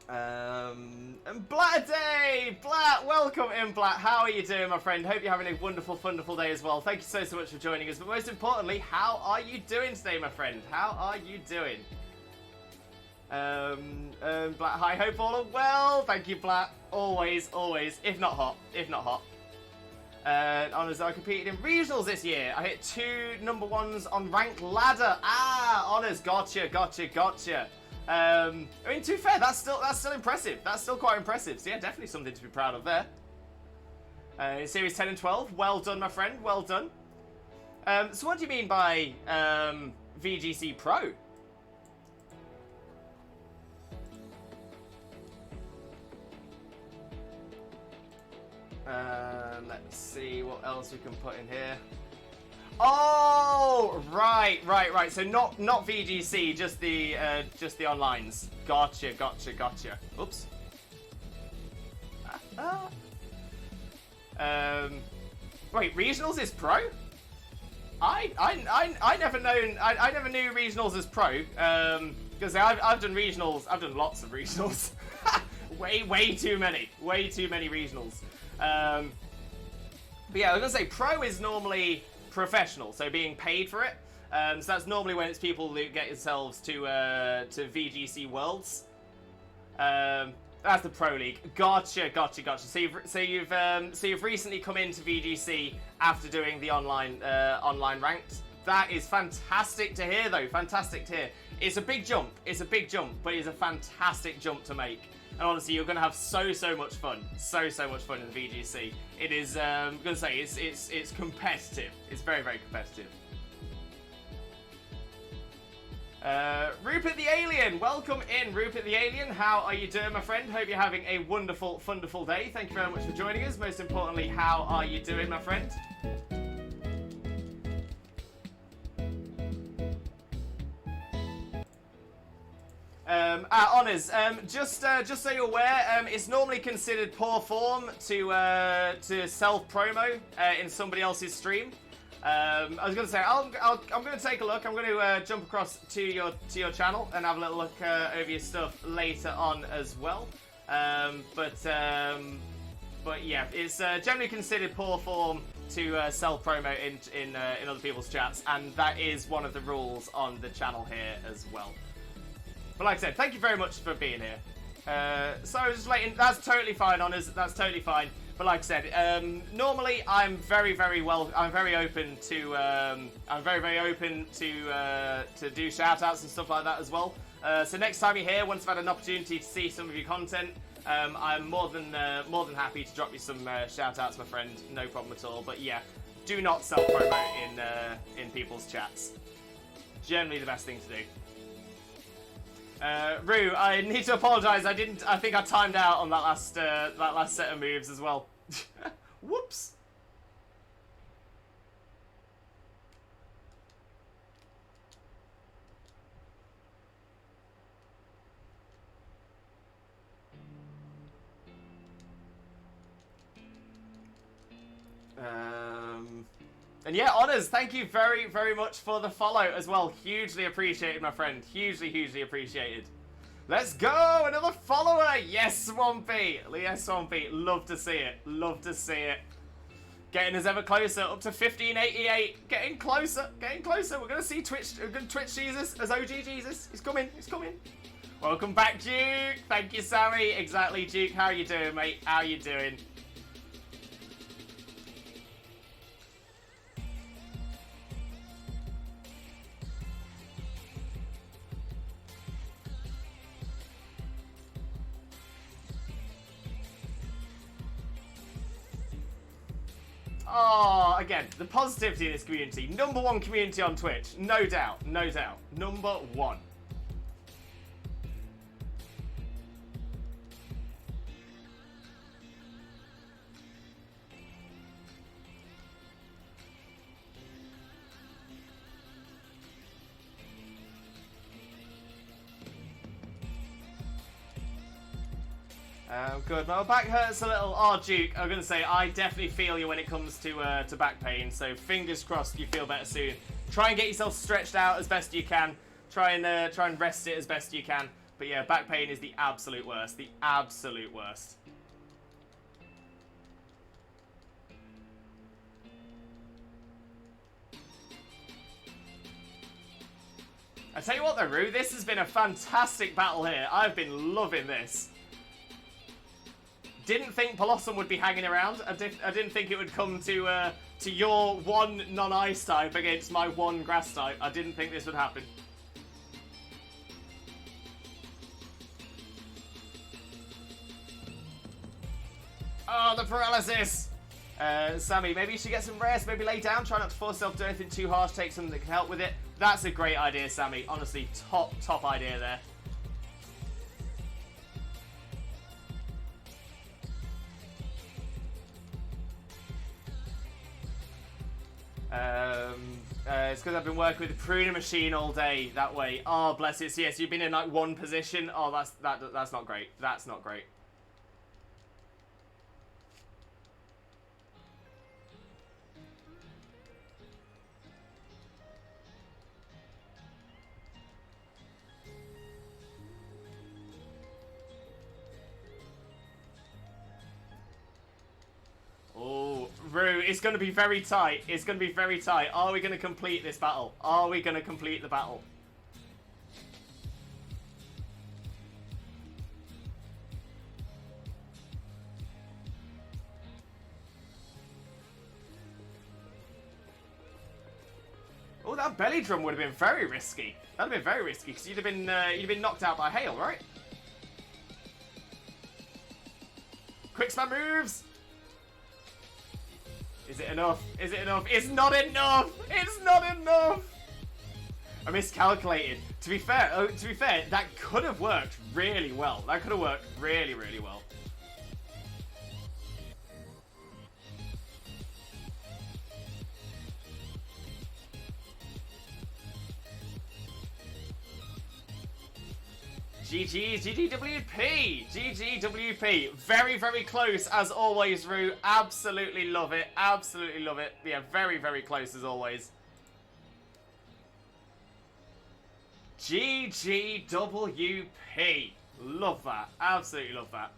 And Blatty! Blat, welcome in, Blat. How are you doing, my friend? Hope you're having a wonderful, wonderful day as well. Thank you so much for joining us. But most importantly, how are you doing today, my friend? How are you doing? Blat, hi, hope all are well. Thank you, Blat. Always, always. If not hot. If not hot. Honours, I competed in regionals this year. I hit 2 #1s on ranked ladder. Honours, gotcha. I mean, to be fair, that's still impressive. That's still quite impressive. So yeah, definitely something to be proud of there. Series 10 and 12, well done, my friend, well done. So what do you mean by VGC Pro? Let's see what else we can put in here. Oh, right. So not VGC, just the onlines. Gotcha. Oops. Wait, regionals is pro? I never knew regionals as pro. Because I've done regionals. I've done lots of regionals. way too many regionals. But yeah, I was gonna say pro is normally professional, so being paid for it. So that's normally when it's people who get themselves to VGC Worlds. That's the Pro League. Gotcha. So you've recently come into VGC after doing the online ranked. That is fantastic to hear, though. Fantastic to hear. It's a big jump. But it's a fantastic jump to make. And honestly, you're going to have so much fun. So much fun in the VGC. It is, I'm going to say, it's competitive. It's very, very competitive. Rupert the Alien, welcome in, Rupert the Alien. How are you doing, my friend? Hope you're having a wonderful, wonderful day. Thank you very much for joining us. Most importantly, how are you doing, my friend? Honours, just so you're aware, it's normally considered poor form to self-promo in somebody else's stream. I was going to say, I'm going to take a look. I'm going to jump across to your channel and have a little look over your stuff later on as well. But yeah, it's generally considered poor form to self-promo in other people's chats, and that is one of the rules on the channel here as well. But like I said, thank you very much for being here. So I was just letting, that's totally fine, Honours, that's totally fine. But like I said, normally I'm very open to do shout-outs and stuff like that as well. So next time you're here, once I've had an opportunity to see some of your content, I'm more than happy to drop you some shout-outs, my friend. No problem at all. But yeah, do not self-promote in people's chats. Generally the best thing to do. Rue, I need to apologise. I think I timed out on that last set of moves as well. Whoops. And yeah, Honours, thank you very, very much for the follow as well. Hugely appreciated, my friend. Hugely appreciated. Let's go! Another follower! Yes, Swampy! Yes, Swampy. Love to see it. Love to see it. Getting us ever closer. Up to 1588. Getting closer. Getting closer. We're going to see Twitch Jesus as OG Jesus. He's coming. He's coming. Welcome back, Duke. Thank you, Sammy. Exactly, Duke. How you doing, mate? How you doing? Oh, again, the positivity in this community. #1 community on Twitch. No doubt. No doubt. #1. Good. My back hurts a little. Oh, Duke, I'm gonna say I definitely feel you when it comes to back pain. So fingers crossed you feel better soon. Try and get yourself stretched out as best you can. Try and rest it as best you can. But yeah, back pain is the absolute worst. The absolute worst. I tell you what though, Rue, this has been a fantastic battle here. I've been loving this. Didn't think Blossom would be hanging around. I didn't think it would come to your one non-ice type against my one grass type. I didn't think this would happen. Oh, the paralysis! Sammy, maybe you should get some rest. Maybe lay down. Try not to force yourself to do anything too harsh. Take something that can help with it. That's a great idea, Sammy. Honestly, top idea there. It's because I've been working with the pruner machine all day that way. Oh, bless it. So yes, you've been in like one position. Oh, that's not great. That's not great. Oh, Rue, it's going to be very tight. It's going to be very tight. Are we going to complete this battle? Are we going to complete the battle? Oh, that belly drum would have been very risky. That would have been very risky because you'd have been knocked out by hail, right? Quick spam moves. Is it enough? Is it enough? It's not enough! It's not enough! I miscalculated. To be fair, that could have worked really well. That could have worked really, really well. GG's, GGWP, GGWP. Very, very close as always, Rue. Absolutely love it. Absolutely love it. Yeah, very, very close as always. GGWP. Love that. Absolutely love that.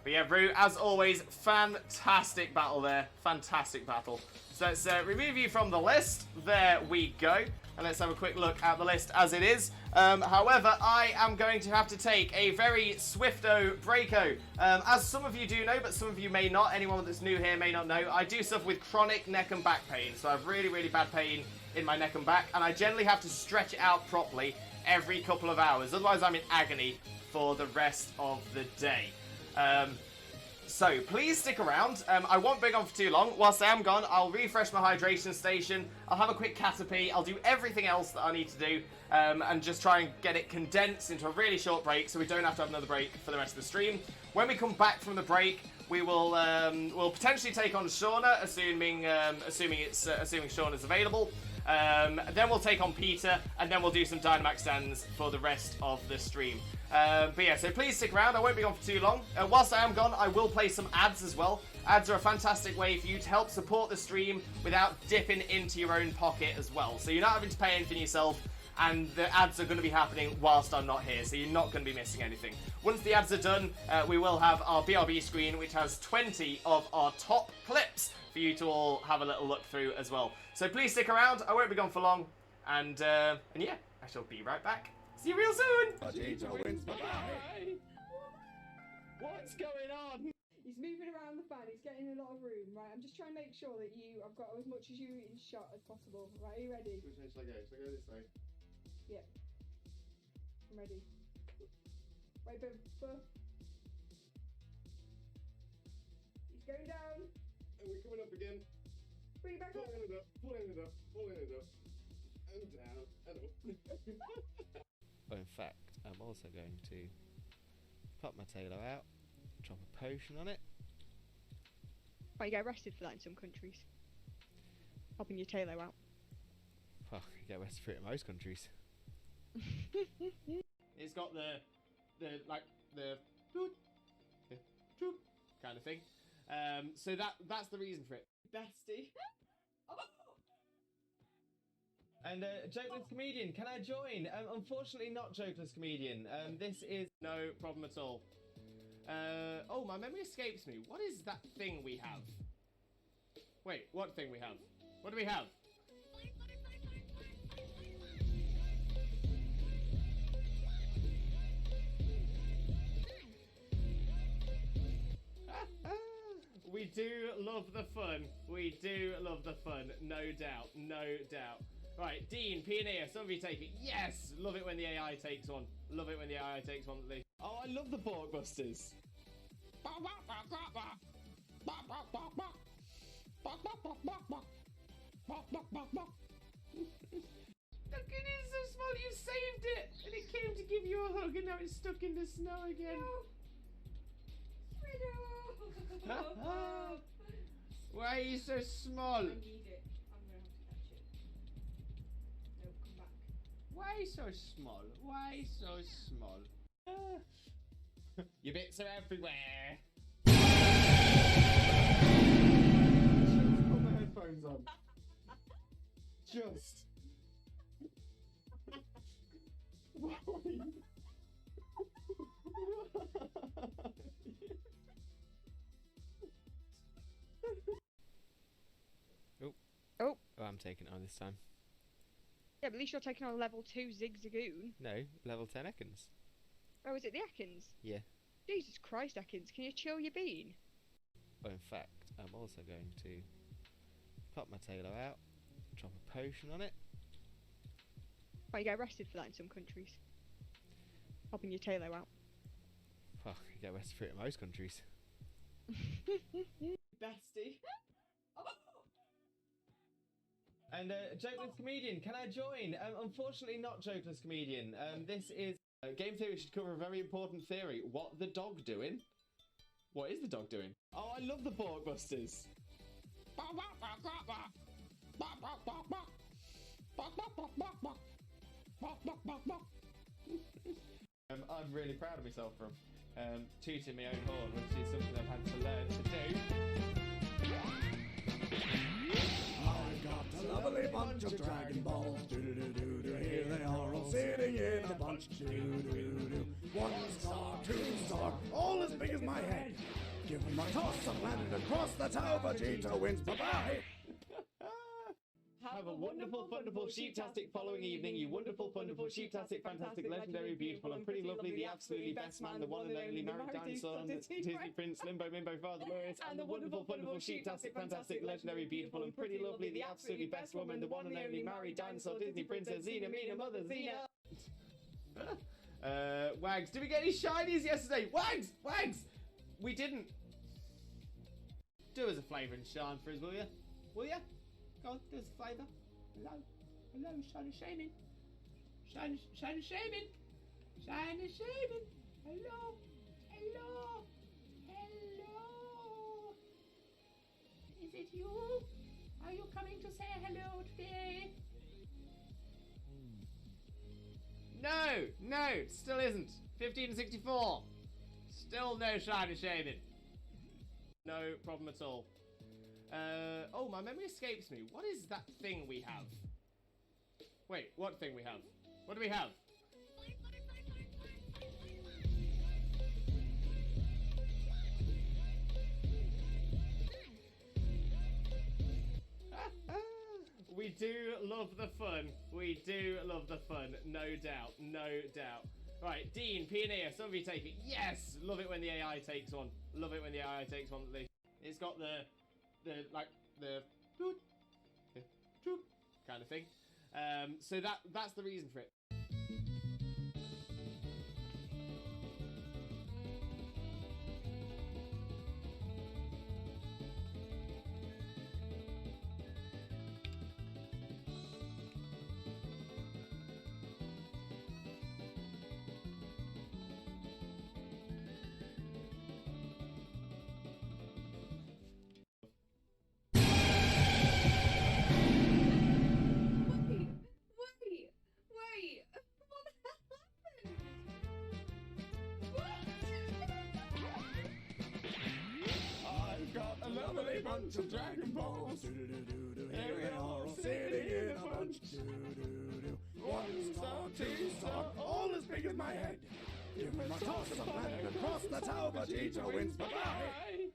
But yeah, Rue, as always, fantastic battle there. Fantastic battle. So let's remove you from the list. There we go. And let's have a quick look at the list as it is. However, I am going to have to take a very swifto breako. As some of you do know, but some of you may not. Anyone that's new here may not know. I do suffer with chronic neck and back pain. So I have really, really bad pain in my neck and back. And I generally have to stretch it out properly every couple of hours. Otherwise, I'm in agony for the rest of the day. So please stick around. I won't be gone for too long. Whilst I am gone, I'll refresh my hydration station. I'll have a quick caterpie. I'll do everything else that I need to do and just try and get it condensed into a really short break so we don't have to have another break for the rest of the stream. When we come back from the break, we will we'll potentially take on Shauna, assuming Shauna's available. Then we'll take on Peter, and then we'll do some Dynamax stands for the rest of the stream. But yeah, so please stick around. I won't be gone for too long. Whilst I am gone, I will play some ads as well. Ads are a fantastic way for you to help support the stream without dipping into your own pocket as well. So you're not having to pay anything yourself, and the ads are going to be happening whilst I'm not here, so you're not going to be missing anything. Once the ads are done, we will have our BRB screen, which has 20 of our top clips for you to all have a little look through as well. So please stick around. I won't be gone for long, and yeah, I shall be right back. See you real soon. Bye. What's going on? He's moving around the fan. He's getting a lot of room. Right, I'm just trying to make sure that I've got as much as you in shot as possible. Right, are you ready? Which way shall I go? Shall I go this way? Yeah. I'm ready. Right, but he's going down. And we're coming up again. Bring it back up. Pulling it up, pulling it up, pulling it up. And down, and up. Well, in fact, I'm also going to pop my tailor out, drop a potion on it. Well, you get arrested for that in some countries. Popping your tailor out. Well, you get arrested for it in most countries. It's got the kind of thing. So that's the reason for it. Bestie. And Jokeless Comedian, can I join? Unfortunately not Jokeless Comedian. This is no problem at all. Oh, my memory escapes me. What is that thing we have? Wait, what thing we have? What do we have? We do love the fun. We do love the fun. No doubt. No doubt. Right, Dean, Pioneer, some of you take it. Yes! Love it when the AI takes one. Love it when the AI takes one. Oh, I love the Porkbusters. Look, it is so small. You saved it. And it came to give you a hug, and now it's stuck in the snow again. Why are you so small? I need it. I'm going to have to catch it. No, come back. Why so small? Why so small? Your bits are everywhere. Just put my headphones on. Just. Oh, I'm taking it on this time. Yeah, but at least you're taking on level 2 Zigzagoon. No, level 10 Ekans. Oh, is it the Ekans? Yeah. Jesus Christ, Ekans, can you chill your bean? Well, in fact, I'm also going to pop my tailor out, drop a potion on it. Well, you get arrested for that in some countries. Popping your tailor out. Well, you get arrested for it in most countries. Bestie. And Jokeless Comedian, can I join? Unfortunately not Jokeless Comedian. This is Game Theory should cover a very important theory. What the dog doing? What is the dog doing? Oh, I love the Porkbusters. I'm really proud of myself from. Tooting my own horn, which is something I've had to learn to do. I've got a lovely bunch of Dragon Balls. Do-do-do-do-do. Here they are all sitting in a bunch. Do-do-do-do. 1 star, 2 star, all as big as my head. Give them a toss and landed across the tower. Vegeta wins. Bye-bye. Have a wonderful, wonderful, sheep-tastic following evening, you wonderful, wonderful, sheep-tastic, fantastic, legendary, beautiful, and pretty lovely, the absolutely best man, the one and only married dinosaur, Disney Prince, Limbo, Mimbo, Father Glorious, and the wonderful, wonderful, sheep-tastic, fantastic, legendary, beautiful, and pretty lovely, the absolutely best woman, the one and only married dinosaur, Disney Princess, Xena, Mina, Mother, Xena. Wags, did we get any shinies yesterday? Wags! Wags! We didn't. Do us a flavouring shine for us, will ya? Will ya? Go on, do us a flavour. Hello. Hello, shiny shaming. Shiny shaming. Shiny shaming. Hello. Hello. Hello. Is it you? Are you coming to say hello today? No, still isn't. 1564. Still no shiny shaming. No problem at all. Oh, my memory escapes me. What is that thing we have? Wait, what thing we have? What do we have? We do love the fun. We do love the fun. No doubt. No doubt. Right, Dean, Pioneer, some of you take it. Yes! Love it when the AI takes one. Love it when the AI takes one. It's got the toot kind of thing. So that's the reason for it. Bunch of Dragon Balls. Do-do-do-do. Here they are all sitting in a bunch. Do-do-do-do. 1 star, 2 star, all as big as my head. Give them a toss and landed across the tower. Vegeta wins. Bye-bye.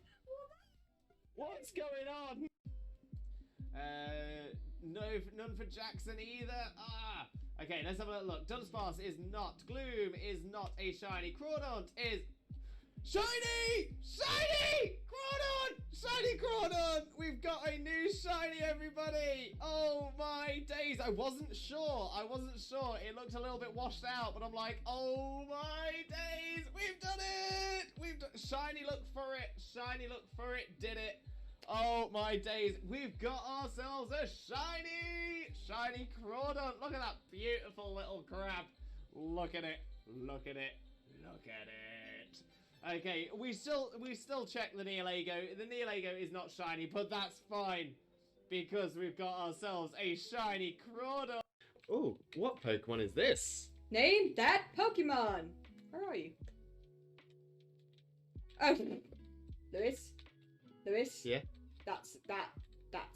What's going on? No, none for Jackson either. Okay, let's have a look. Dunsparce is not. Gloom is not a shiny. Crawdaunt is shiny! Shiny! Crawdaunt! Shiny Crawdaunt! We've got a new shiny, everybody! Oh my days! I wasn't sure. It looked a little bit washed out, but I'm like, oh my days! We've done it! Shiny, look for it. Shiny, look for it. Did it. Oh my days. We've got ourselves a shiny Crawdaunt. Look at that beautiful little crab. Look at it. Look at it. Look at it. Okay, we still check the Neolago. The Neolago is not shiny, but that's fine because we've got ourselves a shiny Crawdaunt. Oh, what Pokemon is this? Name that Pokemon. Where are you? Oh, Lewis. Yeah. That's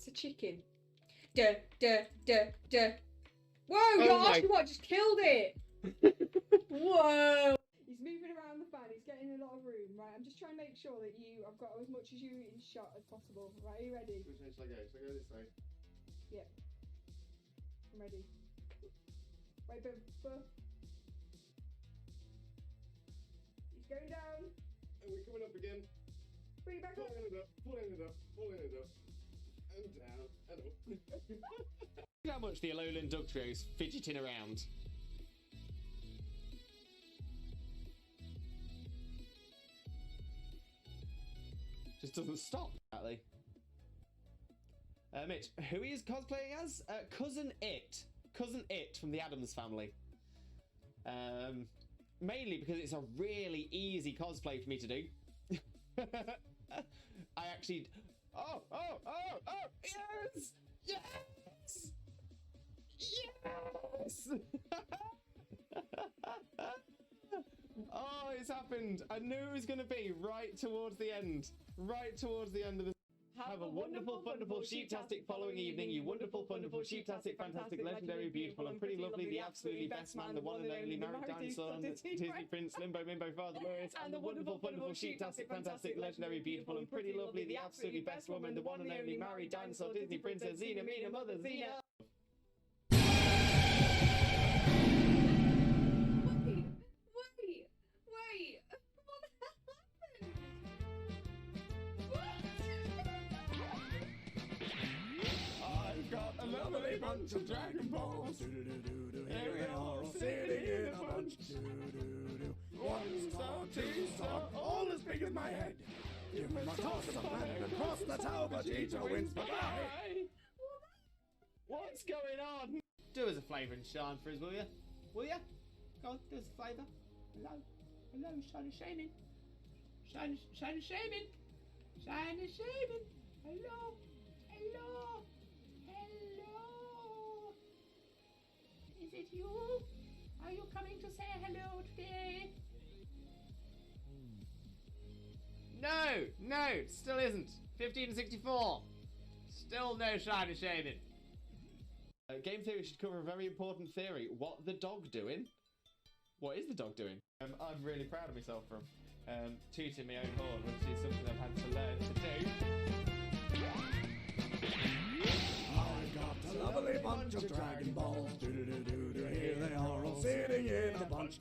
a chicken. Duh. Whoa! You're asking what just killed it. Whoa. He's moving around the fan, he's getting a lot of room, right? I'm just trying to make sure that I've got as much as you in shot as possible. Right, are you ready? Which way should I go? Should I go this way? Yep. I'm ready. Wait, but he's going down. And we're coming up again. Bring it back up. Pulling it up. And down, and up. Look how much the Alolan Dugtrio's fidgeting around. Just doesn't stop, actually. Mitch, who he is cosplaying as? Cousin It from the Addams Family. Mainly because it's a really easy cosplay for me to do. I actually... Oh, yes! it's happened. I knew it was going to be right towards the end. Right towards the end of the... Have a wonderful, wonderful, sheep-tastic following evening, you wonderful, wonderful, sheep-tastic, fantastic, legendary, beautiful, and pretty lovely, the absolutely best man, the one and only married dinosaur, Disney Prince, Limbo, Mimbo, Father Lewis, and the wonderful, wonderful, sheep-tastic, fantastic, legendary, beautiful, and pretty lovely, the absolutely best woman, the one and only married dinosaur, Disney Princess, Xena, Mina, Mother, Xena. Wait! What the hell happened? I've got a lovely bunch of Dragon Balls. Here they are all sitting in a bunch. 1 star, 2 star, all as big as my head. Give them a toss of planet and cross the tower, Vegeta wins. Bye-bye. What's going on? Do us a flavour and shine for us, will you? Will you? Go on, do us a flavour. Hello, shine and shaming. Shine and shaming. Shine and shaming. Hello. Is it you? Are you coming to say hello today? No, still isn't. 1564. Still no shine and shaming. Game theory should cover a very important theory. What the dog doing? What is the dog doing? I'm really proud of myself from tooting my own horn, which is something I've had to learn to do. I've got a lovely bunch of Dragon Balls. Here they are all sitting in a bunch.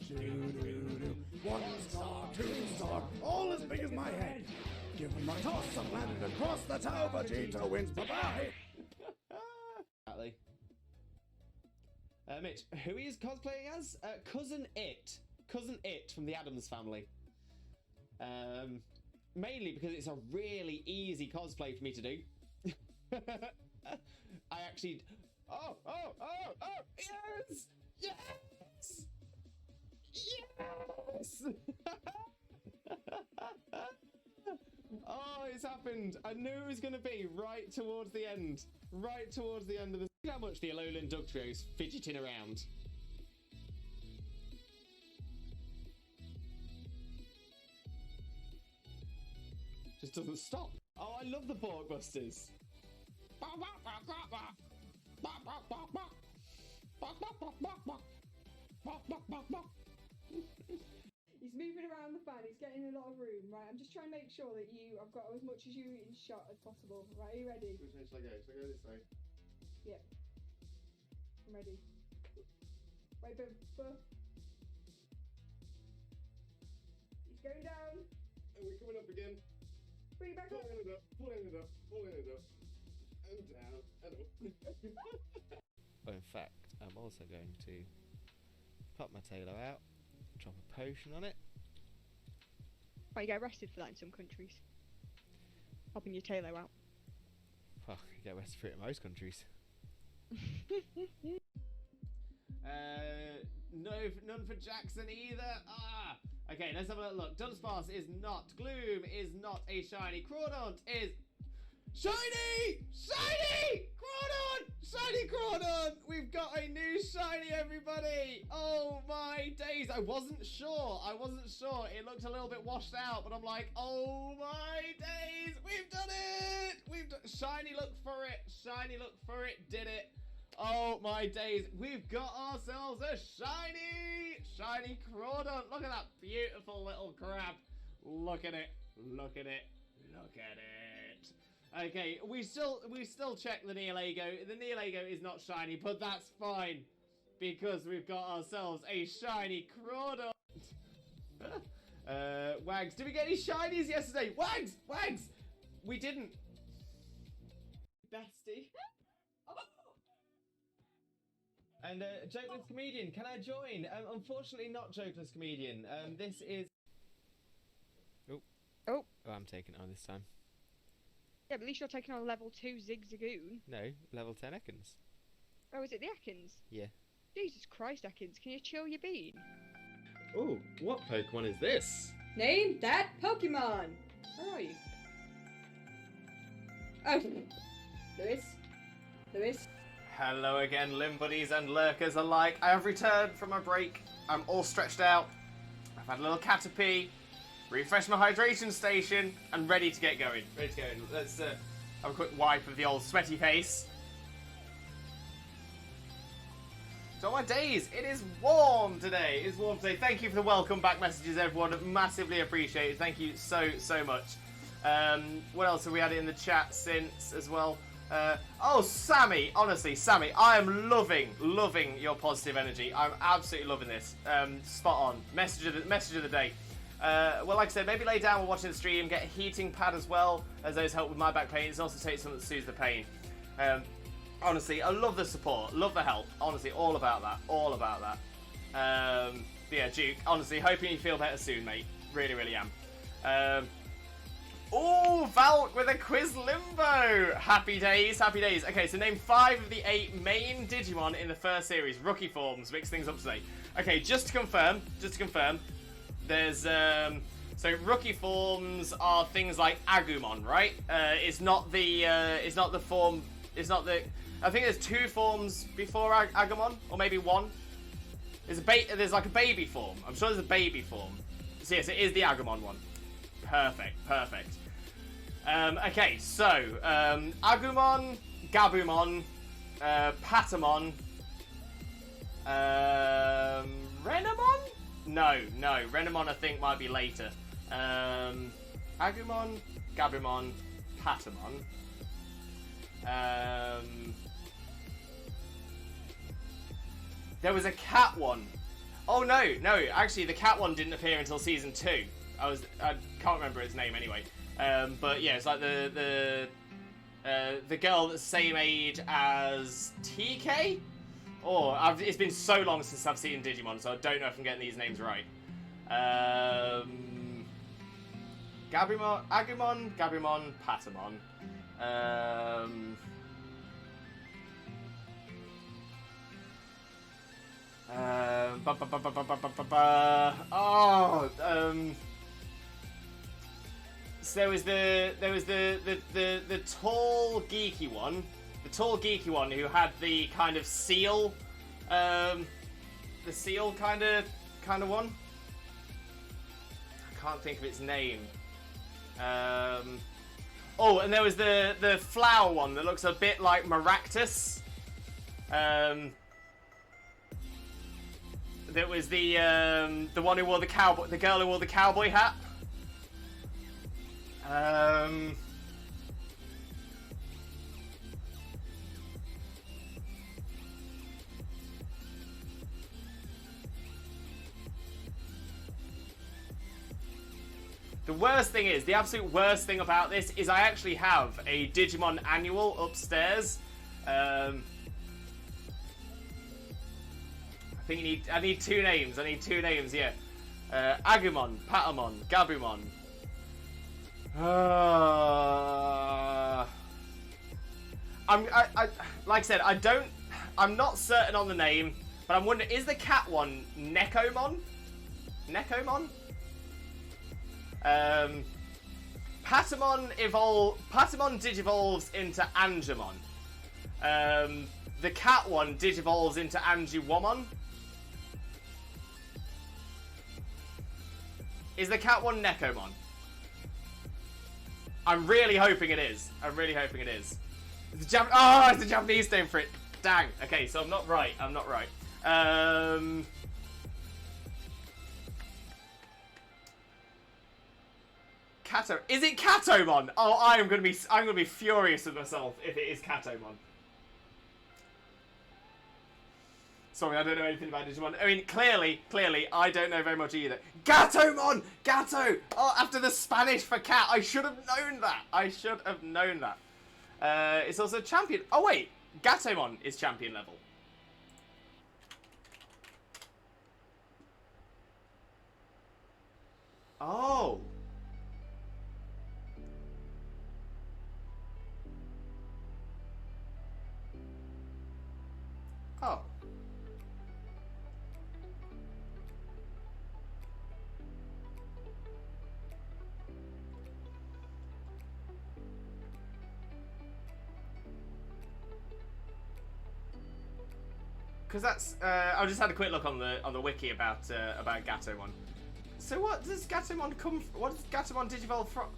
1 star, 2 star, all as big as my head. Give them a toss of planet and cross the tower, Vegeta wins. Bye-bye. Exactly. Mitch, who he is cosplaying as? Cousin It. Cousin It from the Addams Family. Mainly because it's a really easy cosplay for me to do. I actually... Oh! Yes! Oh, it's happened. I knew it was going to be right towards the end. Right towards the end of the... Look how much the Alolan Duck Trio's fidgeting around. Just doesn't stop. Oh, I love the Borkbusters. He's moving around the fan, he's getting a lot of room, right? I'm just trying to make sure that I've got as much as you in shot as possible. Right, are you ready? Which way shall I go? Shall I go this way? Yeah. I'm ready. Wait, but... He's going down. And we're coming up again. Bring it back up. Pulling it up. And down. And up. Well, in fact, I'm also going to pop my tailor out, drop a potion on it. Oh, you get arrested for that in some countries. Popping your tailor out. Well, you get arrested for it in most countries. None for Jackson either. Okay, let's have a little look. Dunsparce is not. Gloom is not a shiny. Crawdaunt is shiny! Shiny Crawdaunt! We've got a new shiny, everybody! Oh my days! I wasn't sure. It looked a little bit washed out, but I'm like, oh my days! We've done it! Shiny, look for it. Did it. Oh my days! We've got ourselves a shiny Crawdaunt. Look at that beautiful little crab. Look at it. Okay, we still check the Neolago. The Neolago is not shiny, but that's fine because we've got ourselves a shiny Crawdaunt. Wags, did we get any shinies yesterday? Wags! We didn't. Bestie. And Jokeless Comedian, can I join? Unfortunately not Jokeless Comedian. This is... Oh, I'm taking it on this time. Yeah, but at least you're taking on level 2 Zigzagoon. No, level 10 Ekans. Oh, is it the Ekans? Yeah. Jesus Christ, Ekans, can you chill your bean? Oh, what Pokemon is this? Name that Pokemon! Where are you? Oh! Lewis? Hello again, Limb Buddies and Lurkers alike. I have returned from my break. I'm all stretched out. I've had a little Caterpie, refresh my hydration station, and ready to get going. Ready to go. Let's have a quick wipe of the old sweaty face. So my days, it is warm today. It's warm today. Thank you for the welcome back messages, everyone. Massively appreciated. Thank you so much. What else have we had in the chat since as well? Oh, Sammy. Honestly, Sammy, I am loving your positive energy. I'm absolutely loving this. Spot on. Message of the day. Well, like I said, maybe lay down while watching the stream. Get a heating pad as well, as those help with my back pain. It's also take something that soothes the pain. Honestly, I love the support, love the help. Honestly, all about that, yeah, Duke, honestly, hoping you feel better soon, mate. Really am. Oh, Valk with a quiz limbo. Happy days. Okay, so name 5 of the 8 main Digimon in the first series. Rookie forms, mix things up today. Okay, just to confirm, there's, so rookie forms are things like Agumon, right? It's not the form, I think there's 2 forms before Agumon, or maybe 1. There's like a baby form. I'm sure there's a baby form. So yes, it is the Agumon one. Perfect. Okay, so Agumon, Gabumon, Patamon, Renamon? No, Renamon I think might be later. Agumon, Gabumon, Patamon. There was a cat one. Oh no, actually the cat one didn't appear until season 2. I can't remember its name anyway. But yeah, it's like the girl that's the same age as TK? It's been so long since I've seen Digimon, so I don't know if I'm getting these names right. Agumon, Gabumon, Patamon. So there was the tall geeky one, who had the kind of seal, the seal kind of one. I can't think of its name. Oh, and there was the flower one that looks a bit like Maractus. That was the one who wore the girl who wore the cowboy hat. The worst thing is, the absolute worst thing about this is I actually have a Digimon annual upstairs. I think I need 2 names. Yeah. Agumon, Patamon, Gabumon. Like I said, I'm not certain on the name, but I'm wondering, is the cat one Nekomon? Patamon digivolves into Angemon. The cat one digivolves into Angiwomon. Is the cat one Nekomon? I'm really hoping it is. It's the Japanese name for it. Dang. Okay, so I'm not right. Kato. Is it Katomon? Oh, I'm gonna be furious with myself if it is Katomon. Sorry, I don't know anything about Digimon. I mean, clearly, I don't know very much either. Gatomon! Gato! Oh, after the Spanish for cat, I should have known that. It's also champion. Oh, wait. Gatomon is champion level. Oh. Oh. Because that's I just had a quick look on the wiki about Gatomon. So what does Gatomon what does Gatomon digivolve from?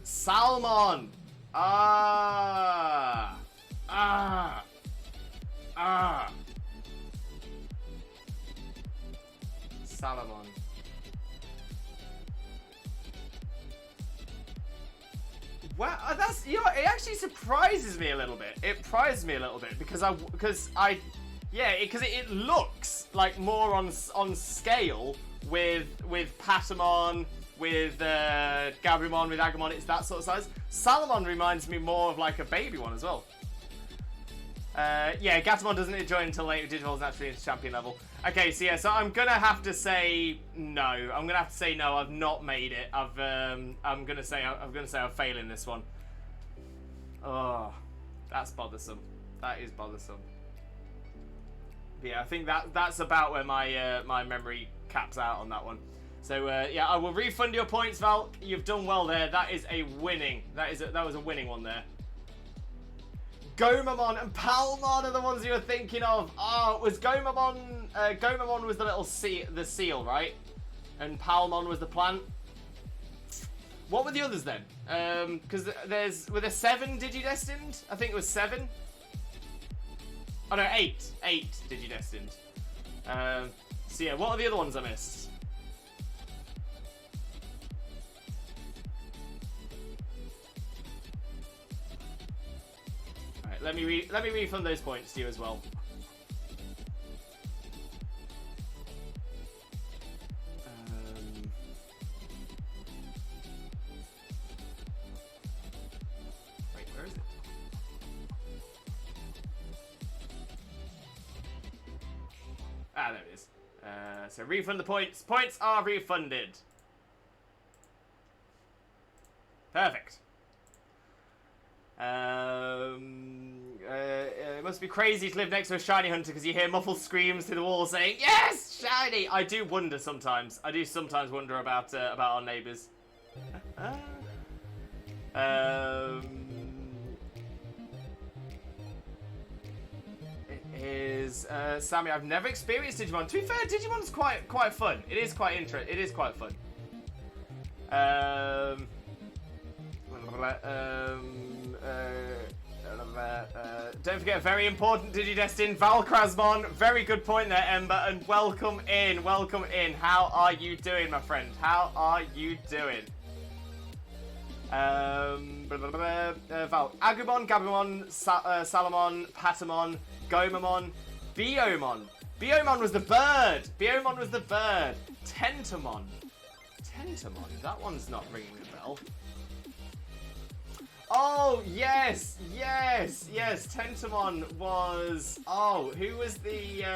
Salmon! Ah! Ah! Ah! Salamon. Well, that's, you know, it actually surprises me a little bit. It surprises me a little bit because it looks like more on scale with Patamon, with Gabumon, with Agumon. It's that sort of size. Salamon reminds me more of like a baby one as well. Yeah, Gatomon doesn't enjoy until late digivolves naturally into champion level. Okay, so yeah, so I'm gonna have to say no. I'm gonna have to say no. I've not made it. I'm gonna say I'm failing this one. Oh, that's bothersome. That is bothersome. But yeah, I think that's about where my memory caps out on that one. So yeah, I will refund your points, Valk. You've done well there. That is a winning. That was a winning one there. Gomamon and Palmon are the ones you were thinking of. Oh, was Gomamon? Gomamon was the little the seal, right? And Palmon was the plant. What were the others then? Because were there 7 Digidestined? I think it was 7. Oh no, 8 Digidestined. So yeah, what are the other ones I missed? Let me refund those points to you as well. Wait, where is it? Ah, there it is. So refund the points. Points are refunded. Perfect. It must be crazy to live next to a shiny hunter because you hear muffled screams through the wall saying, "Yes, shiny!" I do wonder sometimes. I do sometimes wonder about our neighbours. It is Sammy. I've never experienced Digimon. To be fair, Digimon's quite fun. It is quite interesting. It is quite fun. Don't forget, very important Digidestin, Valkrasmon. Very good point there, Ember, and welcome in, welcome in. How are you doing, my friend? How are you doing? Val, Agumon, Gabumon, Salamon, Patamon, Gomamon, Biomon. Biomon was the bird. Biomon was the bird. Tentamon. Tentamon. That one's not ringing a bell. Oh, yes, yes, yes. Tentamon was... Oh, who was the...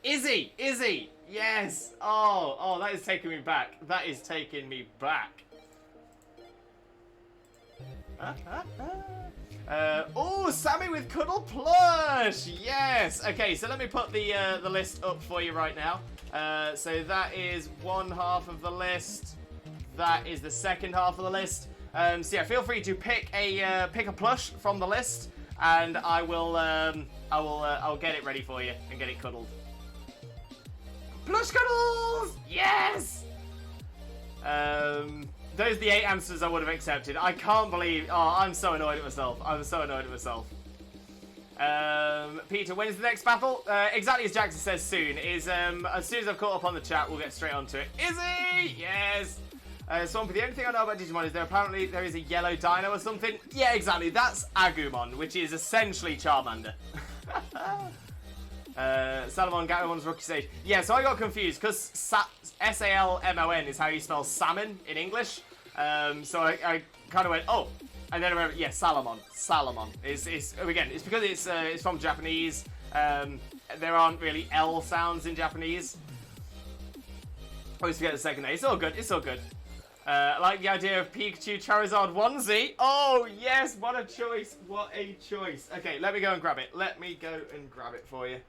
Izzy, Izzy. Yes. Oh, that is taking me back. That is taking me back. Oh, Sammy with Cuddle Plush. Yes. Okay, so let me put the list up for you right now. So that is one half of the list. That is the second half of the list. So yeah, feel free to pick a plush from the list, and I will get it ready for you and get it cuddled. Plush cuddles! Yes! Those are the 8 answers I would have accepted. I can't believe... Oh, I'm so annoyed at myself. I'm so annoyed at myself. Peter, when is the next battle? Exactly as Jackson says, soon. Is as soon as I've caught up on the chat, we'll get straight onto it. Izzy! Yes! Swampy, the only thing I know about Digimon is there is a yellow dino or something. Yeah, exactly. That's Agumon, which is essentially Charmander. Salamon, Gatomon's rookie stage. Yeah, so I got confused because S-A-L-M-O-N is how you spell salmon in English. So I kind of went, oh, and then I remember, yeah, Salamon. Salamon is again, it's because it's from Japanese. There aren't really L sounds in Japanese. I always forget the second A. It's all good. It's all good. I like the idea of Pikachu Charizard onesie. Oh, yes. What a choice. What a choice. Okay, let me go and grab it. Let me go and grab it for you.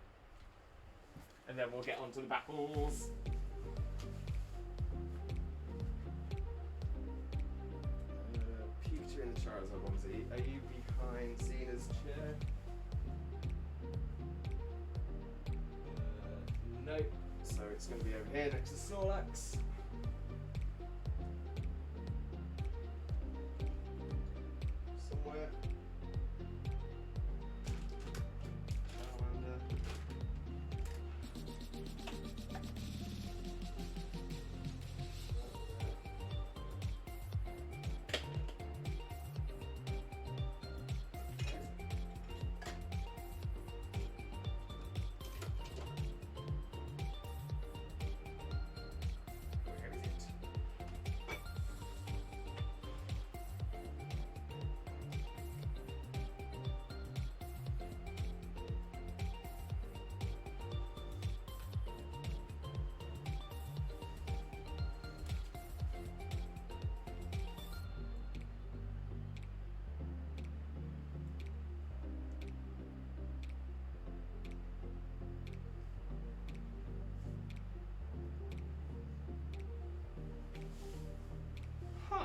And then we'll get on to the battles. Pikachu and the Charizard onesie. Are you behind Xena's chair? Nope. So it's going to be over here next to Snorlax. Somewhere. Salamander. Where is it? Huh.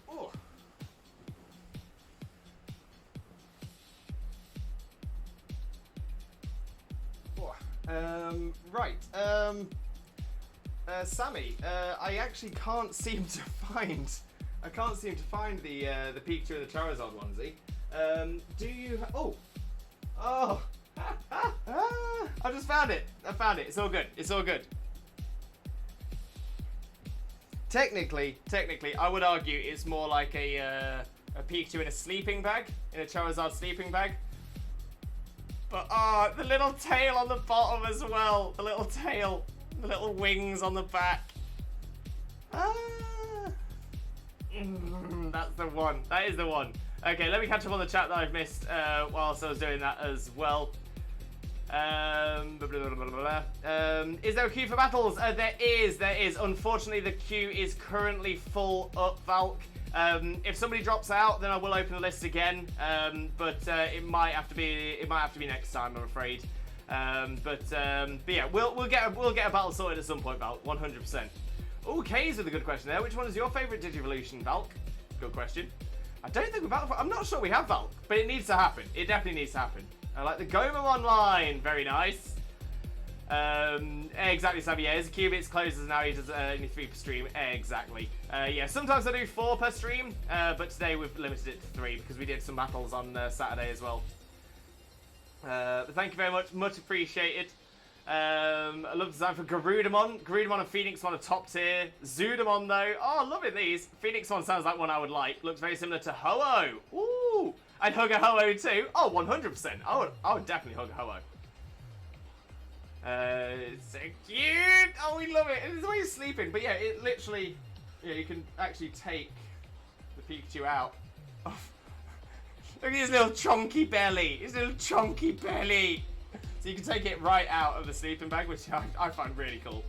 Oh. Oh. Right. Sammy, I actually can't seem to find. I can't seem to find the Pikachu and the Charizard onesie. Do you? Oh. I just found it. I found it. It's all good. It's all good. Technically, I would argue it's more like a Pikachu in a sleeping bag, in a Charizard sleeping bag. But the little tail on the bottom as well. The little tail, the little wings on the back. That's the one. That is the one. Okay, let me catch up on the chat that I've missed whilst I was doing that as well. Is there a queue for battles? There is. Unfortunately, the queue is currently full up, Valk. If somebody drops out, then I will open the list again. But it might have to be next time, I'm afraid. But yeah, we'll get a battle sorted at some point, Valk. 100%. Oh, K's with a good question there. Which one is your favourite Digivolution, Valk? Good question. I don't think I'm not sure we have Valk, but it needs to happen. It definitely needs to happen. I like the Goma online. Very nice. Exactly, Sammy. Yeah, his Cubits closes now. He does only 3 per stream. Exactly. Yeah, sometimes I do 4 per stream, but today we've limited it to 3 because we did some battles on Saturday as well. But thank you very much. Much appreciated. I love the design for Garudamon. Garudamon and Phoenixmon are top tier. Zoodamon though. Oh, loving these. Phoenixmon sounds like one I would like. Looks very similar to Ho-Oh. Ooh. I'd hug a Ho-Oh too. Oh, 100%. I would definitely hug a Ho-Oh. It's so cute. Oh, we love it. And it's the way he's sleeping. But yeah, it literally, yeah, you can actually take the Pikachu out. Oh. Look at his little chonky belly. His little chonky belly. So you can take it right out of the sleeping bag, which I find really cool.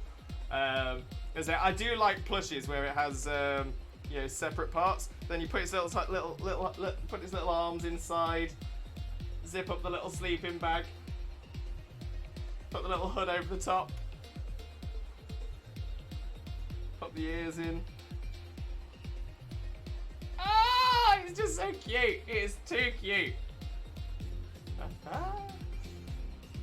I do like plushes where it has you know, separate parts. Then you put its little put its little arms inside, zip up the little sleeping bag, put the little hood over the top, put the ears in. Ah, it's just so cute. It is too cute.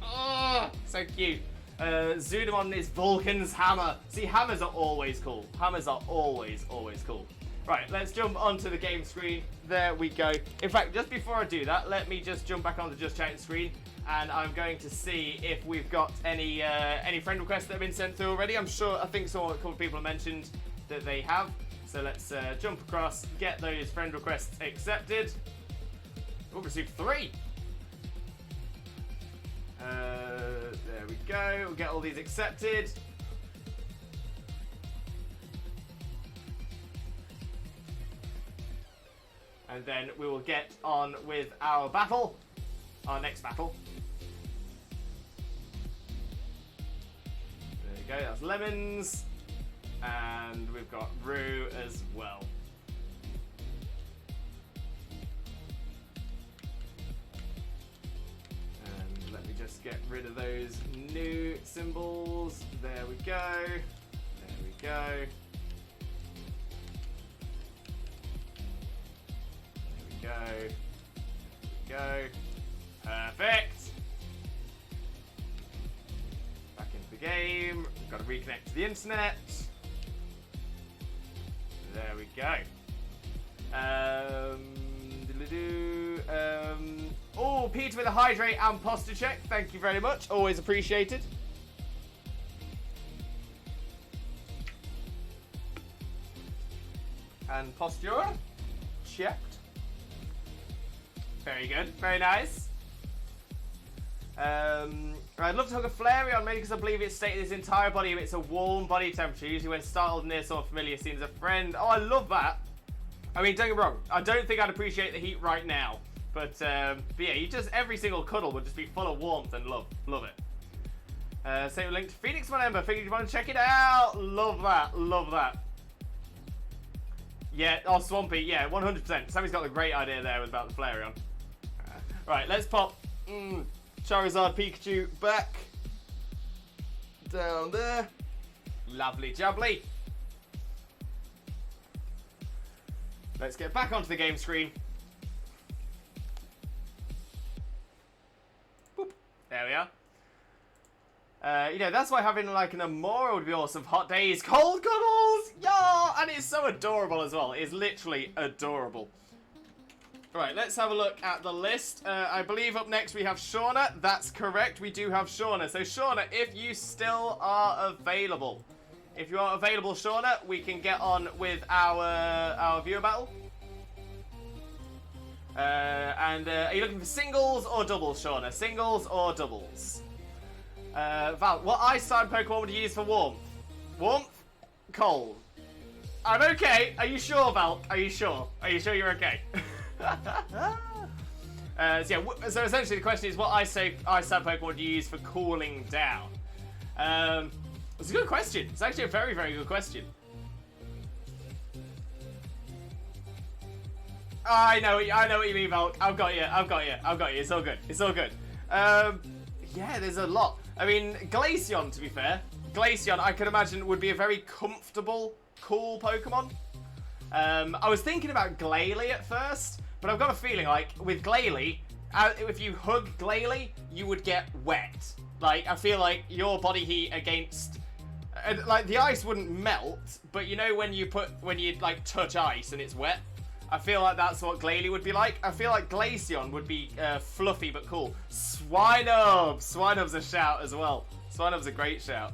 Oh, so cute. Zudamon is Vulcan's hammer. See, hammers are always cool. Hammers are always cool. Right, let's jump onto the game screen. There we go. In fact, just before I do that, let me just jump back onto Just Chatting screen, and I'm going to see if we've got any friend requests that have been sent through already. I think a couple of people have mentioned that they have. So let's jump across, get those friend requests accepted. We've received 3. There we go. We'll get all these accepted. And then we will get on with our battle. Our next battle. There you go, that's Lemons. And we've got Rue as well. And let me just get rid of those new symbols. There we go. There we go. Go. Go. Perfect. Back into the game. We've got to reconnect to the internet. There we go. Oh, Peter with a hydrate and posture check. Thank you very much. Always appreciated. And posture checked. Very good, very nice. I'd love to hug a Flareon, mainly because I believe it's stated its entire body emits a warm body temperature, usually when startled near someone familiar, seen as a friend. Oh, I love that. I mean, don't get me wrong, I don't think I'd appreciate the heat right now. But yeah, every single cuddle would just be full of warmth and love. Love it. Same link to Phoenix, my member. Phoenix, you want to check it out? Love that, love that. Yeah, oh, Swampy, yeah, 100%. Sammy's got a great idea there about the Flareon. Right, let's pop Charizard Pikachu back. Down there. Lovely jubbly. Let's get back onto the game screen. Boop. There we are. That's why having like an Amora would be awesome. Hot days, cold cuddles, yeah, and it's so adorable as well. It's literally adorable. Right, let's have a look at the list. I believe up next we have Shauna. That's correct, we do have Shauna. So Shauna, if you still are available, if you are available, Shauna, we can get on with our viewer battle. Are you looking for singles or doubles, Shauna? Singles or doubles? Val, what ice sign Pokemon would you use for warmth? Warmth? Cold. I'm okay. Are you sure, Val? Are you sure? Are you sure you're okay? So essentially the question is, what ice sign Pokemon would you use for cooling down? It's a good question. It's actually a very, very good question. I know what you mean, Val. I've got you. It's all good. It's all good. Yeah, there's a lot. I mean, Glaceon, to be fair. Glaceon, I could imagine, would be a very comfortable, cool Pokemon. I was thinking about Glalie at first, but I've got a feeling, like, with Glalie, if you hug Glalie, you would get wet. Like, I feel like your body heat against... like, the ice wouldn't melt, but you know when you like, touch ice and it's wet? I feel like that's what Glalie would be like. I feel like Glaceon would be fluffy but cool. Swinub! Swinub's a shout as well. Swinub's a great shout.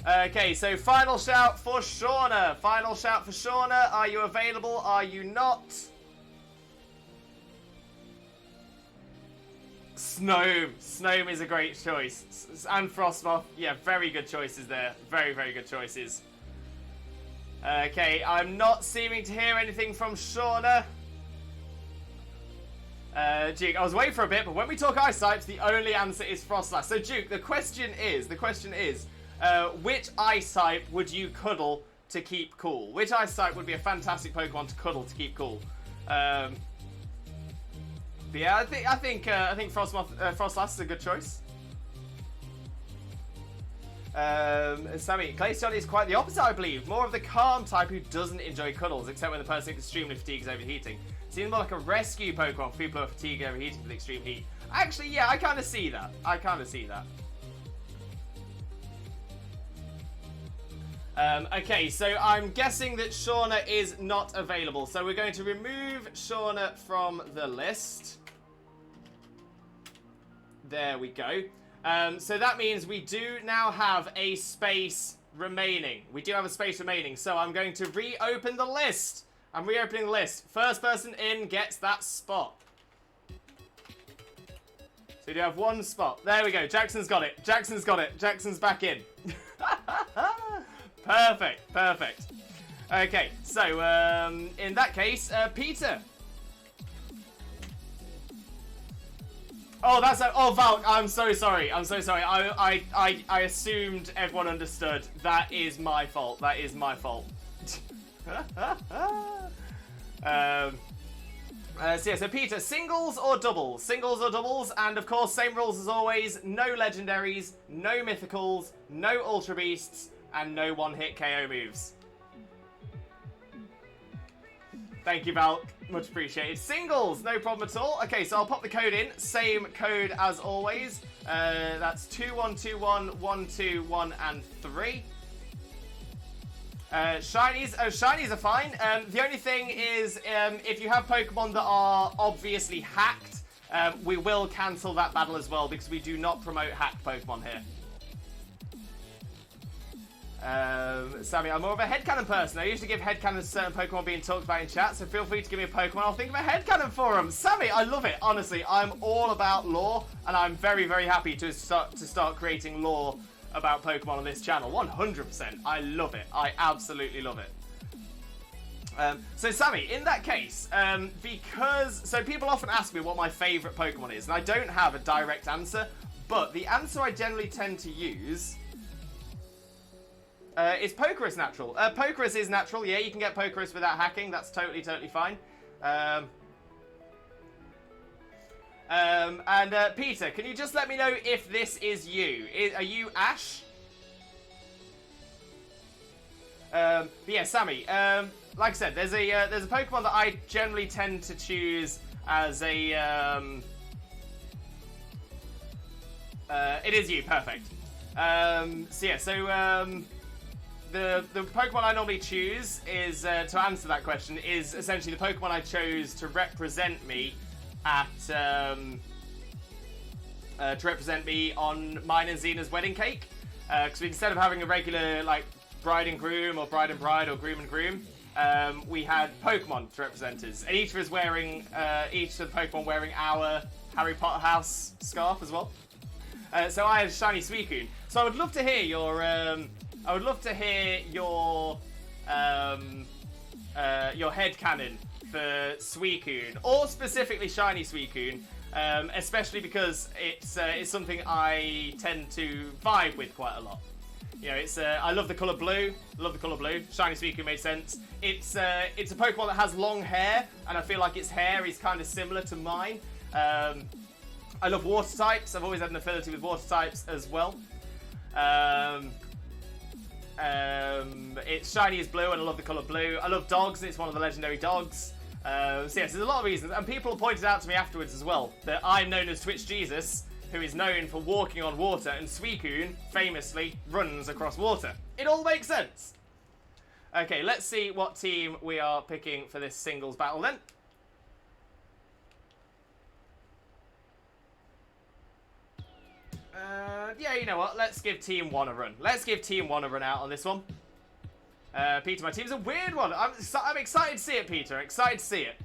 Okay, so final shout for Shauna. Final shout for Shauna. Are you available? Are you not? Snow. Snow is a great choice. And Frostmoth. Yeah, very good choices there. Very, very good choices. Okay, I'm not seeming to hear anything from Shauna. Duke, I was waiting for a bit, but when we talk ice types, the only answer is Froslass. So, Duke, the question is, which ice type would you cuddle to keep cool? Which ice type would be a fantastic Pokemon to cuddle to keep cool? But yeah, I think Froslass is a good choice. Sammy, Glaceon is quite the opposite, I believe. More of the calm type who doesn't enjoy cuddles, except when the person is extremely fatigued or overheating. Seems more like a rescue Pokemon for people who are fatigued and overheating with extreme heat. Actually, yeah, I kind of see that. Okay, so I'm guessing that Shauna is not available. So we're going to remove Shauna from the list. There we go. So that means we do now have a space remaining. So I'm going to reopen the list. I'm reopening the list. First person in gets that spot. So we do have one spot. There we go. Jackson's got it. Jackson's back in. Perfect. Okay, so in that case, Peter. Oh, Val, I'm so sorry. I assumed everyone understood. That is my fault. So Peter, singles or doubles? And of course, same rules as always. No legendaries, no mythicals, no ultra beasts, and no one-hit KO moves. Thank you, Val. Much appreciated. Singles, no problem at all. Okay, so I'll pop the code in. Same code as always. That's 2121 121 and 3. Shinies are fine. The only thing is, if you have Pokemon that are obviously hacked, we will cancel that battle as well because we do not promote hacked Pokemon here. Sammy, I'm more of a headcanon person. I usually give headcanons to certain Pokemon being talked about in chat, so feel free to give me a Pokemon. I'll think of a headcanon for them. Sammy, I love it. Honestly, I'm all about lore, and I'm very, very happy to start creating lore about Pokemon on this channel. 100%. I love it. I absolutely love it. So Sammy, in that case, so people often ask me what my favourite Pokemon is, and I don't have a direct answer, but the answer I generally tend to use is Pokerus natural. Pokerus is natural, yeah, you can get Pokerus without hacking, that's totally fine. And Peter, can you just let me know if this is you? Are you Ash? But yeah, Sammy, like I said, there's a Pokemon that I generally tend to choose as a, it is you, perfect. The Pokemon I normally choose is, to answer that question, is essentially the Pokemon I chose to represent me at, on mine and Xena's wedding cake. Because instead of having a regular, like, bride and groom, or bride and bride, or groom and groom, we had Pokemon to represent us. And each of us wearing, each of the Pokemon wearing our Harry Potter house scarf as well. So I had Shiny Suicune. So I would love to hear your, your headcanon for Suicune, or specifically Shiny Suicune, especially because it's something I tend to vibe with quite a lot. You know, I love the colour blue. Shiny Suicune made sense. It's a Pokemon that has long hair, and I feel like its hair is kind of similar to mine. I love water types. I've always had an affinity with water types as well. It's shiny as blue, and I love the colour blue. I love dogs, and it's one of the legendary dogs. So yes, there's a lot of reasons, and people pointed out to me afterwards as well that I'm known as Twitch Jesus, who is known for walking on water, and Suicune famously runs across water. It all makes sense. Okay, let's see what team we are picking for this singles battle then. Yeah, you know what? Let's give Team 1 a run. Let's give Team 1 a run out on this one. Peter, my team's a weird one. I'm excited to see it, Peter. Excited to see it.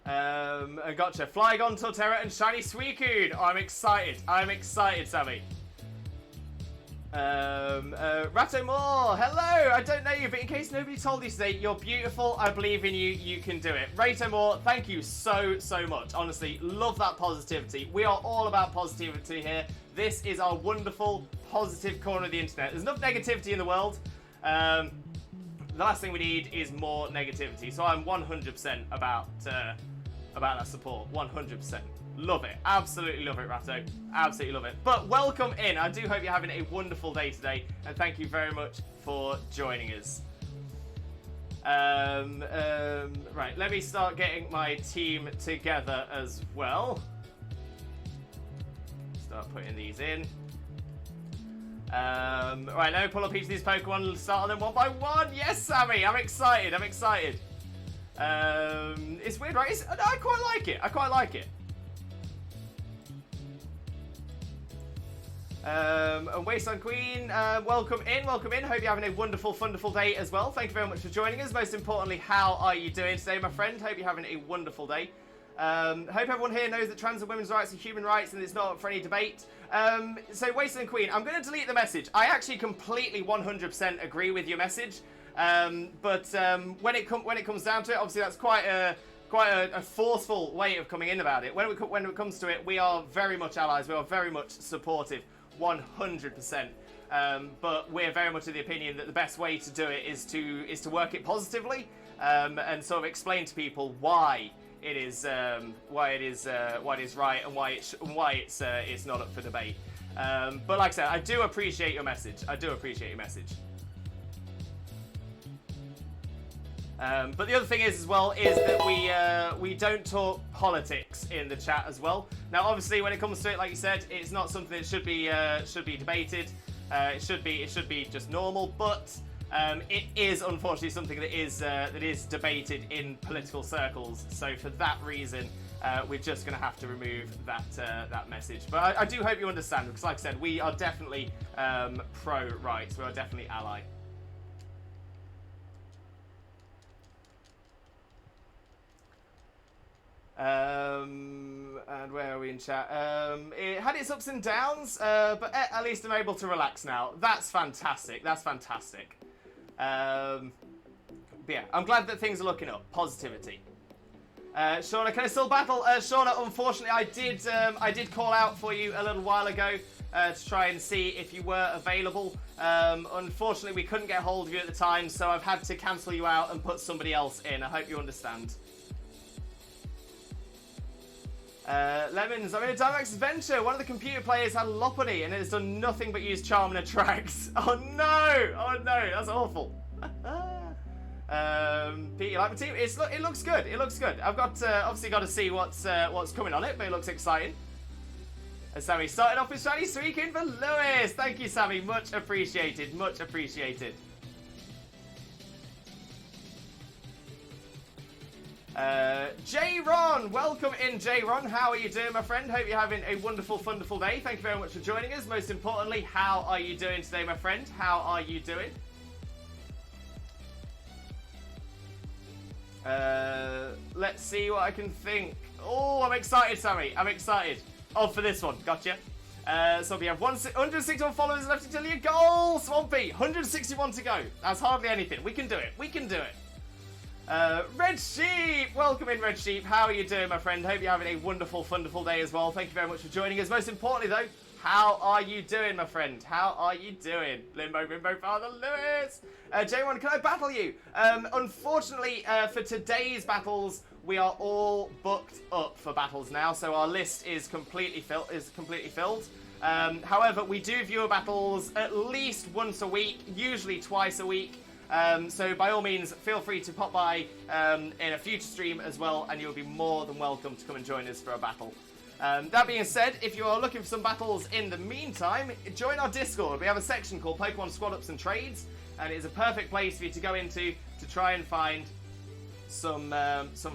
Gotcha. Flygon, Torterra, and Shiny Suicune. Oh, I'm excited. I'm excited, Sammy. Ratto Moore, hello! I don't know you, but in case nobody told you today, you're beautiful, I believe in you, you can do it. Ratto Moore, thank you so much. Honestly, love that positivity. We are all about positivity here. This is our wonderful, positive corner of the internet. There's enough negativity in the world. The last thing we need is more negativity. So I'm 100% about that support. 100%. Love it. Absolutely love it, Ratto. Absolutely love it. But welcome in. I do hope you're having a wonderful day today, and thank you very much for joining us. Right, let me start getting my team together as well. Start putting these in. Right, let me pull up each of these Pokemon, start on them one by one. Yes, Sammy, I'm excited, I'm excited. It's weird, right? I quite like it, I quite like it. And Wasteland Queen, welcome in. Hope you're having a wonderful day as well. Thank you very much for joining us. Most importantly, how are you doing today, my friend? Hope you're having a wonderful day. Hope everyone here knows that trans and women's rights are human rights and it's not up for any debate. So Wasteland Queen, I'm going to delete the message. I actually completely 100% agree with your message. But when it comes down to it, obviously that's quite a forceful way of coming in about it. When it comes to it, we are very much allies. We are very much supportive. 100%. But we're very much of the opinion that the best way to do it is to work it positively, and sort of explain to people why it is right and why it's not up for debate. But like I said, I do appreciate your message. But the other thing is that we don't talk politics in the chat as well. Now, obviously, when it comes to it, like you said, it's not something that should be debated. It should be just normal. But it is unfortunately something that is debated in political circles. So for that reason, we're just going to have to remove that message. But I do hope you understand, because like I said, we are definitely pro-rights. We are definitely ally. And where are we in chat? It had its ups and downs, but at least I'm able to relax now. That's fantastic. But yeah, I'm glad that things are looking up. Positivity. Shauna, can I still battle? Shauna, unfortunately, I did call out for you a little while ago to try and see if you were available. Unfortunately, we couldn't get hold of you at the time, so I've had to cancel you out and put somebody else in. I hope you understand. Lemons, I'm in a Dynamax adventure. One of the computer players had Lopunny and it has done nothing but use Charm and Attracts. Oh no, that's awful. Pete, you like my team? It looks good. I've got obviously got to see what's coming on it, but it looks exciting. And Sammy started off with shiny Suicune for Lewis. Thank you, Sammy. Much appreciated. J-Ron, welcome in, J-Ron. How are you doing, my friend? Hope you're having a wonderful day. Thank you very much for joining us. Most importantly, how are you doing today, my friend? How are you doing? Let's see what I can think. Oh, I'm excited, Sammy. I'm excited. Oh, for this one. Gotcha. So we have 161 followers left until your goal, Swampy. 161 to go. That's hardly anything. We can do it. Red Sheep! Welcome in, Red Sheep. How are you doing, my friend? Hope you're having a wonderful day as well. Thank you very much for joining us. Most importantly, though, how are you doing, my friend? How are you doing? Limbo, Father Lewis! J1, can I battle you? Unfortunately, for today's battles, we are all booked up for battles now, so our list is completely filled. However, we do viewer battles at least once a week, usually twice a week. So by all means, feel free to pop by in a future stream as well, and you'll be more than welcome to come and join us for a battle. That being said, if you are looking for some battles in the meantime, join our Discord. We have a section called Pokemon Squad Ups and Trades, and it is a perfect place for you to go into to try and find some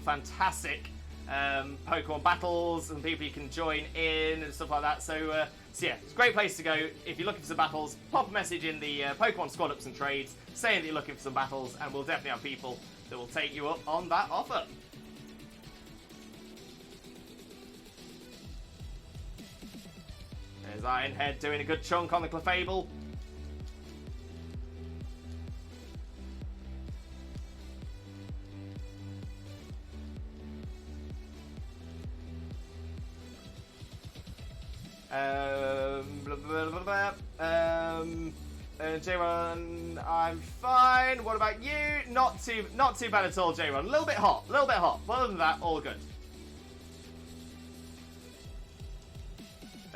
fantastic Pokemon battles and people you can join in and stuff like that. So yeah, it's a great place to go. If you're looking for some battles, pop a message in the Pokemon Squad Ups and Trades saying that you're looking for some battles, and we'll definitely have people that will take you up on that offer. There's Ironhead doing a good chunk on the Clefable. J1, I'm fine. What about you? Not too bad at all, J1. A little bit hot. But other than that, all good.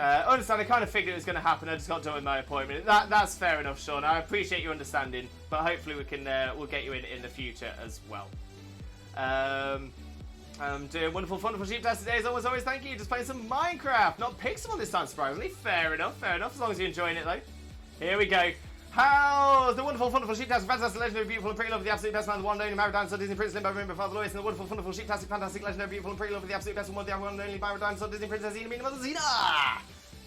Understand, I kind of figured it was going to happen. I just got done with my appointment. That's fair enough, Sean. I appreciate your understanding, but hopefully we can we'll get you in the future as well. I'm doing wonderful, wonderful sheep test today. As always, thank you. Just playing some Minecraft, not Pixel this time, surprisingly. Fair enough. As long as you're enjoying it, though. Here we go. How's the wonderful, wonderful sheep test? Fantastic, legendary, beautiful, and pretty love of the absolute best man, the one and only Myra Dinosaur, Disney Princess, Limbo, Remember Father Lois, and the wonderful, wonderful sheep tastic, fantastic, legendary, beautiful, and pretty love of the absolute best one, the one and only Myra Dinosaur, Disney Princess, Xena, Mina, Mother Xena!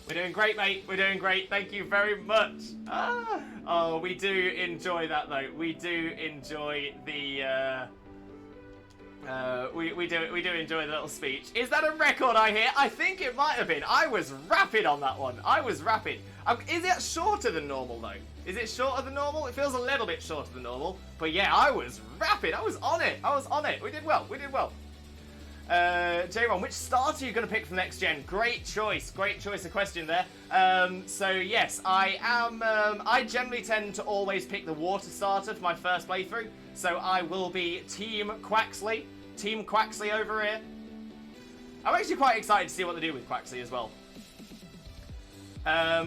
We're doing great, mate. We're doing great. Thank you very much. Oh, we do enjoy that, though. We do enjoy the. We do enjoy the little speech. Is that a record I hear? I think it might have been. I was rapid on that one. I was rapid. Is it shorter than normal, though? Is it shorter than normal? It feels a little bit shorter than normal. But yeah, I was rapid. I was on it. We did well. J-Ron, which starter are you going to pick for next gen? Great choice of question there. So yes, I am. I generally tend to always pick the water starter for my first playthrough. So I will be Team Quaxley. Team Quaxley over here. I'm actually quite excited to see what they do with Quaxley as well.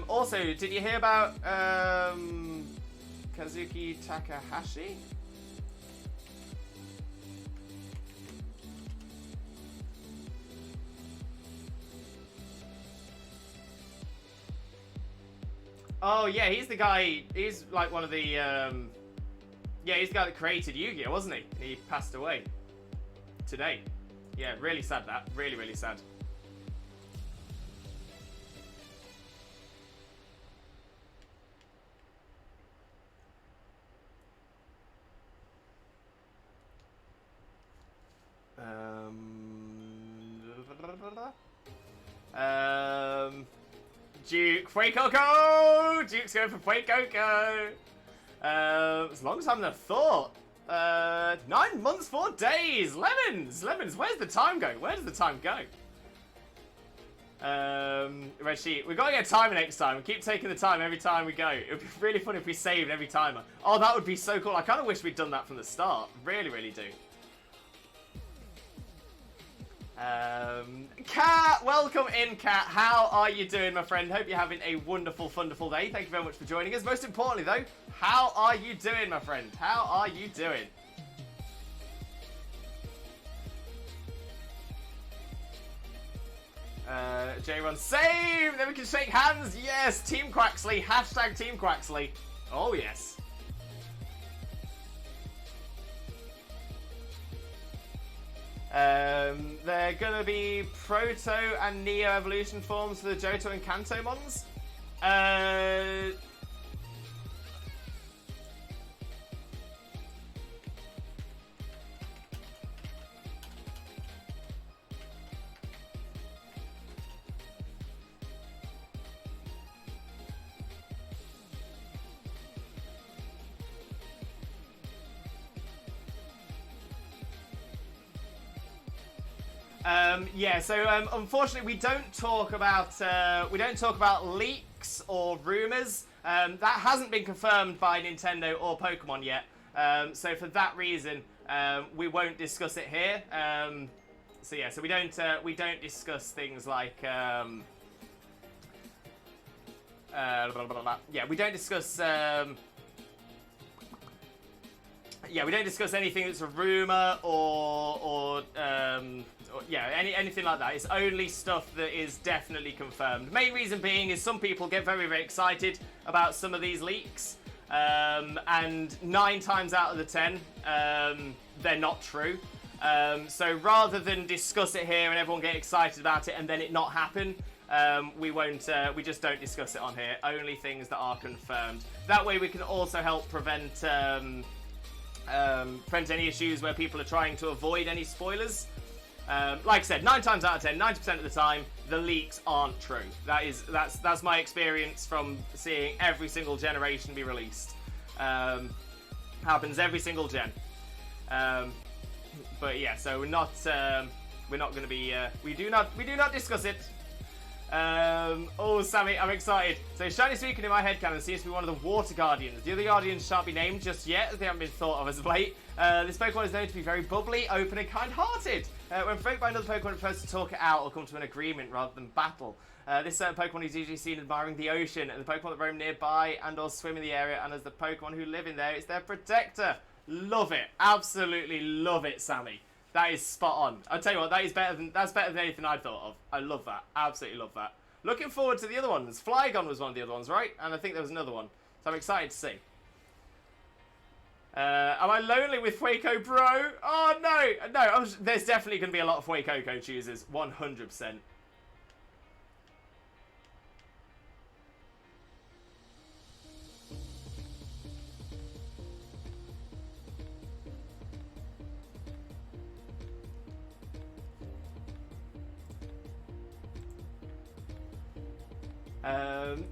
Also, did you hear about Kazuki Takahashi? Oh yeah, he's the guy. He's like one of the. Yeah, he's the guy that created Yu-Gi-Oh, wasn't he? And he passed away today. Yeah, really sad that. Really sad. Duke Fuecoco! Duke's going for Fuecoco! As long as I'm having a thought. 9 months, 4 days! Lemons! Where's the time go? Where does the time go? Red sheet. We've got to get a timer next time. We keep taking the time every time we go. It would be really fun if we saved every timer. Oh, that would be so cool. I kind of wish we'd done that from the start. Really do. Kat, welcome in, Kat. How are you doing, my friend? Hope you're having a wonderful, wonderful day. Thank you very much for joining us. Most importantly, though, how are you doing, my friend? How are you doing? J-Run, save! Then we can shake hands. Yes, Team Quaxley. Hashtag Team Quaxley. Oh, yes. They're gonna be Proto and Neo evolution forms for the Johto and Kanto mons. Yeah, so unfortunately we don't talk about leaks or rumors. That hasn't been confirmed by Nintendo or Pokemon yet. So for that reason, we won't discuss it here. So yeah, so we don't discuss things like yeah, we don't discuss yeah, we don't discuss anything that's a rumor or yeah, anything like that. It's only stuff that is definitely confirmed. Main reason being is some people get very excited about some of these leaks, and 9 times out of the 10, they're not true. So rather than discuss it here and everyone get excited about it and then it not happen, we just don't discuss it on here. Only things that are confirmed. That way we can also help prevent any issues where people are trying to avoid any spoilers. Like I said, 9 times out of 10, 90% of the time, the leaks aren't true. That's my experience from seeing every single generation be released. Happens every single gen. But yeah, so we're not going to be. We do not discuss it. Oh, Sammy, I'm excited. So, Shiny Suicune in my headcanon seems to be one of the Water Guardians. The other Guardians shan't be named just yet, as they haven't been thought of as of late. This Pokemon is known to be very bubbly, open, and kind-hearted. When provoked by another Pokemon, it prefers to talk it out or come to an agreement rather than battle. This certain Pokemon is usually seen admiring the ocean, and the Pokemon that roam nearby and or swim in the area, and as the Pokemon who live in there, it's their protector. Love it. Absolutely love it, Sammy. That is spot on. I'll tell you what, that's better than anything I'd thought of. I love that. Absolutely love that. Looking forward to the other ones. Flygon was one of the other ones, right? And I think there was another one. So I'm excited to see. Am I lonely with Fueco Bro? Oh, no. No, there's definitely going to be a lot of Fuecoco choosers. 100%.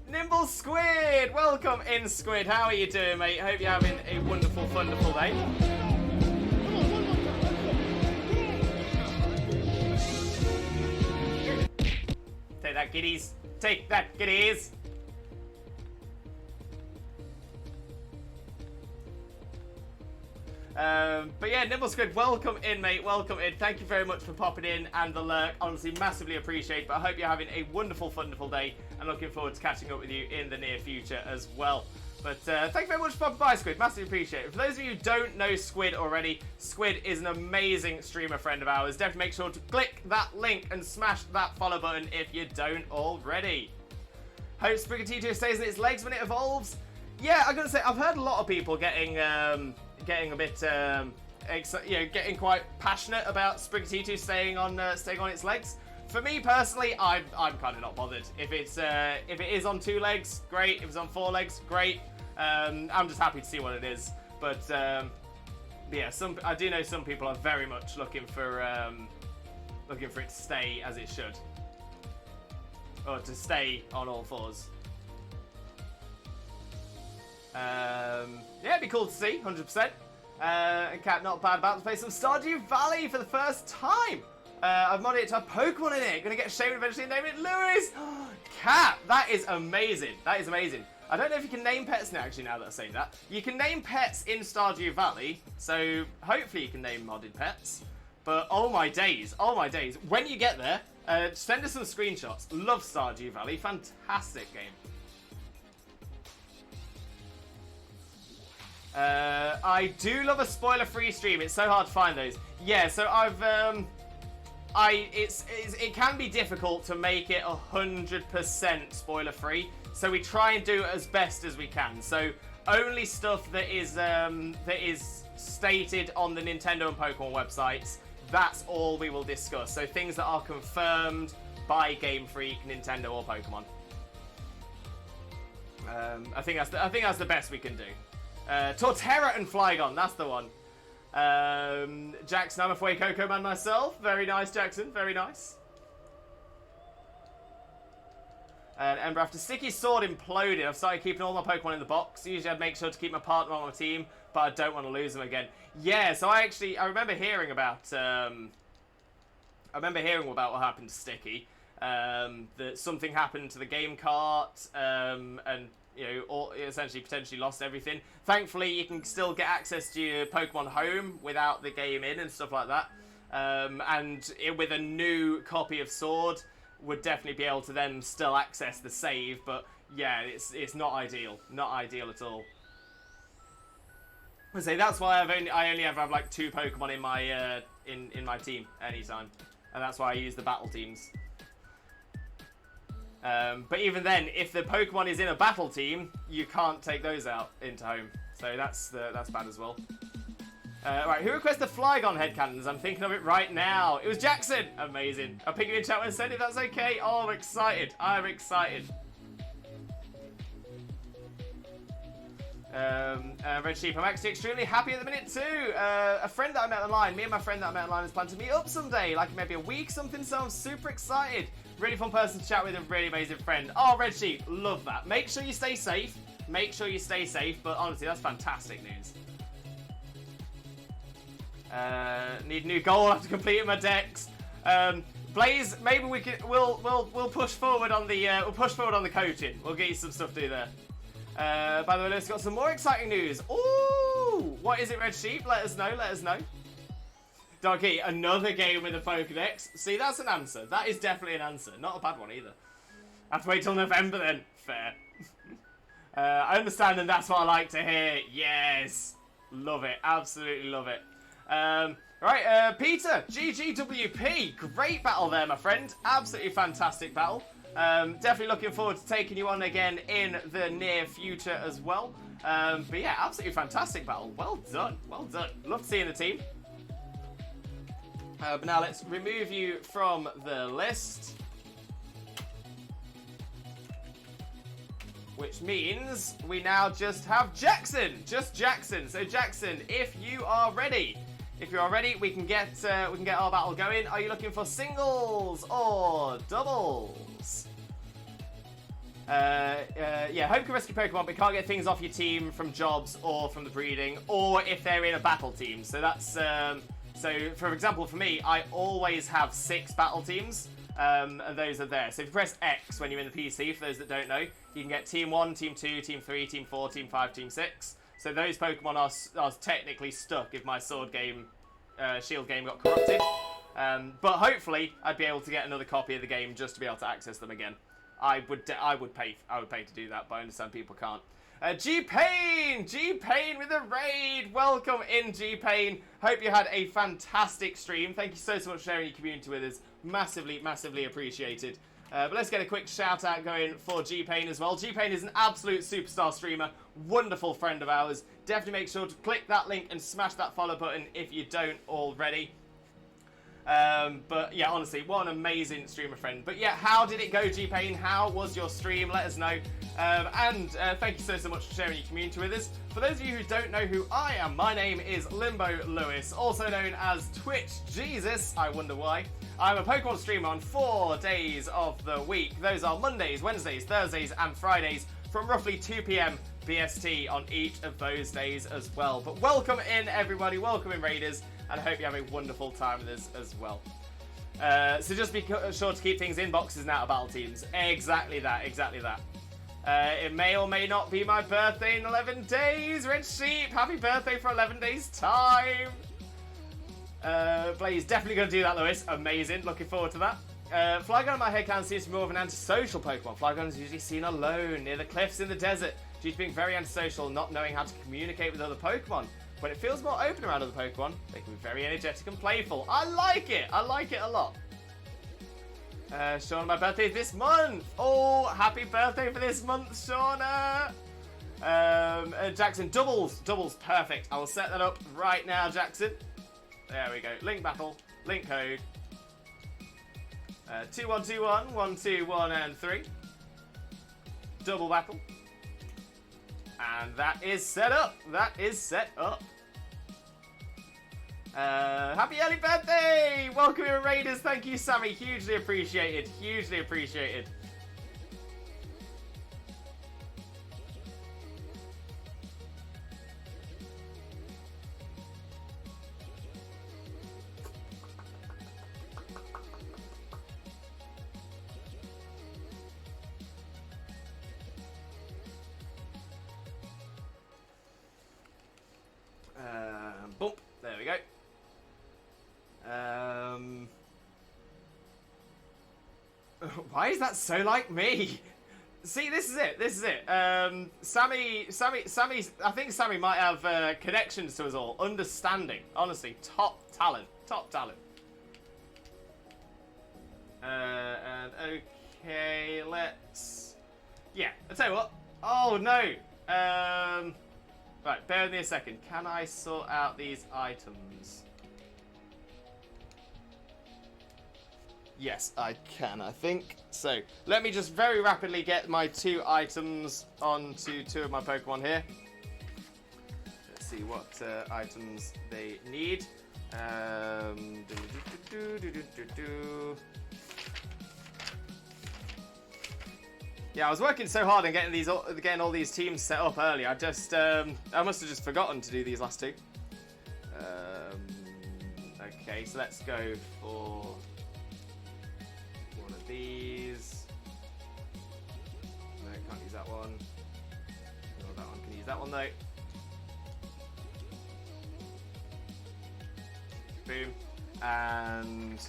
Nimble Squid! Welcome in, Squid. How are you doing, mate? Hope you're having a wonderful, wonderful day. Take that, kiddies. Take that, kiddies. But yeah, Nimble Squid, welcome in, mate. Welcome in. Thank you very much for popping in and the lurk. Honestly, massively appreciate. But I hope you're having a wonderful, wonderful day, and looking forward to catching up with you in the near future as well. But thank you very much for popping by, Squid. Massively appreciate it. For those of you who don't know Squid already, Squid is an amazing streamer friend of ours. Definitely make sure to click that link and smash that follow button if you don't already. Hope Sprigatito stays in its legs when it evolves. Yeah, I'm gonna say I've heard a lot of people getting a bit, getting quite passionate about Sprigatito staying on its legs. For me personally, I'm kind of not bothered. If it is on 2 legs, great. If it's on 4 legs, great. I'm just happy to see what it is. But yeah, I do know some people are very much looking for it to stay as it should, or to stay on all 4s. Yeah, it'd be cool to see, 100%. And Cat, not bad, about to play some Stardew Valley for the first time. I've modded it to have Pokemon in it. Gonna get shamed eventually and name it Lewis. Cat, that is amazing. That is amazing. I don't know if you can name pets now, actually, now that I say that. You can name pets in Stardew Valley, so hopefully you can name modded pets. But oh my days, when you get there, send us some screenshots. Love Stardew Valley, fantastic game. I do love a spoiler-free stream. It's so hard to find those. Yeah, so it can be difficult to make it 100% spoiler-free. So we try and do it as best as we can. So only stuff that is stated on the Nintendo and Pokemon websites. That's all we will discuss. So things that are confirmed by Game Freak, Nintendo, or Pokemon. I think that's the best we can do. Torterra and Flygon, that's the one. Jackson, I'm a Fuecoco man myself. Very nice, Jackson, very nice. And Ember, after Sticky's sword imploded, I've started keeping all my Pokemon in the box. Usually I'd make sure to keep my partner on my team, but I don't want to lose them again. Yeah, so I remember hearing about what happened to Sticky. That something happened to the game cart, and essentially potentially lost everything. Thankfully, you can still get access to your Pokemon Home without the game in and stuff like that. With a new copy of Sword, would definitely be able to then still access the save. But yeah, it's not ideal, not ideal at all. I say that's why I only ever have like 2 Pokemon in my in my team anytime, and that's why I use the battle teams. But even then, if the Pokemon is in a battle team, you can't take those out into home. So that's bad as well. Right, who requested Flygon headcanons? I'm thinking of it right now. It was Jackson. Amazing. I'll pick you in chat when I send if that's okay. Oh, I'm excited. I'm excited. Red Sheep, I'm actually extremely happy at the minute too. A friend that I met online, me and my friend that I met online is planning to meet up someday, like maybe a week something, so I'm super excited. Really fun person to chat with, a really amazing friend. Oh, Red Sheep, love that. Make sure you stay safe. Make sure you stay safe, but honestly, that's fantastic news. Need a new goal after completing my decks. Blaze, maybe we'll push forward on the coaching. We'll get you some stuff to do there. By the way, let's got some more exciting news. Ooh, what is it, Red Sheep? Let us know. Donkey, another game with a Pokedex. See, that's an answer. That is definitely an answer. Not a bad one either. I have to wait till November then. Fair. I understand, and that's what I like to hear. Yes. Love it. Absolutely love it. Right, Peter, GGWP. Great battle there, my friend. Absolutely fantastic battle. Definitely looking forward to taking you on again in the near future as well. But yeah, absolutely fantastic battle. Well done. Well done. Love seeing the team. But now let's remove you from the list. Which means we now just have Jackson. Just Jackson. So Jackson, if you are ready. If you are ready, we can get our battle going. Are you looking for singles or doubles? Yeah, home can rescue Pokemon, but can't get things off your team from jobs or from the breeding, or if they're in a battle team. So that's so for example, for me, I always have 6 battle teams, and those are there. So if you press X when you're in the PC, for those that don't know, you can get Team 1, Team 2, Team 3, Team 4, Team 5, Team 6. So those Pokemon are technically stuck if my Sword game, Shield game got corrupted. But hopefully, I'd be able to get another copy of the game just to be able to access them again. I would pay to do that, but I understand people can't. G-Pain with a raid. Welcome in, G-Pain. Hope you had a fantastic stream. Thank you so much for sharing your community with us. Massively appreciated. But let's get a quick shout out going for G-Pain as well. G-Pain is an absolute superstar streamer, wonderful friend of ours. Definitely make sure to click that link and smash that follow button if you don't already. But yeah, honestly, what an amazing streamer friend. But yeah, how did it go, G-Pain? How was your stream? Let us know. And thank you so much for sharing your community with us. For those of you who don't know who I am, my name is Limbo Lewis, also known as Twitch Jesus. I wonder why. I'm a Pokemon streamer on 4 days of the week. Those are Mondays, Wednesdays, Thursdays, and Fridays from roughly 2 PM BST on each of those days as well. But welcome in, everybody. Welcome in, Raiders. And I hope you have a wonderful time with us as well. So just be sure to keep things in boxes and out of battle teams. Exactly that. It may or may not be my birthday in 11 days. Red Sheep, happy birthday for 11 days time. Blaze, definitely going to do that, Lewis. Amazing. Looking forward to that. Flygon in my head can seems to be more of an antisocial Pokemon. Flygon is usually seen alone near the cliffs in the desert due to being very antisocial, not knowing how to communicate with other Pokemon. When it feels more open around other Pokemon, they can be very energetic and playful. I like it. I like it a lot. Shauna, my birthday is this month. Oh, happy birthday for this month, Shauna. Jackson, doubles, perfect. I will set that up right now, Jackson. There we go. Link battle, link code. 2121, 121, and 3. Double battle. And that is set up. Happy early birthday! Welcome in, Raiders. Thank you, Sammy. Hugely appreciated. Bump. There we go. Why is that so like me? See, this is it. Sammy's, I think Sammy might have connections to us all. Understanding. Honestly, top talent. And okay, let's... Yeah, I'll tell you what. Oh, no. Right, bear with me a second. Can I sort out these items? Yes, I can, I think. So, let me just very rapidly get my 2 items onto 2 of my Pokemon here. Let's see what items they need. Yeah, I was working so hard on getting all these teams set up earlier. I must have just forgotten to do these last 2. Okay, so let's go for one of these. No, can't use that one. No, that one can use that one though. Boom. And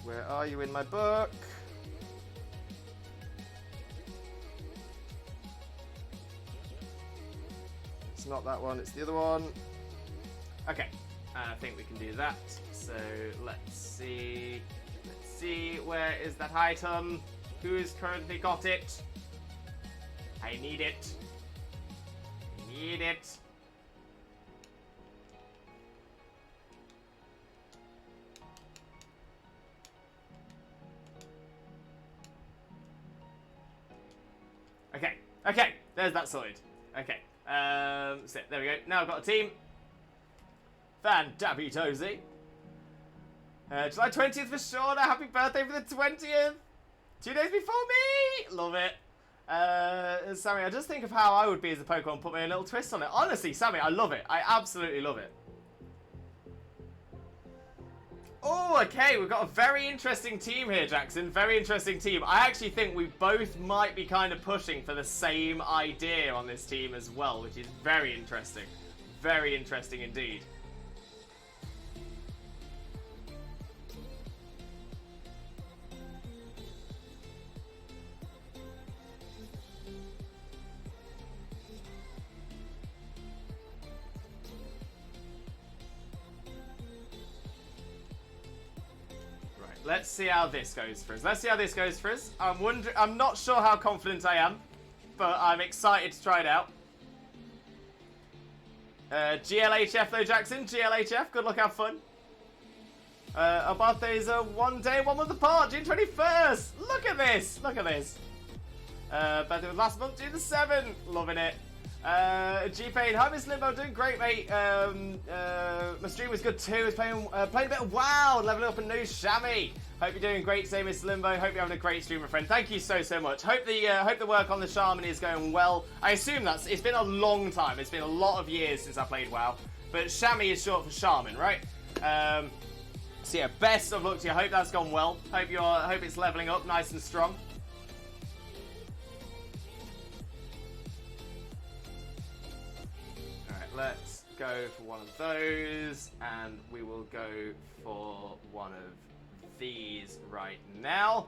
where are you in my book? It's not that one, it's the other one. Okay, I think we can do that. So let's see. Let's see, where is that item? Who's currently got it? I need it. I need it. Okay, okay, there's that sorted. Okay, so there we go. Now I've got a team. Fantabitozy. July 20th for Shauna. Happy birthday for the 20th. 2 days before me. Love it. Sammy, I just think of how I would be as a Pokemon, put my own little twist on it. Honestly, Sammy, I love it. I absolutely love it. Oh, okay, we've got a very interesting team here, Jackson. Very interesting team. I actually think we both might be kind of pushing for the same idea on this team as well, which is very interesting. Very interesting indeed. Let's see how this goes for us. Let's see how this goes for us. I'm not sure how confident I am, but I'm excited to try it out. GLHF though, Jackson. GLHF. Good luck, have fun. Our birthdays are 1 day, 1 month apart. June 21st. Look at this. Look at this. Birthday was last month, June the 7th. Loving it. G-Pain, hi Miss Limbo, doing great, mate. My stream was good too. I was playing a bit of WoW, leveling up a new Shammy. Hope you're doing great today, Miss Limbo. Hope you're having a great stream, my friend. Thank you so much. Hope the work on the Shaman is going well. I assume it's been a long time. It's been a lot of years since I played WoW, but Shammy is short for Shaman, right? So yeah, best of luck to you. Hope that's gone well. Hope it's leveling up nice and strong. Let's go for one of those, and we will go for one of these right now.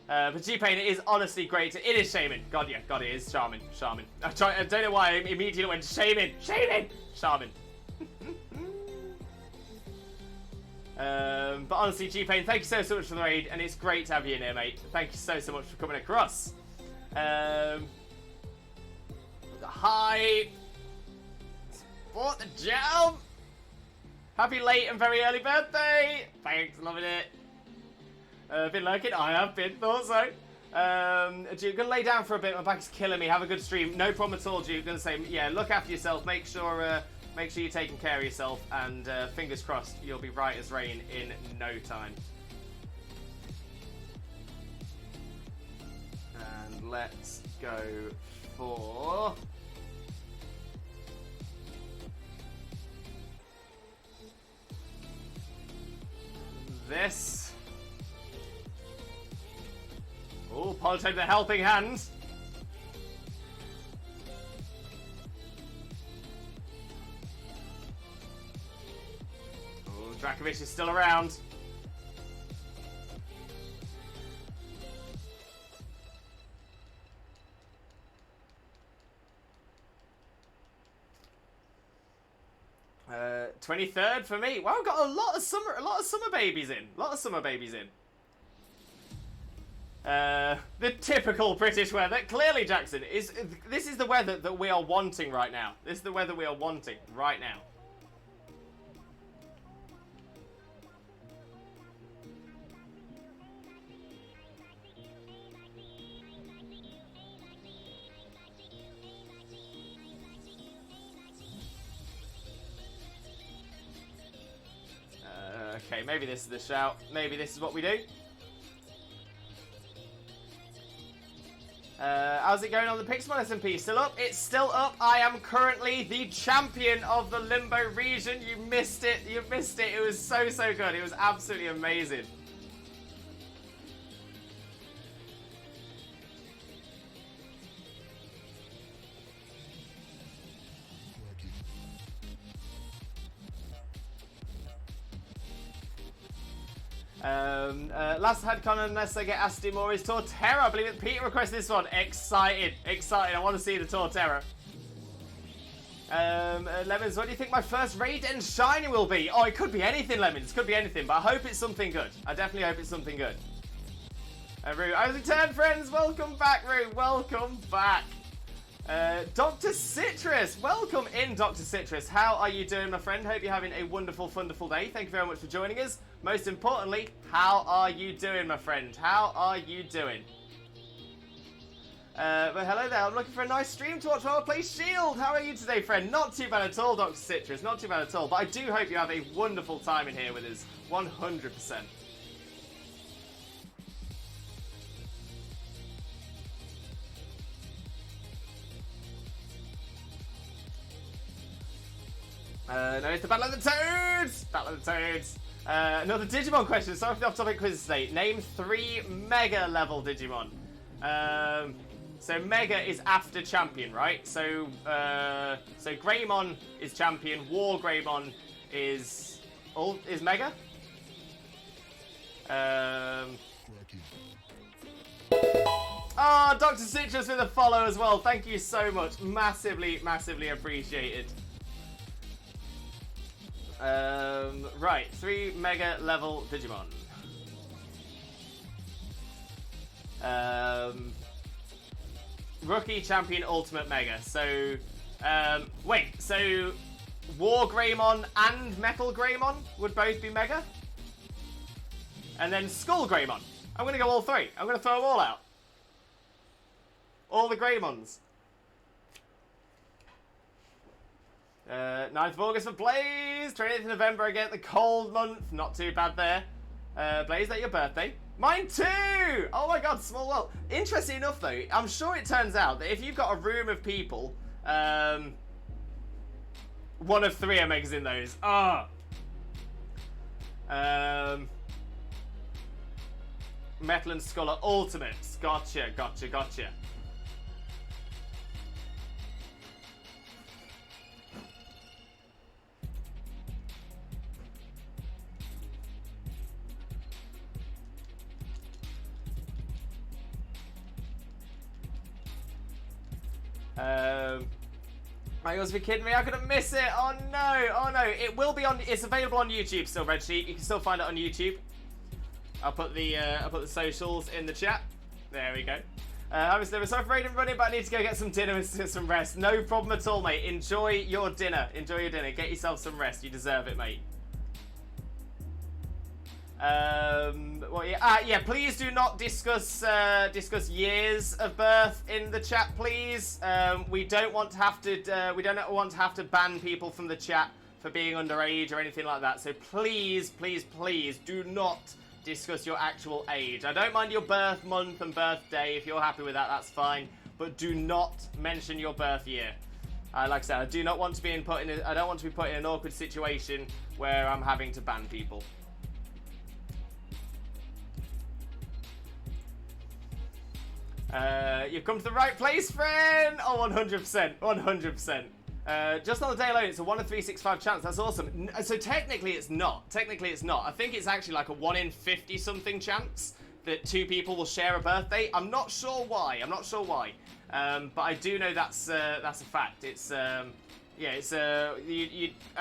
But G-Pain, it is honestly great. It is Shaman. God, yeah. God, it is Shaman. Shaman. I don't know why I immediately went Shaman. Shaman! Shaman. But honestly, G-Pain, thank you so much for the raid, and it's great to have you in here, mate. Thank you so much for coming across. Hi! Support the jump! Happy late and very early birthday! Thanks, loving it. Been lurking? I have been, thought so. Duke, gonna lay down for a bit, my back is killing me. Have a good stream. No problem at all, Duke. Gonna say, yeah, look after yourself. Make sure you're taking care of yourself, and fingers crossed, you'll be right as rain in no time. And let's go for... this. Oh, Polytone the helping hand. Oh, Dracovish is still around. Uh, 23rd for me. Wow, I've got a lot of summer babies in. The typical British weather. Clearly, Jackson, this is the weather that we are wanting right now. This is the weather we are wanting right now. Okay, maybe this is the shout. Maybe this is what we do. How's it going on the Pixelmon SMP? Still up? It's still up. I am currently the champion of the Limbo region. You missed it. You missed it. It was so good. It was absolutely amazing. Last headcon, unless I get asked to do more, is Torterra. I believe it. Peter requested this one. Excited. I want to see the Torterra. Lemons, what do you think my first raid and shiny will be? Oh, it could be anything, Lemons. Could be anything, but I hope it's something good. I definitely hope it's something good. Rue, I was returned, friends. Welcome back, Rue. Welcome back. Dr. Citrus. Welcome in, Dr. Citrus. How are you doing, my friend? Hope you're having a wonderful, wonderful day. Thank you very much for joining us. Most importantly, how are you doing, my friend? How are you doing? But hello there, I'm looking for a nice stream to watch while I play Shield. How are you today, friend? Not too bad at all, Dr. Citrus. Not too bad at all. But I do hope you have a wonderful time in here with us. 100%. No, it's the Battle of the Toads! Battle of the Toads. Another Digimon question. Sorry for the off-topic quiz today. Name 3 Mega level Digimon. So Mega is after Champion, right? So Greymon is Champion. War Greymon is Mega. Oh, Dr. Citrus with a follow as well. Thank you so much. Massively, massively appreciated. Right, 3 Mega level Digimon. Rookie, Champion, Ultimate, Mega. So, wait, so War Greymon and Metal Greymon would both be Mega? And then Skull Greymon. I'm gonna go all 3. I'm gonna throw them all out. All the Greymons. 9th of August for Blaze. 20th of November, I get the cold month. Not too bad there. Blaze, that your birthday? Mine too! Oh my god, small world. Interesting enough though, I'm sure it turns out that if you've got a room of people, one of 3 Omegas in those. Metal and Skull are ultimates. Gotcha. I was be kidding me. I couldn't miss it. Oh no. It will be on. It's available on YouTube still, Red Sheep. You can still find it on YouTube. I'll put the socials in the chat. There we go. I'm sorry for raiding running, but I need to go get some dinner and some rest. No problem at all, mate. Enjoy your dinner. Get yourself some rest. You deserve it, mate. Well, yeah. Please do not discuss years of birth in the chat, please. We don't want to have to ban people from the chat for being underage or anything like that. So please do not discuss your actual age. I don't mind your birth month and birthday. If you're happy with that, that's fine. But do not mention your birth year. Like I said, I do not want to be I don't want to be put in an awkward situation where I'm having to ban people. You've come to the right place, friend! Oh, 100%. Just on the day alone, it's a 1 in 365 chance. That's awesome. So technically it's not. I think it's actually like a 1 in 50 something chance that 2 people will share a birthday. I'm not sure why. But I do know that's a fact. I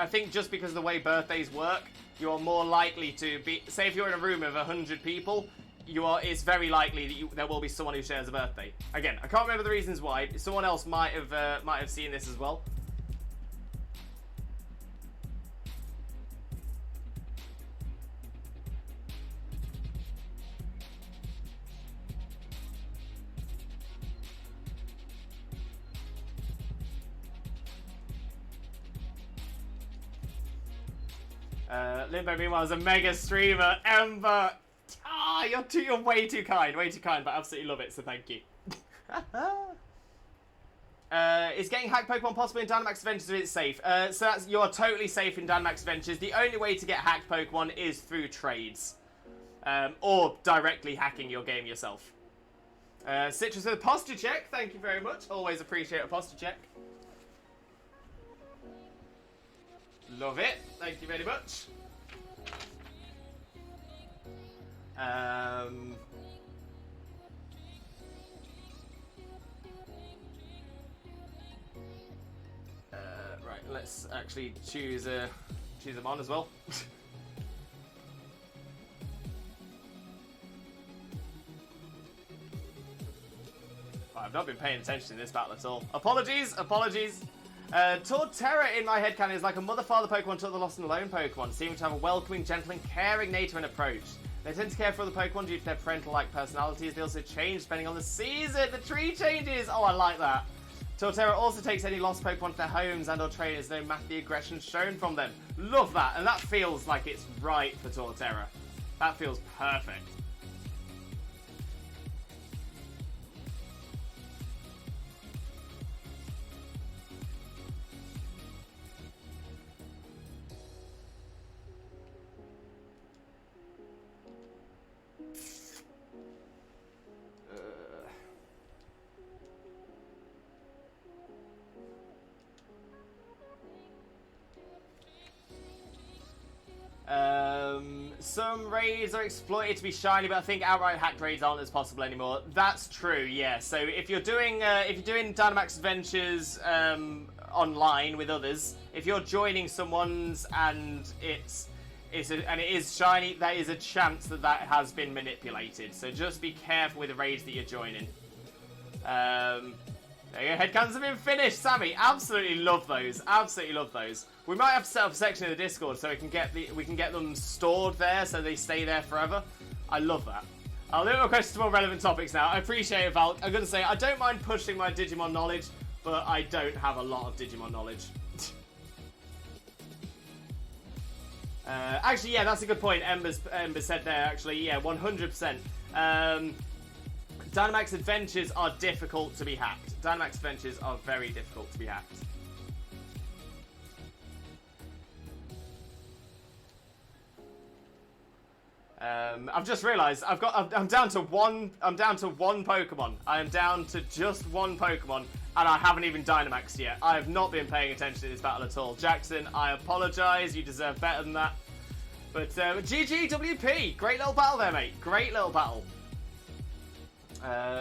think just because of the way birthdays work, you're more likely to be. Say if you're in a room of 100 people. It's very likely that there will be someone who shares a birthday. Again, I can't remember the reasons why. Someone else might have seen this as well. Limbo, meanwhile, is a mega streamer. Ember. You're way too kind, but I absolutely love it, so thank you. Is getting hacked Pokemon possible in Dynamax Adventures if it's safe? You're totally safe in Dynamax Adventures. The only way to get hacked Pokemon is through trades. Or directly hacking your game yourself. Citrus with a posture check, thank you very much. Always appreciate a posture check. Love it, thank you very much. Right, let's actually choose a mon as well. I've not been paying attention to this battle at all. Apologies. Torterra in my headcanon is like a mother-father Pokemon to the Lost and Alone Pokemon, seeming to have a welcoming, gentle, and caring nature and approach. They tend to care for other Pokemon due to their parental-like personalities. They also change depending on the season. The tree changes! Oh, I like that. Torterra also takes any lost Pokemon to their homes and or trainers, no matter the aggression shown from them. Love that, and that feels like it's right for Torterra. That feels perfect. Some raids are exploited to be shiny, but I think outright hacked raids aren't as possible anymore. That's true, yeah. So if you're doing Dynamax adventures online with others, if you're joining someone's and it is shiny, there is a chance that has been manipulated. So just be careful with the raids that you're joining. There you go. Headcanons have been finished, Sammy. Absolutely love those. Absolutely love those. We might have to set up a section in the Discord so we can get them stored there so they stay there forever. I love that. I'll limit my questions to more relevant topics now. I appreciate it, Valk. I'm gonna say I don't mind pushing my Digimon knowledge, but I don't have a lot of Digimon knowledge. Actually, yeah, that's a good point. Ember said there. Actually, yeah, 100%. Dynamax adventures are difficult to be hacked. Dynamax adventures are very difficult to be hacked. I've just realised I'm down to one Pokemon. I am down to just one Pokemon, and I haven't even Dynamaxed yet. I have not been paying attention to this battle at all. Jackson, I apologise. You deserve better than that. But GGWP, great little battle there, mate. Great little battle.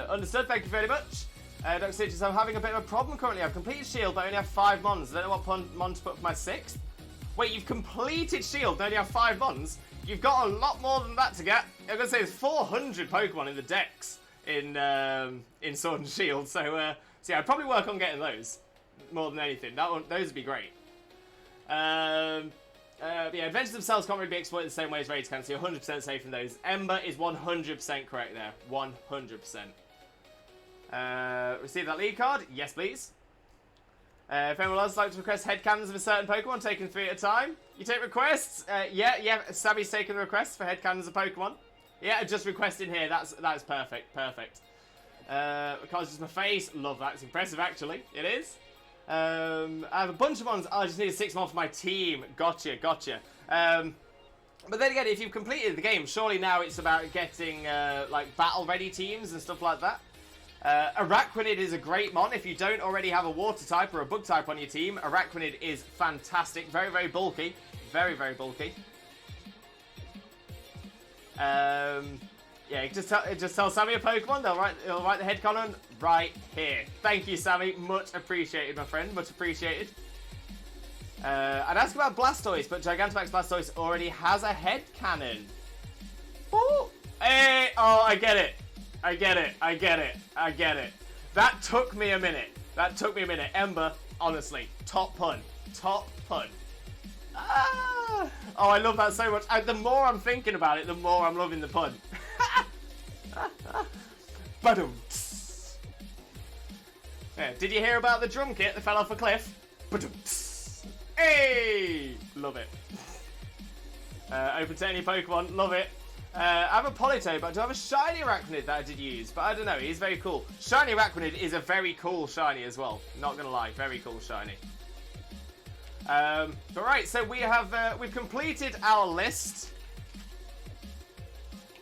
Understood. Thank you very much. Dr. Citrus, I'm having a bit of a problem currently. I've completed Shield, but I only have 5 Mons. I don't know what Mon to put for my 6th. Wait, you've completed Shield, but only have 5 Mons? You've got a lot more than that to get. I'm gonna say there's 400 Pokemon in the decks in Sword and Shield, so yeah, I'd probably work on getting those more than anything. Those would be great. Yeah, adventures themselves can't really be exploited the same way as raids can, so you're 100% safe from those. Ember is 100% correct there. 100%. Receive that lead card? Yes, please. If anyone else would like to request headcanons of a certain Pokemon, taking 3 at a time. You take requests? Yeah, Sammy's taking the requests for headcanons of Pokemon. Yeah, just requesting here. That's perfect. Perfect. Because just my face. Love that. It's impressive, actually. It is. I have a bunch of ones. I just need a 6 mon for my team. Gotcha. But then again, if you've completed the game, surely now it's about getting like battle-ready teams and stuff like that. Araquanid is a great mon. If you don't already have a water type or a bug type on your team, Araquanid is fantastic. Very, very bulky. Very, very bulky. Yeah, just tell Sammy a Pokemon. They'll write the headcanon right here. Thank you, Sammy. Much appreciated, my friend. Much appreciated. I'd ask about Blastoise, but Gigantamax Blastoise already has a headcanon. Oh, hey, oh, I get it. That took me a minute. Ember, honestly, top pun. Ah! Oh, I love that so much. The more I'm thinking about it, the more I'm loving the pun. Badum. Yeah, did you hear about the drum kit that fell off a cliff? Badum. Hey! Love it. Open to any Pokemon. Love it. I have a Polito, but I do have a shiny Arachnid that I did use. But I don't know, he's very cool. Shiny Arachnid is a very cool shiny as well. Not gonna lie, very cool shiny. But right, so we've completed our list.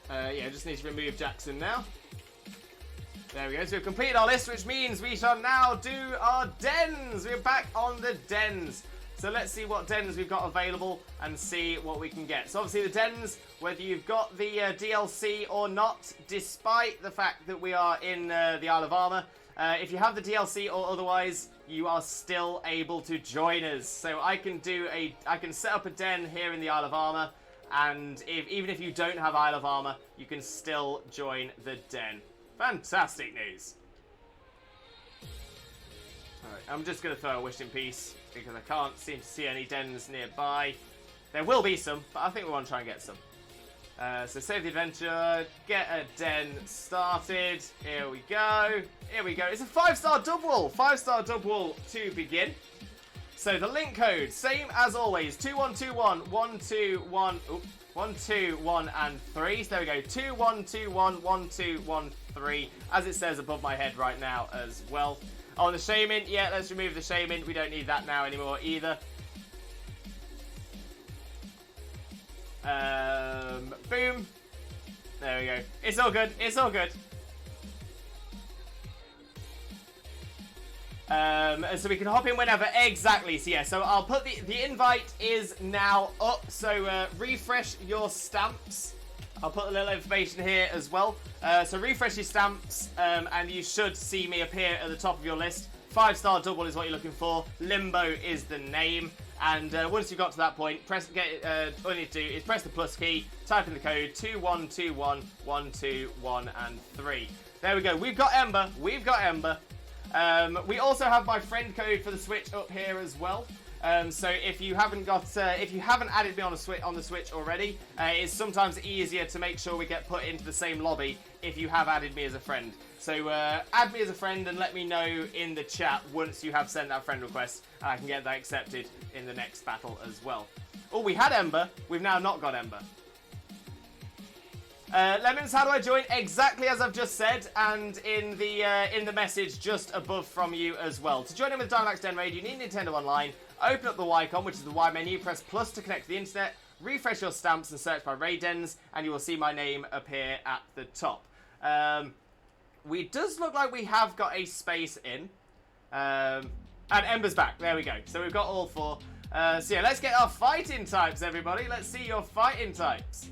Yeah, just need to remove Jackson now. There we go. So we've completed our list, which means we shall now do our dens. We're back on the dens. So let's see what dens we've got available and see what we can get. So obviously the dens, whether you've got the DLC or not, despite the fact that we are in the Isle of Armor, if you have the DLC or otherwise, you are still able to join us. So I can set up a den here in the Isle of Armor, and even if you don't have Isle of Armor, you can still join the den. Fantastic news. Alright, I'm just going to throw a Wish in Peace, because I can't seem to see any dens nearby. There will be some, but I think we want to try and get some. So save the adventure, get a den started. Here we go. Here we go. It's a 5-star double. 5-star double to begin. So the link code, same as always, 2121 121 121 and 3. So there we go, 2121 1213, as it says above my head right now as well. Oh, the shaman, yeah, let's remove the shaman. We don't need that now anymore either. Boom. There we go. It's all good. It's all good. So we can hop in whenever. Exactly. So yeah, so I'll put the invite is now up. So refresh your stamps. I'll put a little information here as well. So refresh your stamps, and you should see me appear at the top of your list. 5-star double is what you're looking for. Limbo is the name. And once you've got to that point, all you need to do is press the plus key, type in the code 2121 121 and 3. There we go. We've got Ember. We've got Ember. We also have my friend code for the Switch up here as well. So if you haven't added me on the Switch already, it's sometimes easier to make sure we get put into the same lobby if you have added me as a friend. So add me as a friend and let me know in the chat once you have sent that friend request, and I can get that accepted in the next battle as well. Oh, we had Ember. We've now not got Ember. Lemons, how do I join? Exactly as I've just said, and in the message just above from you as well. To join in with Dynamax Den Raid, you need Nintendo Online. Open up the Y-con, which is the Y menu, press plus to connect to the internet, refresh your stamps and search by raid dens, and you will see my name appear at the top. We does look like we have got a space in. And Ember's back. There we go. So we've got all 4. So yeah, let's get our fighting types, everybody. Let's see your fighting types.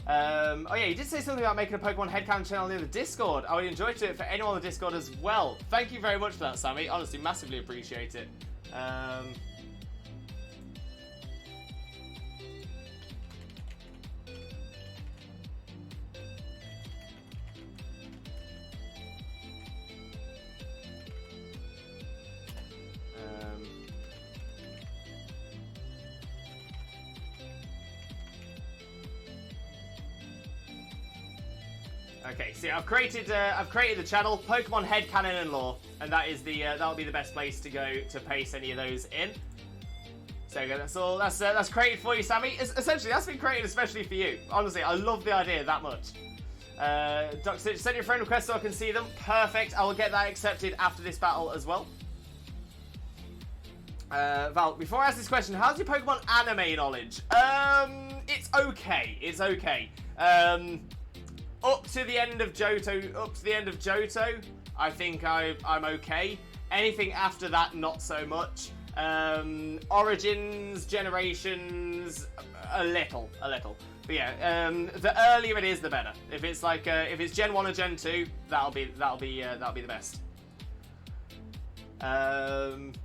Oh yeah, you did say something about making a Pokemon headcanon channel in the Discord. I would enjoy to do it for anyone on the Discord as well. Thank you very much for that, Sammy. Honestly, massively appreciate it. Okay, so I've created the channel Pokemon Headcanon and Lore, and that is that'll be the best place to go to paste any of those in. So there you go, that's all. That's created for you, Sammy. Essentially, that's been created especially for you. Honestly, I love the idea that much. Dr. Stitch, send your friend requests so I can see them. Perfect. I will get that accepted after this battle as well. Val, before I ask this question, how's your Pokemon anime knowledge? It's okay. It's okay. Up to the end of Johto, I think I'm okay. Anything after that, not so much. Origins, Generations, a little. But yeah, the earlier it is, the better. If it's like if it's Gen 1 or Gen 2, that'll be the best. Send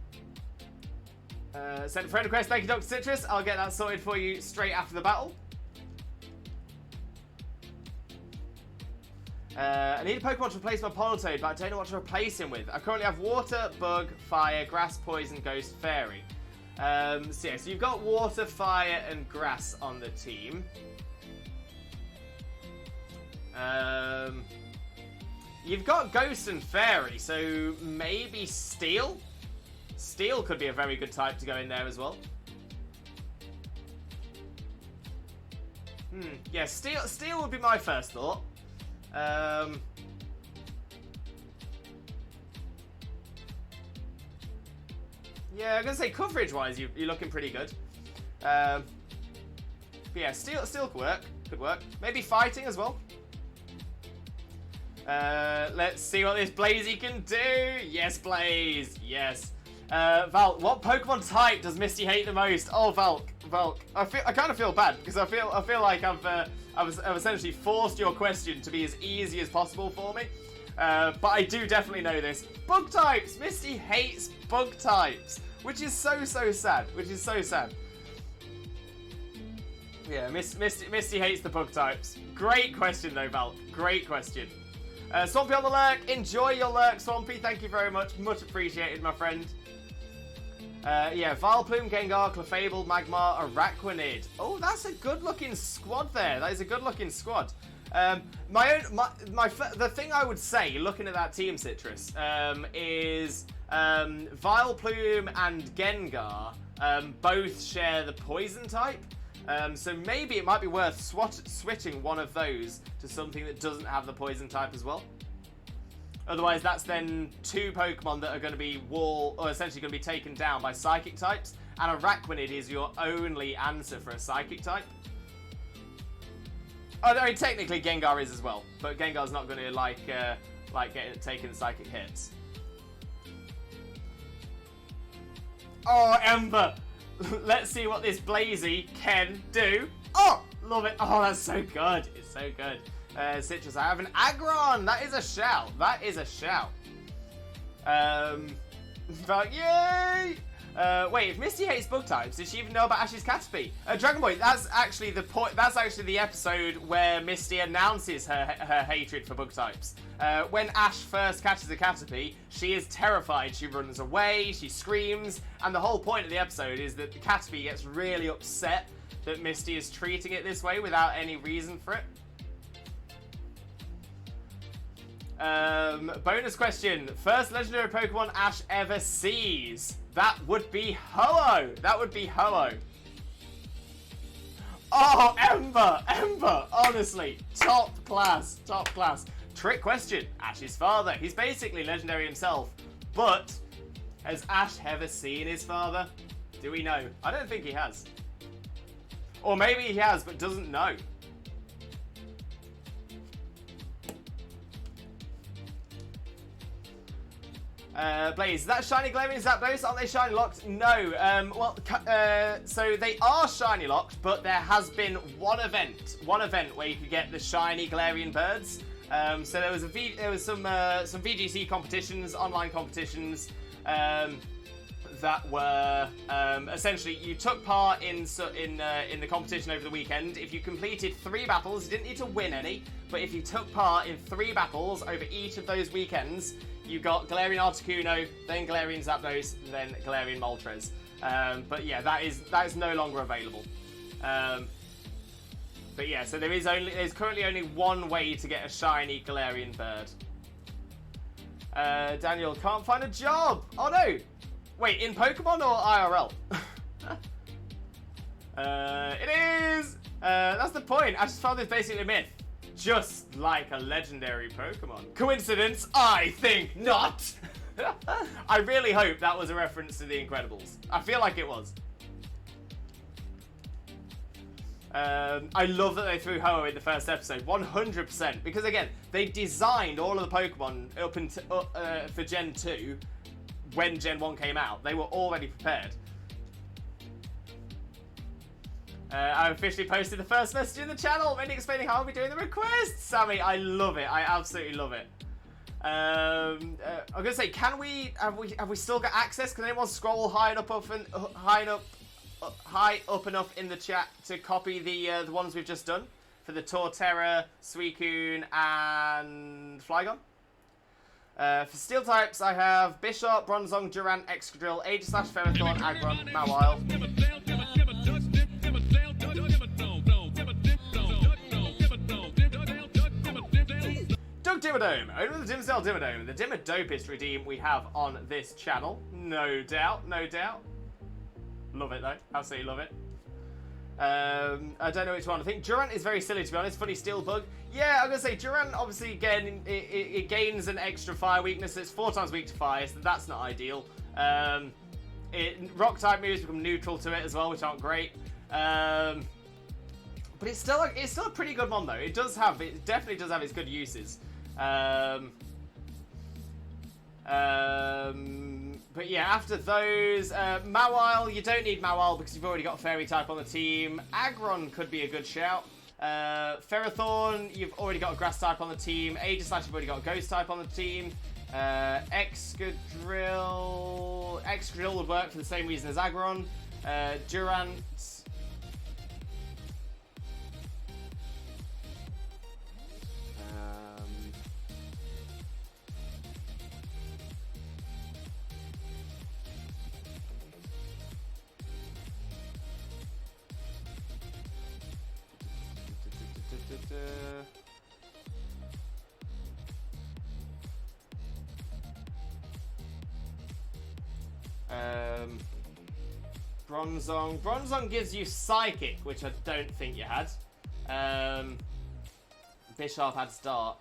a friend request. Thank you, Dr. Citrus. I'll get that sorted for you straight after the battle. I need a Pokemon to replace my Politoed, but I don't know what to replace him with. I currently have Water, Bug, Fire, Grass, Poison, Ghost, Fairy. So yeah, so you've got Water, Fire, and Grass on the team. You've got Ghost and Fairy, so maybe Steel? Steel could be a very good type to go in there as well. Yeah, Steel would be my first thought. Yeah, I'm gonna say coverage-wise, you're looking pretty good. But yeah, Steel could work. Maybe fighting as well. Let's see what this Blazy can do. Yes, Blaze. Yes. Valk, what Pokemon type does Misty hate the most? Oh, Valk. I kind of feel bad because I feel like I've essentially forced your question to be as easy as possible for me. But I do definitely know this. Bug types. Misty hates bug types, which is so sad. Yeah, Misty hates the bug types. Great question though, Valk. Great question. Swampy on the lurk. Enjoy your lurk, Swampy. Thank you very much. Much appreciated, my friend. Yeah, Vileplume, Gengar, Clefable, Magmar, Araquanid. Oh, that's a good-looking squad there. That is a good-looking squad. The thing I would say, looking at that team, Citrus, is Vileplume and Gengar both share the poison type. So maybe it might be worth switching one of those to something that doesn't have the poison type as well. Otherwise, that's then 2 Pokemon that are going to be essentially going to be taken down by Psychic types, and Araquanid is your only answer for a Psychic type. Oh, I mean, technically Gengar is as well, but Gengar's not going to like taking Psychic hits. Oh, Ember! Let's see what this Blazy can do. Oh, love it. Oh, that's so good. It's so good. Citrus, I have an Aggron. That is a shout. But yay! Wait, if Misty hates bug types, did she even know about Ash's Caterpie? Dragon Boy, that's actually the point. That's actually the episode where Misty announces her hatred for bug types. When Ash first catches a Caterpie, she is terrified. She runs away, she screams, and the whole point of the episode is that the Caterpie gets really upset that Misty is treating it this way without any reason for it. Bonus question. First legendary Pokemon Ash ever sees. That would be Ho-Oh. Oh, Ember. Honestly, top class. Trick question. Ash's father. He's basically legendary himself. But has Ash ever seen his father? Do we know? I don't think he has. Or maybe he has, but doesn't know. Blaze, is that shiny Glaring Zapdos? Aren't they shiny locked? No. So they are shiny locked, but there has been one event where you could get the shiny Galarian birds. So there was some VGC competitions, online competitions, that were essentially you took part in the competition over the weekend. If you completed 3 battles, you didn't need to win any, but if you took part in 3 battles over each of those weekends, you got Galarian Articuno, then Galarian Zapdos, then Galarian Moltres. But yeah, that is no longer available. But yeah, so there's currently only one way to get a shiny Galarian bird. Daniel can't find a job. Oh no! Wait, in Pokemon or IRL? It is. That's the point. Ash's father is basically a myth. Just like a legendary Pokemon. Coincidence? I think not! I really hope that was a reference to The Incredibles. I feel like it was. I love that they threw Ho-Oh in the first episode, 100%. Because again, they designed all of the Pokemon up until, for Gen 2 when Gen 1 came out. They were already prepared. I officially posted the first message in the channel, mainly explaining how I'll be doing the requests. Sammy, I love it. I absolutely love it. I'm gonna say, have we still got access? Can anyone scroll high up enough in the chat to copy the ones we've just done for the Torterra, Suicune, and Flygon? For steel types, I have Bishop, Bronzong, Durant, Excadrill, Aegislash, Ferrothorn, Aggron, Mawile. Doug Dimmadome, owner of the Dimsdale Dimmadome, the Dimmadopest redeem we have on this channel. No doubt. Love it though, absolutely love it. I don't know which one. I think Durant is very silly, to be honest. Funny steel bug. Yeah, I'm gonna say Durant. Obviously, again, it gains an extra fire weakness. It's 4 times weak to fire, so that's not ideal. Rock type moves become neutral to it as well, which aren't great. But it's still a pretty good one though. It definitely does have its good uses. But yeah, after those, Mawile, you don't need Mawile because you've already got Fairy type on the team. Aggron could be a good shout. Ferrothorn, you've already got a Grass type on the team. Aegislash, you've already got a Ghost type on the team. Excadrill would work for the same reason as Aggron. Durant. Bronzong. Bronzong gives you Psychic, which I don't think you had. Bisharp had Stark.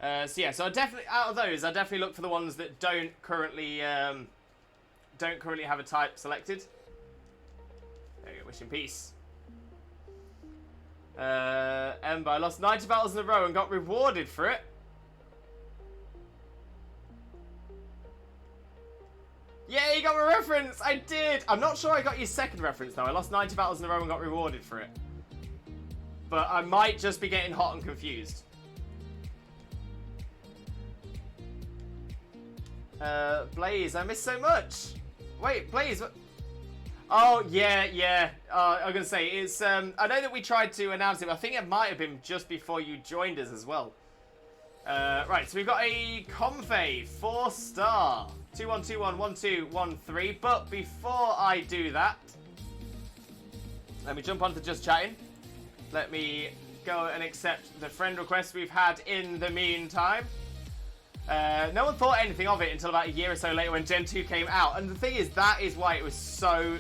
So yeah, so I definitely, out of those, I definitely look for the ones that don't currently have a type selected. There you go, Wishing Peace. Ember, I lost 90 battles in a row and got rewarded for it. Yeah, you got my reference! I did! I'm not sure I got your second reference, though. I lost 90 battles in a row and got rewarded for it. But I might just be getting hot and confused. Blaze, I missed so much! Wait, Blaze, what? Oh, yeah. I was going to say, it's, I know that we tried to announce it, but I think it might have been just before you joined us as well. Right, so we've got a Comfey 4-star. 2121 1213. But before I do that, let me jump onto just chatting. Let me go and accept the friend request we've had in the meantime. No one thought anything of it until about a year or so later when Gen 2 came out. And the thing is, that is why it was so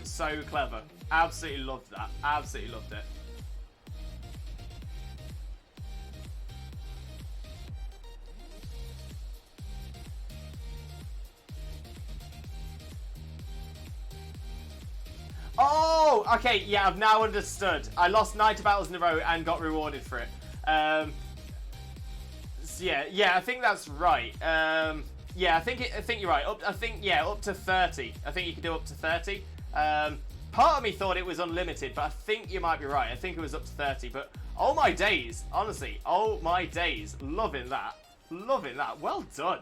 clever. Absolutely loved that. Absolutely loved it. Oh, okay, yeah, I've now understood. I lost 90 battles in a row and got rewarded for it. So yeah, I think that's right. Yeah, I think you're right. Up to 30. I think you can do up to 30. Part of me thought it was unlimited, but I think you might be right. I think it was up to 30. But oh my days, honestly, oh my days, loving that. Well done.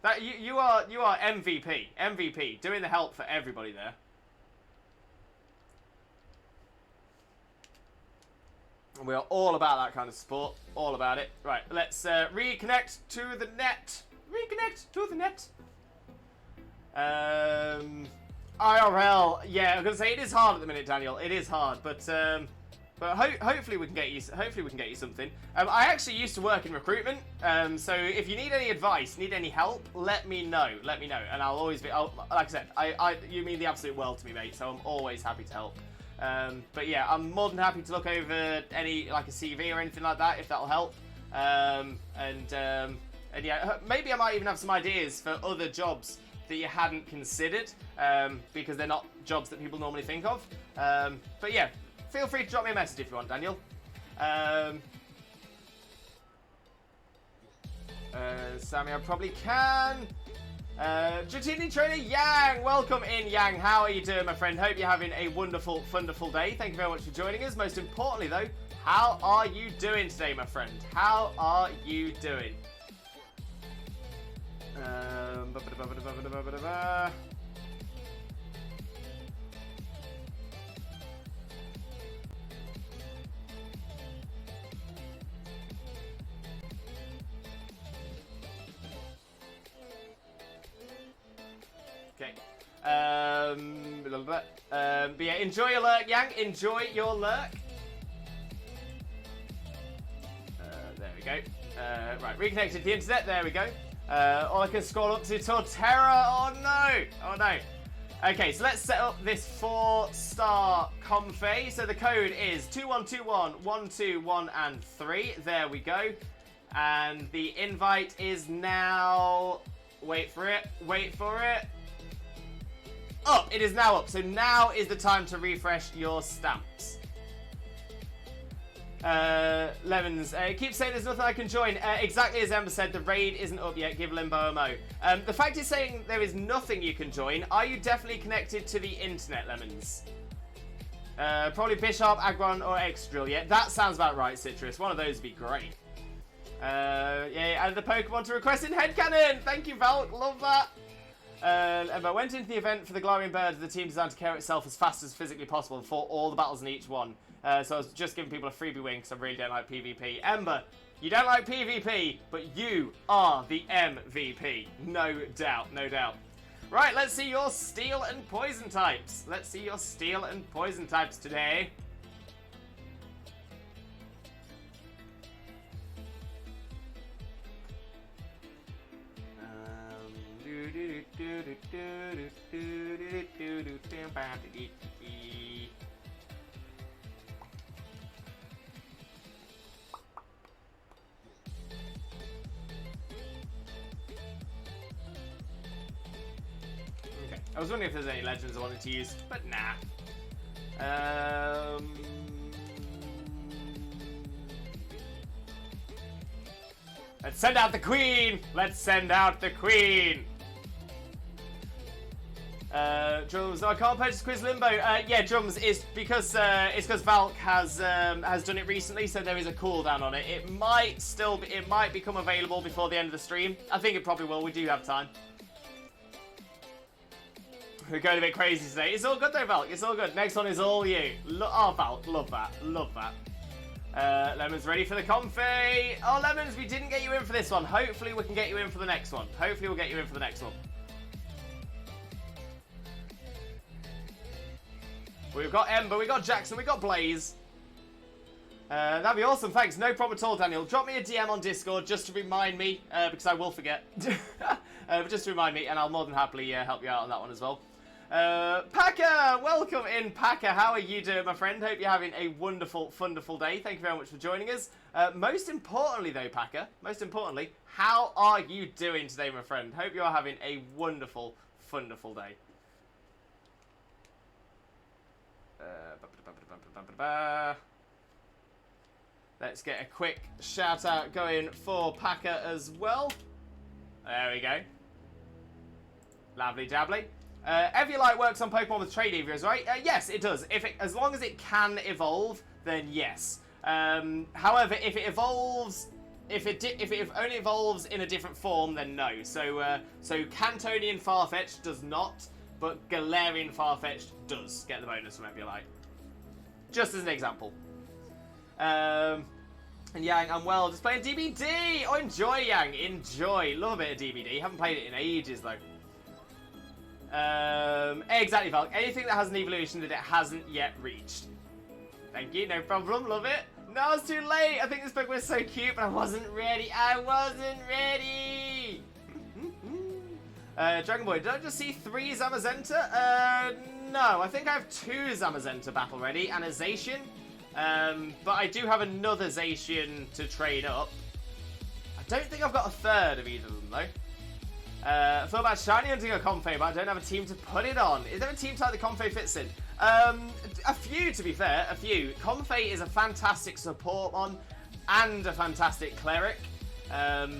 That you are MVP, doing the help for everybody there. We are all about that kind of support. All about it. Right, let's reconnect to the net. IRL. Yeah, I'm gonna say it is hard at the minute, Daniel. It is hard, but hopefully we can get you. Hopefully we can get you something. I actually used to work in recruitment. So if you need any advice, need any help, let me know. And I'll always be. Like I said, you mean the absolute world to me, mate. So I'm always happy to help. But yeah, I'm more than happy to look over any, like a CV or anything like that, if that'll help. And yeah, maybe I might even have some ideas for other jobs that you hadn't considered, because they're not jobs that people normally think of. But yeah, feel free to drop me a message if you want, Daniel. Sammy, I probably can. Dratini Trainer Yang, welcome in, Yang. How are you doing, my friend? Hope you're having a wonderful day. Thank you very much for joining us. Most importantly, though, how are you doing today, my friend? How are you doing? Okay. But yeah, enjoy your lurk, Yang. Enjoy your lurk. There we go. Right, reconnected to the internet. There we go. Or I can scroll up to Torterra. Oh no. Okay, so let's set up this 4-star Comfey. So the code is 2121 121 and 3. There we go. And the invite is now. Wait for it. Up! It is now up. So now is the time to refresh your stamps. Lemons, keep saying there's nothing I can join. Exactly as Ember said, the raid isn't up yet. Give Limbo a mo. The fact is saying there is nothing you can join. Are you definitely connected to the internet, Lemons? Probably Bishop, Agron, or X-Drill. Yeah, that sounds about right, Citrus. One of those would be great. Yeah, added the Pokemon to request in headcanon. Thank you, Valk. Love that. Ember went into the event for the Glowing Bird. The team designed to carry itself as fast as physically possible and fought all the battles in each one. So I was just giving people a freebie win because I really don't like PvP. Ember, you don't like PvP, but you are the MVP. No doubt, no doubt. Right, let's see your steel and poison types. Let's see your steel and poison types today. Okay, I was wondering if there's any legends I wanted to use, but nah. Let's send out the queen! Let's send out the queen! Drums, no, I can't purchase Quiz Limbo. Yeah, Drums, it's because Valk has done it recently, so there is a cooldown on it. It might become available before the end of the stream. I think it probably will. We do have time. We're going a bit crazy today. It's all good though, Valk. It's all good. Next one is all you. Oh, Valk, love that. Love that. Lemons ready for the config. Oh, Lemons, we didn't get you in for this one. Hopefully we can get you in for the next one. Hopefully we'll get you in for the next one. We've got Ember, we've got Jackson, we've got Blaze. That'd be awesome, thanks. No problem at all, Daniel. Drop me a DM on Discord just to remind me, because I will forget. But just to remind me, and I'll more than happily help you out on that one as well. Packer! Welcome in, Packer. How are you doing, my friend? Hope you're having a wonderful, wonderful day. Thank you very much for joining us. Most importantly, though, Packer, most importantly, how are you doing today, my friend? Hope you're having a wonderful, wonderful day. Let's get a quick shout out going for Packer as well. There we go. Lovely dabbly. Eviolite works on Pokemon with trade evios, right? Yes, it does. As long as it can evolve, then yes. However, if it evolves, if it only evolves in a different form, then no. So Cantonian Farfetch'd does not, but Galarian Farfetch'd does get the bonus from Eviolite. Just as an example. And Yang, I'm well. Just playing DBD. Oh, enjoy, Yang. Enjoy. Love a bit of DBD. Haven't played it in ages, though. Exactly, Valk. Anything that has an evolution that it hasn't yet reached. Thank you. No problem. Love it. No, it's too late. I think this book was so cute, but I wasn't ready. I wasn't ready. Dragon Boy, did I just see 3 Zamazenta? No, I think I have 2 Zamazenta battle ready and a Zacian. But I do have another Zacian to trade up. I don't think I've got a 3rd of either of them, though. I thought about shiny hunting a Comfey, but I don't have a team to put it on. Is there a team type that Comfey fits in? A few, to be fair. A few. Comfey is a fantastic support mon and a fantastic cleric.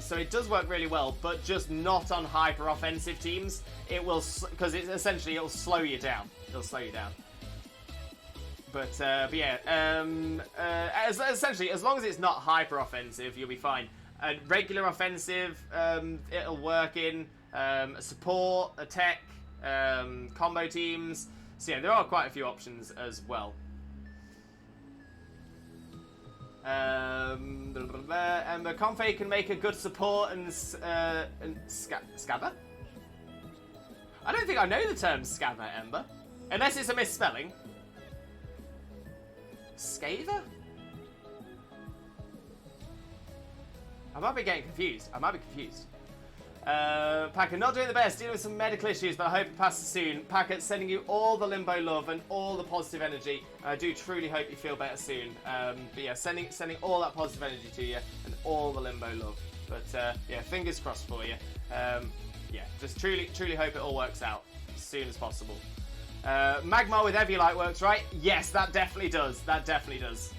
So it does work really well, but just not on hyper offensive teams. It will, because it'll slow you down. It'll slow you down. But yeah, essentially, as long as it's not hyper offensive, you'll be fine. Regular offensive, it'll work in support, attack, combo teams. So yeah, there are quite a few options as well. And the Comfey can make a good support and Scabber? I don't think I know the term Scabber, Ember. Unless it's a misspelling. Scather? I might be getting confused. Packer, not doing the best, dealing with some medical issues, but I hope it passes soon. Packer, sending you all the Limbo love and all the positive energy. I do truly hope you feel better soon. But yeah, sending all that positive energy to you and all the Limbo love. But yeah, fingers crossed for you. Yeah, just truly hope it all works out as soon as possible. Magmar with Eviolite works, right? Yes, that definitely does. That definitely does.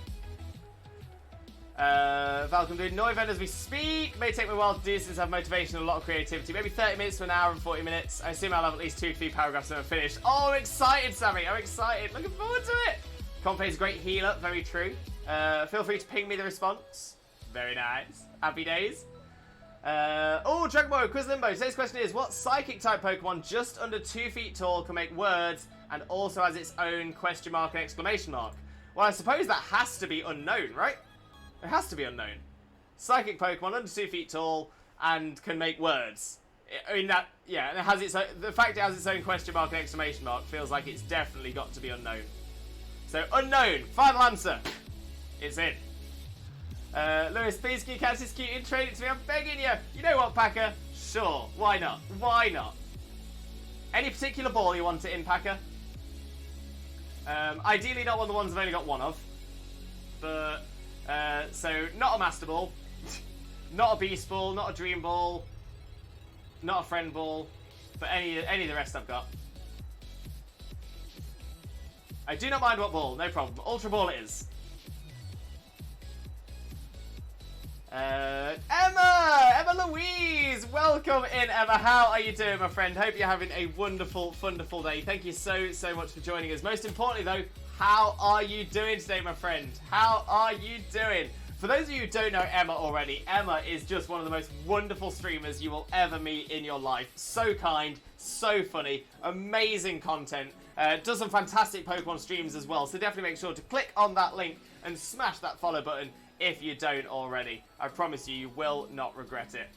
Falcon doing no event as we speak. May take me a while to do since I have motivation and a lot of creativity. Maybe 30 minutes to an hour and 40 minutes. I assume I'll have at least 2 to 3 paragraphs and I'm finished. Oh, I'm excited, Sammy. I'm excited. Looking forward to it. Confe's a great healer. Very true. Feel free to ping me the response. Very nice. Happy days. Oh, Dragon Ball Quiz Limbo. Today's question is, what psychic type Pokemon just under 2 feet tall can make words and also has its own question mark and exclamation mark? Well, I suppose that has to be unknown, right? It has to be unknown. Psychic Pokemon under 2 feet tall and can make words. I mean that, yeah. And it has its own, the fact it has its own question mark and exclamation mark feels like it's definitely got to be unknown. So unknown. Final answer. It's in. Lewis, please can you catch this cute and trade it to me? I'm begging you. You know what, Packer? Sure. Why not? Why not? Any particular ball you want it in, Packer? Ideally not one of the ones I've only got one of. But, so, not a Master Ball. Not a Beast Ball. Not a Dream Ball. Not a Friend Ball. But any of the rest I've got. I do not mind what ball. No problem. Ultra Ball it is. Emma Louise, welcome in, Emma. How are you doing, my friend? Hope you're having a wonderful, wonderful day. Thank you so much for joining us. Most importantly, though, how are you doing today, my friend? How are you doing? For those of you who don't know Emma already, Emma is just one of the most wonderful streamers you will ever meet in your life. So kind, so funny, amazing content. Does some fantastic Pokemon streams as well. So definitely make sure to click on that link and smash that follow button if you don't already. I promise you will not regret it.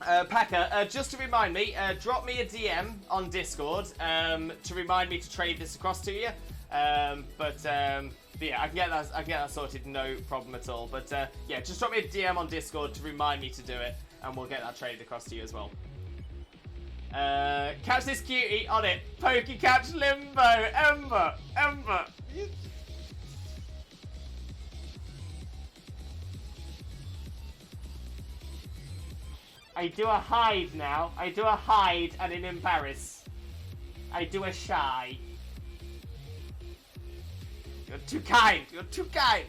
Packer, just to remind me, drop me a DM on Discord to remind me to trade this across to you. But yeah, I can get that sorted, no problem at all. But yeah, just drop me a DM on Discord to remind me to do it, and we'll get that traded across to you as well. Catch this cutie on it. Pokey catch Limbo. Ember. I do a hide now. I do a hide and an embarrass. I do a shy. You're too kind. You're too kind.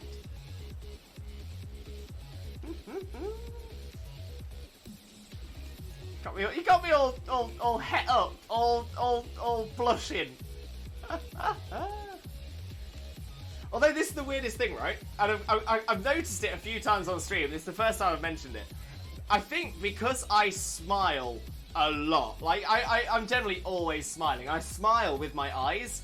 You got me all het up, all blushing. Although this is the weirdest thing, right? And I've noticed it a few times on stream. This is the first time I've mentioned it. I think because I smile a lot, like I'm generally always smiling. I smile with my eyes.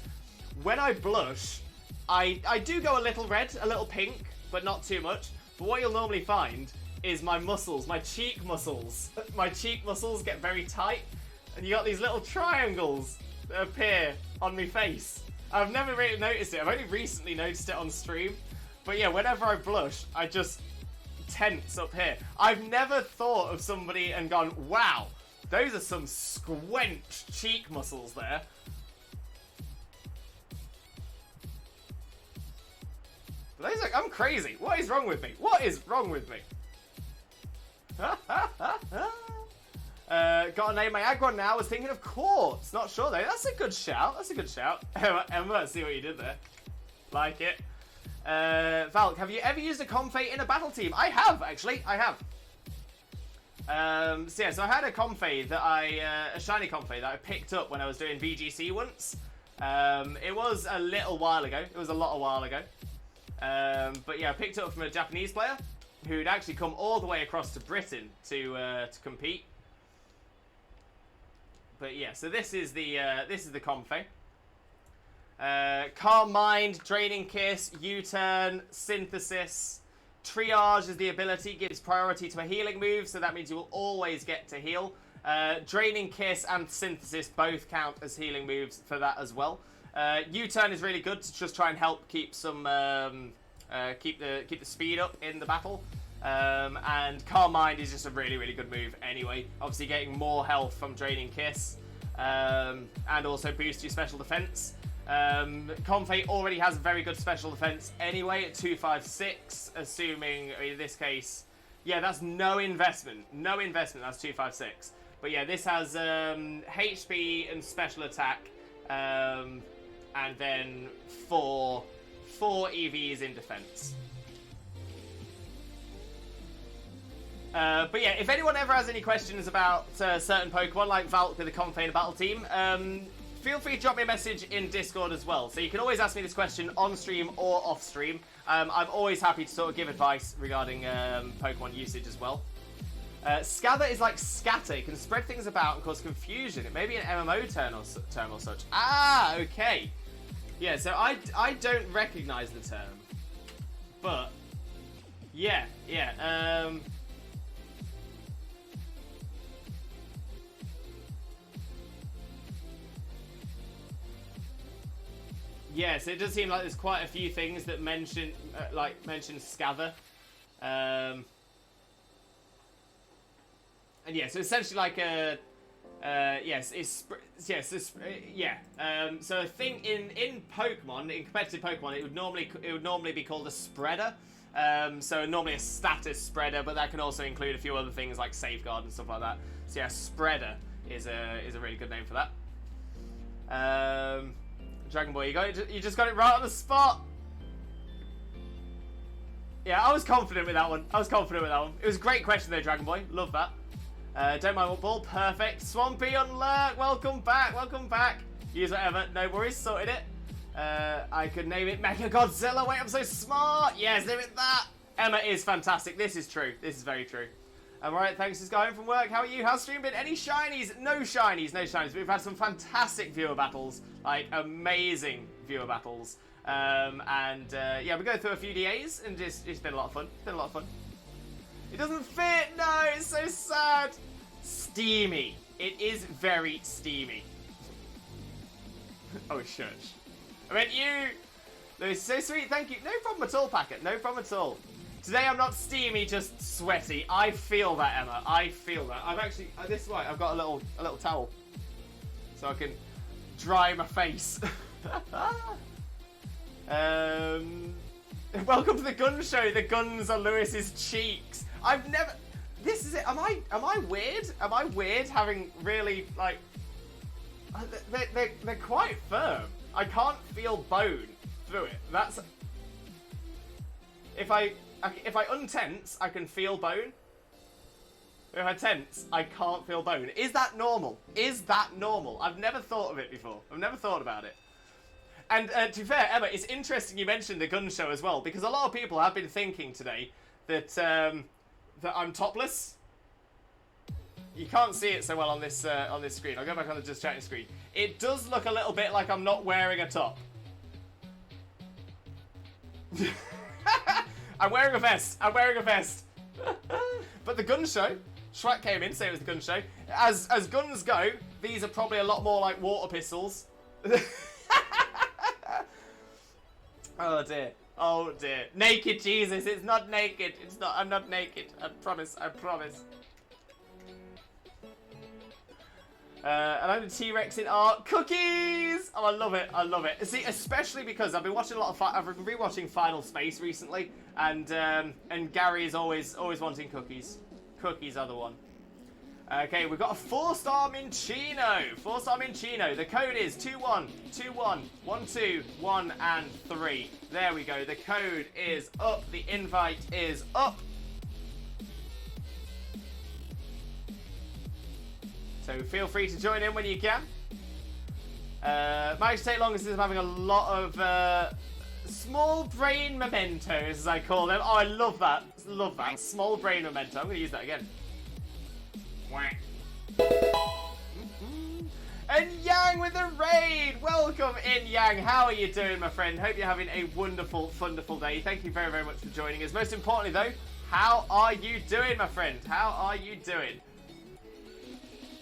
When I blush, I do go a little red, a little pink, but not too much. But what you'll normally find is my muscles, my cheek muscles. My cheek muscles get very tight, and you got these little triangles that appear on my face. I've never really noticed it. I've only recently noticed it on stream. But yeah, whenever I blush, I just tense up here. I've never thought of somebody and gone, wow, those are some squenched cheek muscles there. Those are, I'm crazy. What is wrong with me? What is wrong with me? Gotta name my Aggron now. I was thinking of Quartz. Not sure though. That's a good shout. That's a good shout. Emma, see what you did there. Like it. Valk, have you ever used a Comfey in a battle team? I have, actually. I have. So yeah, so I had a Comfey that a shiny Comfey that I picked up when I was doing VGC once. It was a little while ago. It was a lot of while ago. But yeah, I picked it up from a Japanese player who'd actually come all the way across to Britain to compete. But yeah, so this is the Comfey. Calm Mind, Draining Kiss, U-Turn, Synthesis. Triage is the ability, gives priority to a healing move, so that means you will always get to heal. Draining Kiss and Synthesis both count as healing moves for that as well. U-Turn is really good to just try and help keep some keep the speed up in the battle. And Calm Mind is just a really, really good move anyway. Obviously getting more health from Draining Kiss, and also boost your special defense. Comfey already has a very good special defense anyway at 256, assuming in this case, yeah, that's no investment, that's 256. But yeah, this has HP and special attack, and then four EVs in defense. But yeah, if anyone ever has any questions about certain Pokemon, like Valk with the Confane Battle Team, feel free to drop me a message in Discord as well. So you can always ask me this question on stream or off stream. I'm always happy to sort of give advice regarding Pokemon usage as well. Scather is like scatter. It can spread things about and cause confusion. It may be an MMO term or such. Ah, okay. Yeah, so I don't recognise the term. But, yeah. Yeah, so it does seem like there's quite a few things that mention Scather. And yeah, so essentially like a... so a thing in Pokemon, in competitive Pokemon, it would normally be called a spreader. So normally a status spreader, but that can also include a few other things like safeguard and stuff like that. So yeah, spreader is a really good name for that. Dragon Boy, you just got it right on the spot. Yeah, I was confident with that one. It was a great question though, Dragon Boy. Love that. Don't mind what ball. Perfect. Swampy on lurk. Welcome back. Use whatever. No worries. Sorted it. I could name it Mecha Godzilla. Wait, I'm so smart. Yes, name it that. Emma is fantastic. This is true. This is very true. Alright, thanks for going from work. How are you? How's stream been? Any shinies? No shinies. We've had some fantastic viewer battles. Like, amazing viewer battles. Yeah, we go through a few DAs and it's been a lot of fun. It doesn't fit! No, it's so sad! Steamy. It is very steamy. Oh, shush. I meant you! That is so sweet, thank you. No problem at all, Packet. No problem at all. Today I'm not steamy, just sweaty. I feel that, Emma. I feel that. I'm actually... this is why. I've got a little towel. So I can dry my face. Welcome to the gun show. The guns are Lewis's cheeks. I've never... This is it. Am I weird? Am I weird having really, like... They're quite firm. I can't feel bone through it. That's... If I untense, I can feel bone. If I tense, I can't feel bone. Is that normal? I've never thought of it before. I've never thought about it. And to be fair, Emma, it's interesting you mentioned the gun show as well, because a lot of people have been thinking today that that I'm topless. You can't see it so well on this screen. I'll go back on the just chatting screen. It does look a little bit like I'm not wearing a top. I'm wearing a vest. But the gun show, Shrek came in, say it was the gun show. As guns go, these are probably a lot more like water pistols. Oh dear. Naked Jesus, it's not naked. I'm not naked. I promise. And I'm the T-Rex in art. Cookies! Oh, I love it. See, especially because I've been watching I've been rewatching Final Space recently, and Gary is always wanting cookies. Cookies are the one. Okay, we've got a 4-star Minchino. The code is 212112 and 3. There we go. The code is up. The invite is up. So feel free to join in when you can. Might take longer since I'm having a lot of small brain mementos, as I call them. Oh, I love that. Small brain memento. I'm going to use that again. And Yang with the raid! Welcome in, Yang. How are you doing, my friend? Hope you're having a wonderful, wonderful day. Thank you very, very much for joining us. Most importantly, though, how are you doing, my friend? How are you doing?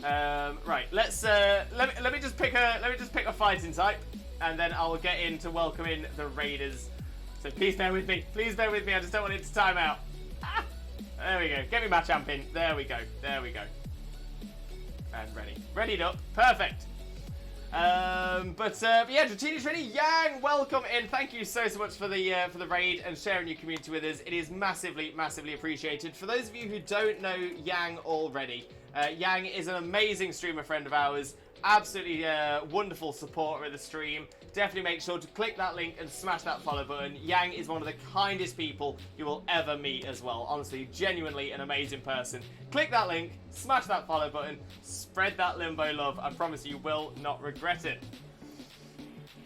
Right, let's let me just pick a fighting type, and then I'll get into welcoming the raiders. So please bear with me. I just don't want it to time out. There we go. Get me my champ in. There we go. And readied up. Perfect. Yeah, Dratini Trini Yang, welcome in. Thank you so much for the raid and sharing your community with us. It is massively appreciated. For those of you who don't know Yang already, Yang is an amazing streamer friend of ours, absolutely wonderful supporter of the stream. Definitely make sure to click that link and smash that follow button. Yang is one of the kindest people you will ever meet as well. Honestly, genuinely an amazing person. Click that link, smash that follow button, spread that Limbo love. I promise you will not regret it.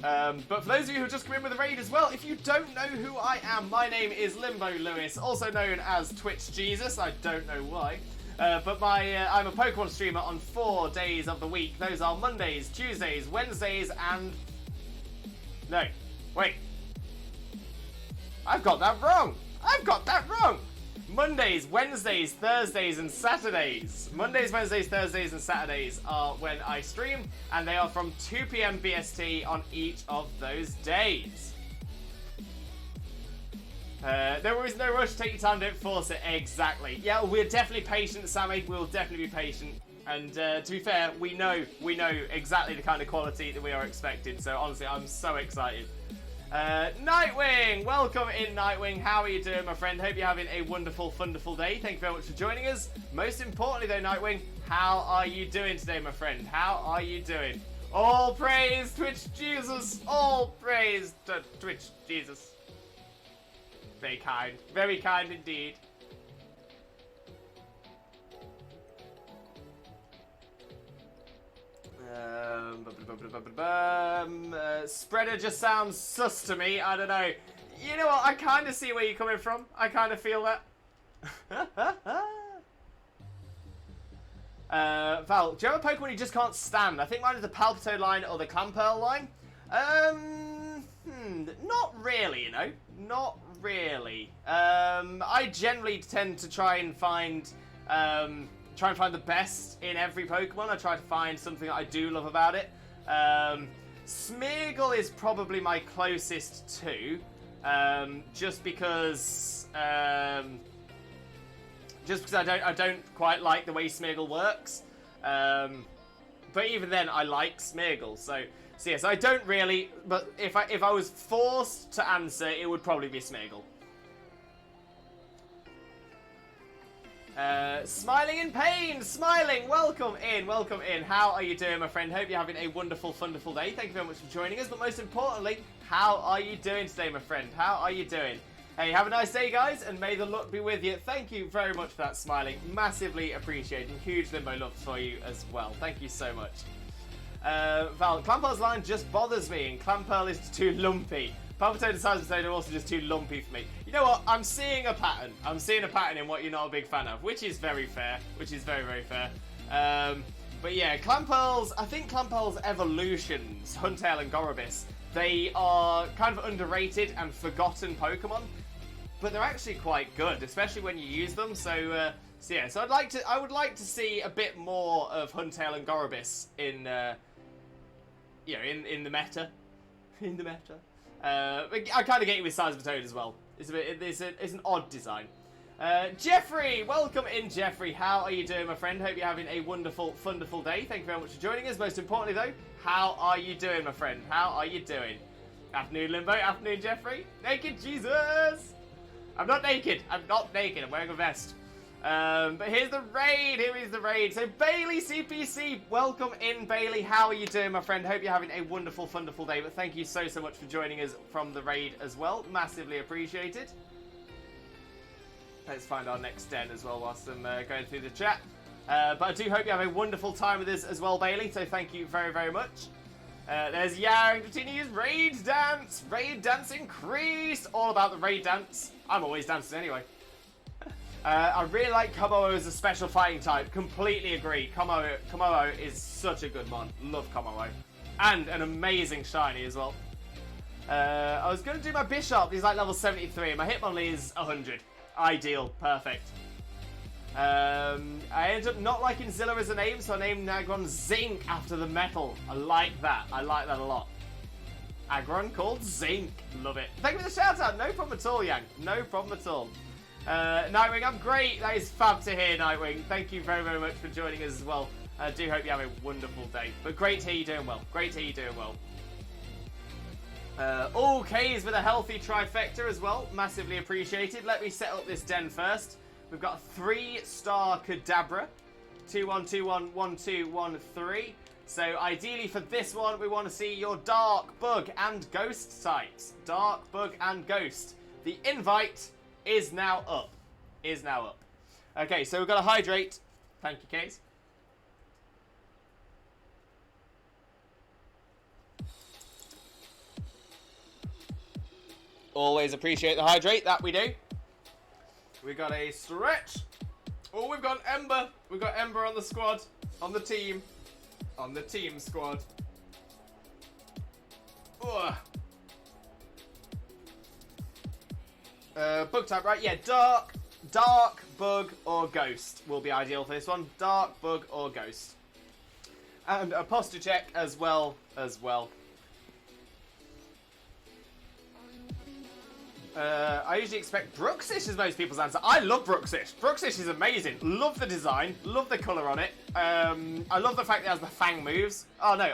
But for those of you who just come in with a raid as well, if you don't know who I am, my name is Limbo Lewis, also known as Twitch Jesus. I don't know why. But I'm a Pokemon streamer on 4 days of the week. Those are Mondays, Tuesdays, Wednesdays, and... No. Wait. I've got that wrong. I've got that wrong. Mondays, Wednesdays, Thursdays, and Saturdays. Mondays, Wednesdays, Thursdays, and Saturdays are when I stream, and they are from 2 PM BST on each of those days. There is no rush, take your time, don't force it. Exactly. Yeah, we're definitely patient, Sammy. We'll definitely be patient. And to be fair, we know exactly the kind of quality that we are expecting. So honestly, I'm so excited. Nightwing! Welcome in, Nightwing. How are you doing, my friend? Hope you're having a wonderful, wonderful day. Thank you very much for joining us. Most importantly, though, Nightwing, how are you doing today, my friend? How are you doing? All praise Twitch Jesus. All praise to Twitch Jesus. Very kind indeed. Spreader just sounds sus to me. I don't know. You know what? I kind of see where you're coming from. I kind of feel that. Val, do you have a Pokemon you just can't stand? I think mine is the Palpitoad line or the Clamperl line. Not really, you know. Not really. I generally tend to try and find the best in every Pokemon. I try to find something that I do love about it. Smeargle is probably my closest to, just because I don't quite like the way Smeargle works. But even then, I like Smeargle. So yes, I don't really. But if I was forced to answer, it would probably be Smeargle. Smiling in pain, smiling, welcome in. How are you doing, my friend? Hope you're having a wonderful, wonderful day. Thank you very much for joining us, but most importantly, how are you doing today, my friend? How are you doing? Hey, have a nice day, guys, and may the luck be with you. Thank you very much for that smiling. Massively appreciated. Huge Limbo love for you as well. Thank you so much. Val, Clamperl's line just bothers me, and Clamperl is too lumpy. Palpitoad and Seismitoad are also just too lumpy for me. You know what? I'm seeing a pattern. I'm seeing a pattern in what you're not a big fan of, which is very fair. Which is very, very fair. But yeah, I think Clamperl's evolutions, Huntail and Gorobis, they are kind of underrated and forgotten Pokemon, but they're actually quite good, especially when you use them. So yeah, so I would like to see a bit more of Huntail and Gorobis in in the meta, in the meta. I kind of get you with Seismitoad as well. It's an odd design. Jeffrey, welcome in, Jeffrey. How are you doing, my friend? Hope you're having a wonderful, wonderful day. Thank you very much for joining us. Most importantly, though, how are you doing, my friend? How are you doing? Afternoon, Limbo. Afternoon, Jeffrey. Naked Jesus. I'm not naked. I'm wearing a vest. But here's the raid. Here is the raid. So Bailey CPC, welcome in, Bailey. How are you doing, my friend? Hope you're having a wonderful, wonderful day. But thank you so much for joining us from the raid as well. Massively appreciated. Let's find our next den as well whilst I'm going through the chat. But I do hope you have a wonderful time with us as well, Bailey. So thank you very, very much. There's Yang continues. Raid dance. Raid dance increased. All about the raid dance. I'm always dancing anyway. I really like Komodo as a special fighting type. Completely agree. Komodo is such a good mon. Love Komodo. And an amazing shiny as well. I was going to do my Bishop. He's like level 73. My Hitmonlee is 100. Ideal. Perfect. I ended up not liking Zilla as a name, so I named Agron Zinc after the metal. I like that. I like that a lot. Agron called Zinc. Love it. Thank you for the shout out. No problem at all, Yang. No problem at all. Nightwing, I'm great. That is fab to hear, Nightwing. Thank you very, very much for joining us as well. I do hope you have a wonderful day. But great to hear you doing well. Great to hear you doing well. All K's with a healthy trifecta as well. Massively appreciated. Let me set up this den first. We've got a 3-star Kadabra. 2-1-2-1-1-2-1-3. So ideally for this one, we want to see your Dark, Bug, and Ghost types. Dark, Bug, and Ghost. The invite is now up. Okay, so we've got to hydrate. Thank you, Case. Always appreciate the hydrate, that we do. We got a stretch. Oh, we've got Ember. We've got Ember on the squad. On the team. On the team squad. Ugh. Bug type, right? Yeah, dark, bug, or ghost will be ideal for this one. Dark, bug, or ghost. And a posture check as well. I usually expect Brooksish as most people's answer. I love Brooksish. Brooksish is amazing. Love the design. Love the colour on it. I love the fact that it has the Fang moves. Oh no,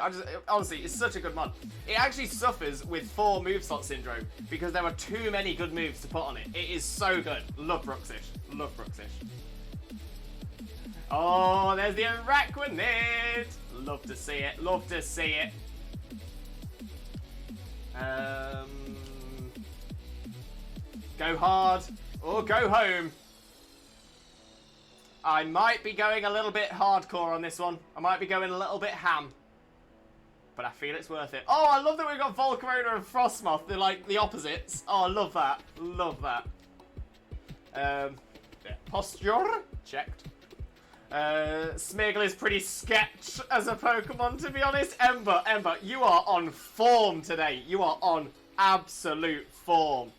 honestly, it's such a good mod. It actually suffers with 4 move slot syndrome because there are too many good moves to put on it. It is so good. Love Brooksish. Love Brooksish. Oh, there's the Araquanid. Love to see it. Love to see it. Go hard or go home. I might be going a little bit hardcore on this one. I might be going a little bit ham. But I feel it's worth it. Oh, I love that we've got Volcarona and Frostmoth. They're like the opposites. Oh, I love that. Love that. Yeah. Posture. Checked. Smeargle is pretty sketch as a Pokemon, to be honest. Ember, you are on form today. You are on absolute form.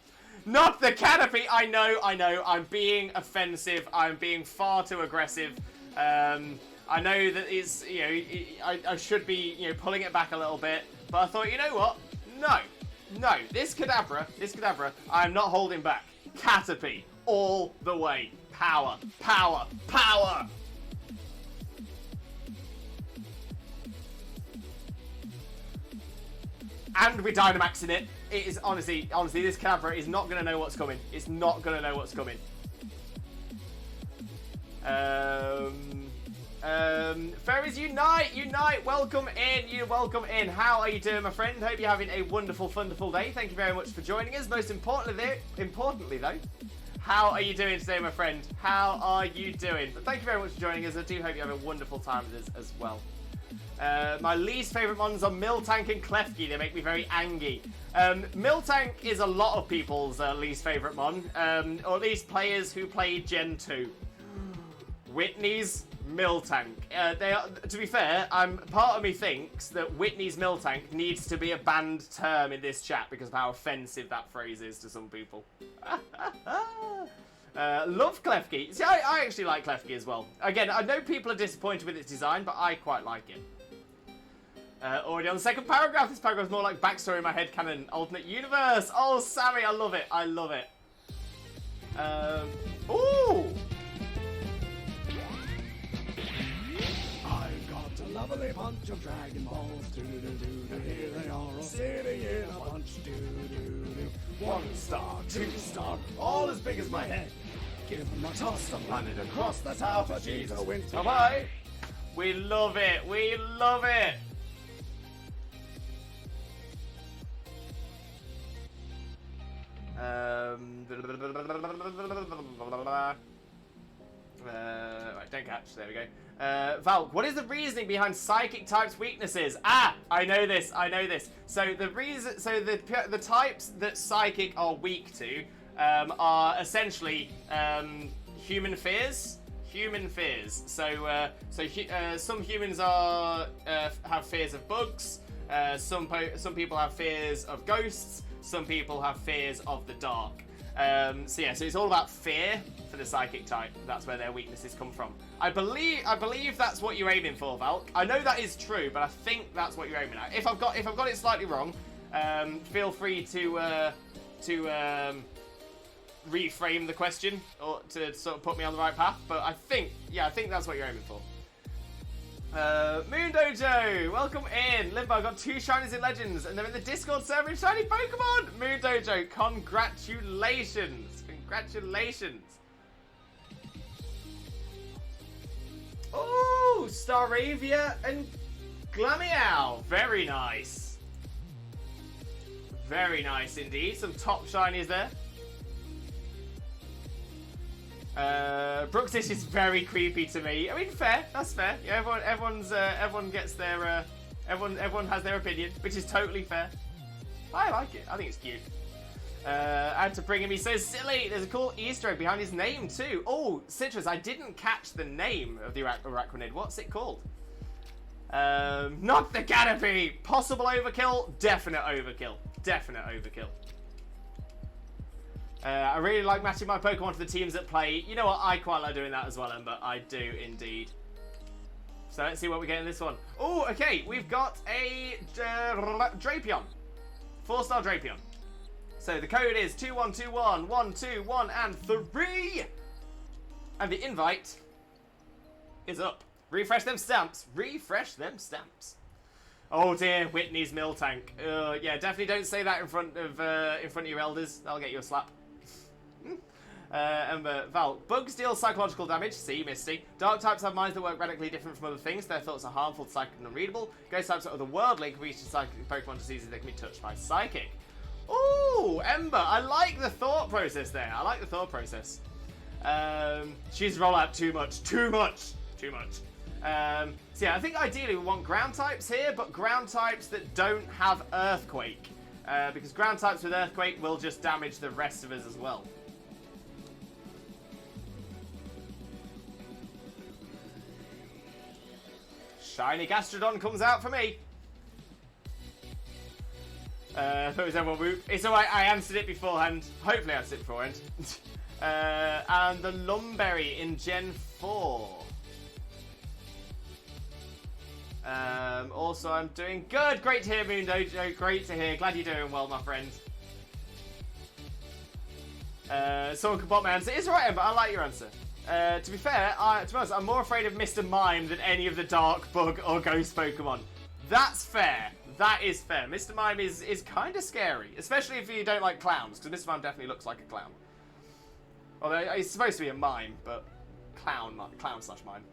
Not the canopy! I know, I'm being offensive. I'm being far too aggressive. I know that it's, you know, I should be, you know, pulling it back a little bit. But I thought, you know what? No. This Kadabra, I'm not holding back. Caterpie, all the way. Power. And we're Dynamaxing it. It is honestly, this Kadabra is not going to know what's coming. It's not going to know what's coming. Fairies unite, welcome in. How are you doing, my friend? Hope you're having a wonderful day. Thank you very much for joining us. Most importantly though, how are you doing today, my friend? How are you doing? But thank you very much for joining us. I do hope you have a wonderful time with us as well. My least favourite mons are Miltank and Klefki. They make me very angry. Miltank is a lot of people's least favourite mon, or at least players who play Gen 2. Whitney's Miltank. To be fair, part of me thinks that Whitney's Miltank needs to be a banned term in this chat because of how offensive that phrase is to some people. Love Klefki. See, I actually like Klefki as well. Again, I know people are disappointed with its design, but I quite like it. Already on the second paragraph. This paragraph is more like backstory in my head canon. Alternate universe. Oh, Sammy, I love it. Ooh. I've got a lovely bunch of Dragon Balls. Do-do-do-do-do. Here they are all sitting in a bunch. Do-do-do-do. 1 star, 2 star, all as big as my head. Give them a toss and land it across the top of Jesus wins. Bye-bye. We love it. Right, don't catch. There we go. Valk, what is the reasoning behind psychic types' weaknesses? I know this. So the types that psychic are weak to are essentially human fears. So some humans have fears of bugs. Some people have fears of ghosts. Some people have fears of the dark. So it's all about fear for the psychic type. That's where their weaknesses come from. I believe that's what you're aiming for, Valk. I know that is true, but I think that's what you're aiming at. If I've got it slightly wrong, feel free to reframe the question or to sort of put me on the right path. But I think that's what you're aiming for. Moon Dojo, welcome in. Limbo, I got 2 shinies in Legends, and they're in the Discord server in shiny Pokemon. Moon Dojo, congratulations. Oh, Staravia and Glameow. Very nice. Very nice indeed. Some top shinies there. Brooksish is very creepy to me. I mean, fair. That's fair. Yeah, everyone gets their everyone has their opinion, which is totally fair. I like it. I think it's cute. And to bring him, he says, silly. There's a cool Easter egg behind his name too. Oh, Citrus, I didn't catch the name of the Arachnid. What's it called? Not the canopy. Possible overkill. Definite overkill. Definite overkill. I really like matching my Pokemon to the teams that play. You know what? I quite like doing that as well, Ember. I do indeed. So let's see what we get in this one. Oh, okay. We've got a Drapion. 4-star Drapion. So the code is 2121 121 and 3. And the invite is up. Refresh them stamps. Refresh them stamps. Oh dear, Whitney's Miltank. Yeah, definitely don't say that in front of your elders. That'll get you a slap. Val, bugs deal psychological damage. See, Misty. Dark types have minds that work radically different from other things. Their thoughts are harmful, psychic, and unreadable. Ghost types are otherworldly. Can reach psychic Pokemon diseases that can be touched by psychic. Ooh, Ember. I like the thought process there. I like the thought process. She's roll out too much. Too much. Too much. So yeah, I think ideally we want ground types here, but ground types that don't have Earthquake. Because ground types with Earthquake will just damage the rest of us as well. Shiny Gastrodon comes out for me. I thought it was everyone whoop. It's alright, I answered it beforehand. Hopefully I answered it beforehand. And the Lumberry in Gen 4. Also, I'm doing good. Great to hear, Moon Dojo. Great to hear. Glad you're doing well, my friend. Someone can bot my answer. It's right, but I like your answer. To be fair, to be honest, I'm more afraid of Mr. Mime than any of the Dark, Bug, or Ghost Pokemon. That's fair. That is fair. Mr. Mime is kind of scary, especially if you don't like clowns, because Mr. Mime definitely looks like a clown. Although he's supposed to be a mime, but clown slash mime.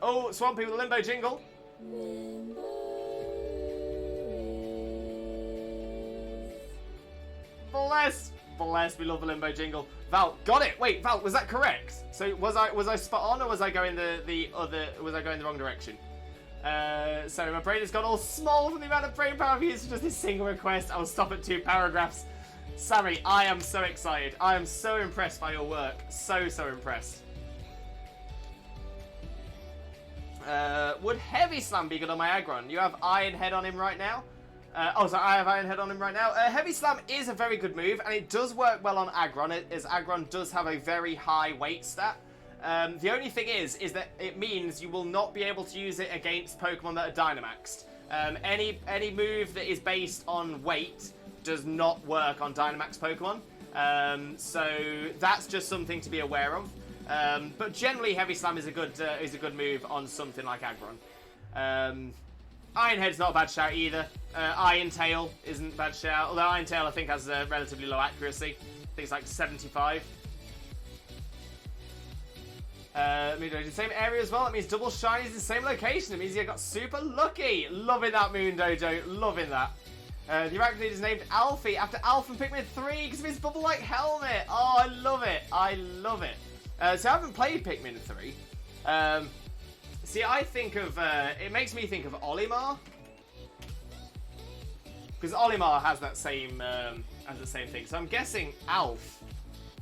Oh, Swampy with a Limbo Jingle. Bless, we love the Limbo Jingle. Val, got it. Wait, Val, was that correct? So was I spot on, or was I going the wrong direction? So my brain has got all small from the amount of brain power I've used for just this single request. I'll stop at 2 paragraphs. Sammy, I am so excited. I am so impressed by your work. So impressed. Would Heavy Slam be good on my Aggron? You have Iron Head on him right now. I have Iron Head on him right now. Heavy Slam is a very good move, and it does work well on Aggron, as Aggron does have a very high weight stat. The only thing is that it means you will not be able to use it against Pokemon that are Dynamaxed. Any move that is based on weight does not work on Dynamax Pokemon. So that's just something to be aware of. But generally, Heavy Slam is a good move on something like Aggron. Iron Head's not a bad shout either. Iron Tail isn't a bad shout, although Iron Tail I think has a relatively low accuracy. I think it's like 75. Moon Dojo, the same area as well. That means double shinies in the same location. It means you got super lucky. Loving that, Moon Dojo. Loving that. The Arachnid is named Alfie after Alf from Pikmin 3 because of his bubble-like helmet. Oh, I love it. I love it. So I haven't played Pikmin 3. See, I think of... it makes me think of Olimar. Because Olimar has that same thing. So I'm guessing Alf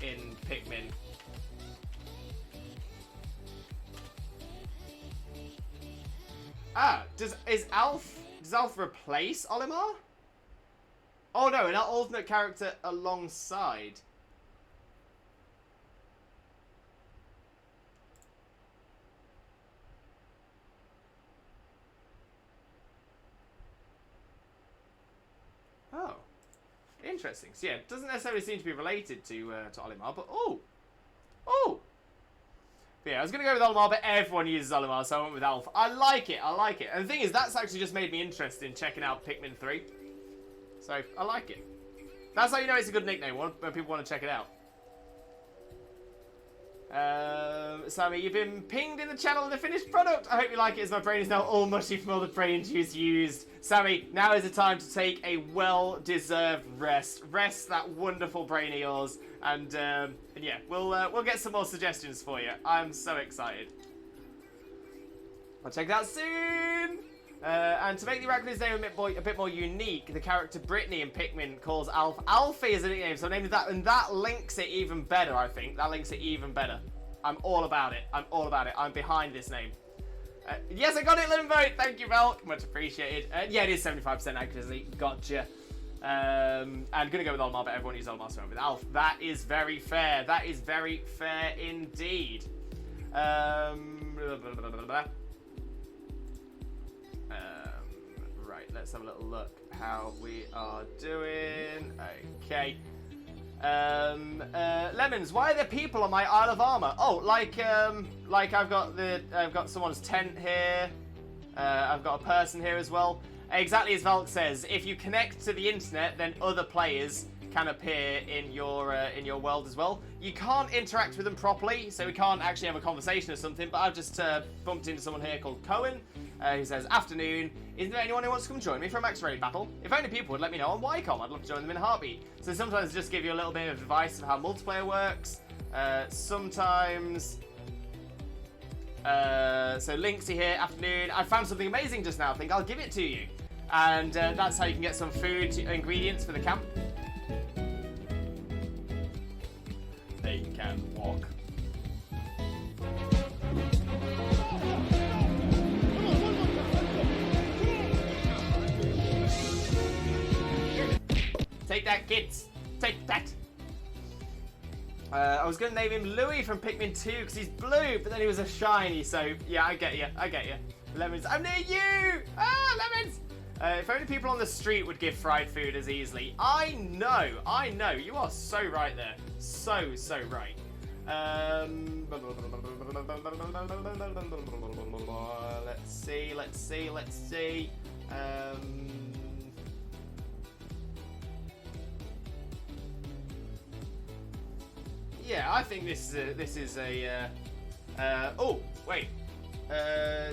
in Pikmin. Does Alf replace Olimar? Oh no, an alternate character alongside. Oh, interesting. So yeah, it doesn't necessarily seem to be related to Olimar, but oh. But yeah, I was going to go with Olimar, but everyone uses Olimar, so I went with Alf. I like it. And the thing is, that's actually just made me interested in checking out Pikmin 3. So, I like it. That's how you know it's a good nickname, when people want to check it out. Sammy, you've been pinged in the channel with the finished product. I hope you like it, as my brain is now all mushy from all the brain juice used. Sammy, now is the time to take a well-deserved rest. Rest that wonderful brain of yours, and yeah, we'll get some more suggestions for you. I'm so excited. I'll check that soon. And to make the Raccoon's name a bit more unique, the character Brittany in Pikmin calls Alfie as a nickname, so I named it that, and that links it even better, I think. That links it even better. I'm all about it. I'm all about it. I'm behind this name. Yes, I got it, Limbo! Thank you, Velk. Much appreciated. Yeah, it is 75% accuracy. Gotcha. And gonna go with Olimar, but everyone uses Olimar, so with Alf. That is very fair. That is very fair indeed. Right, let's have a little look how we are doing. Okay. Lemons, why are there people on my Isle of Armor? Oh, like I've got someone's tent here. I've got a person here as well. Exactly as Valk says, if you connect to the internet, then other players can appear in your world as well. You can't interact with them properly, so we can't actually have a conversation or something, but I've just bumped into someone here called Cohen, who says, afternoon, isn't there anyone who wants to come join me for a max raid battle? If only people would let me know on Ycom, I'd love to join them in a heartbeat. So sometimes just give you a little bit of advice of how multiplayer works. Sometimes... so Linksy here, afternoon, I found something amazing just now, I think I'll give it to you. And that's how you can get some food ingredients for the camp. They can walk. Take that, kids. Take that. I was going to name him Louis from Pikmin 2 because he's blue, but then he was a shiny, so yeah, I get you. I get you. Lemons, I'm near you! Ah, Lemons! If only people on the street would give fried food as easily. I know. You are so right there. So right. Let's see. Yeah, I think this is a. Oh, wait.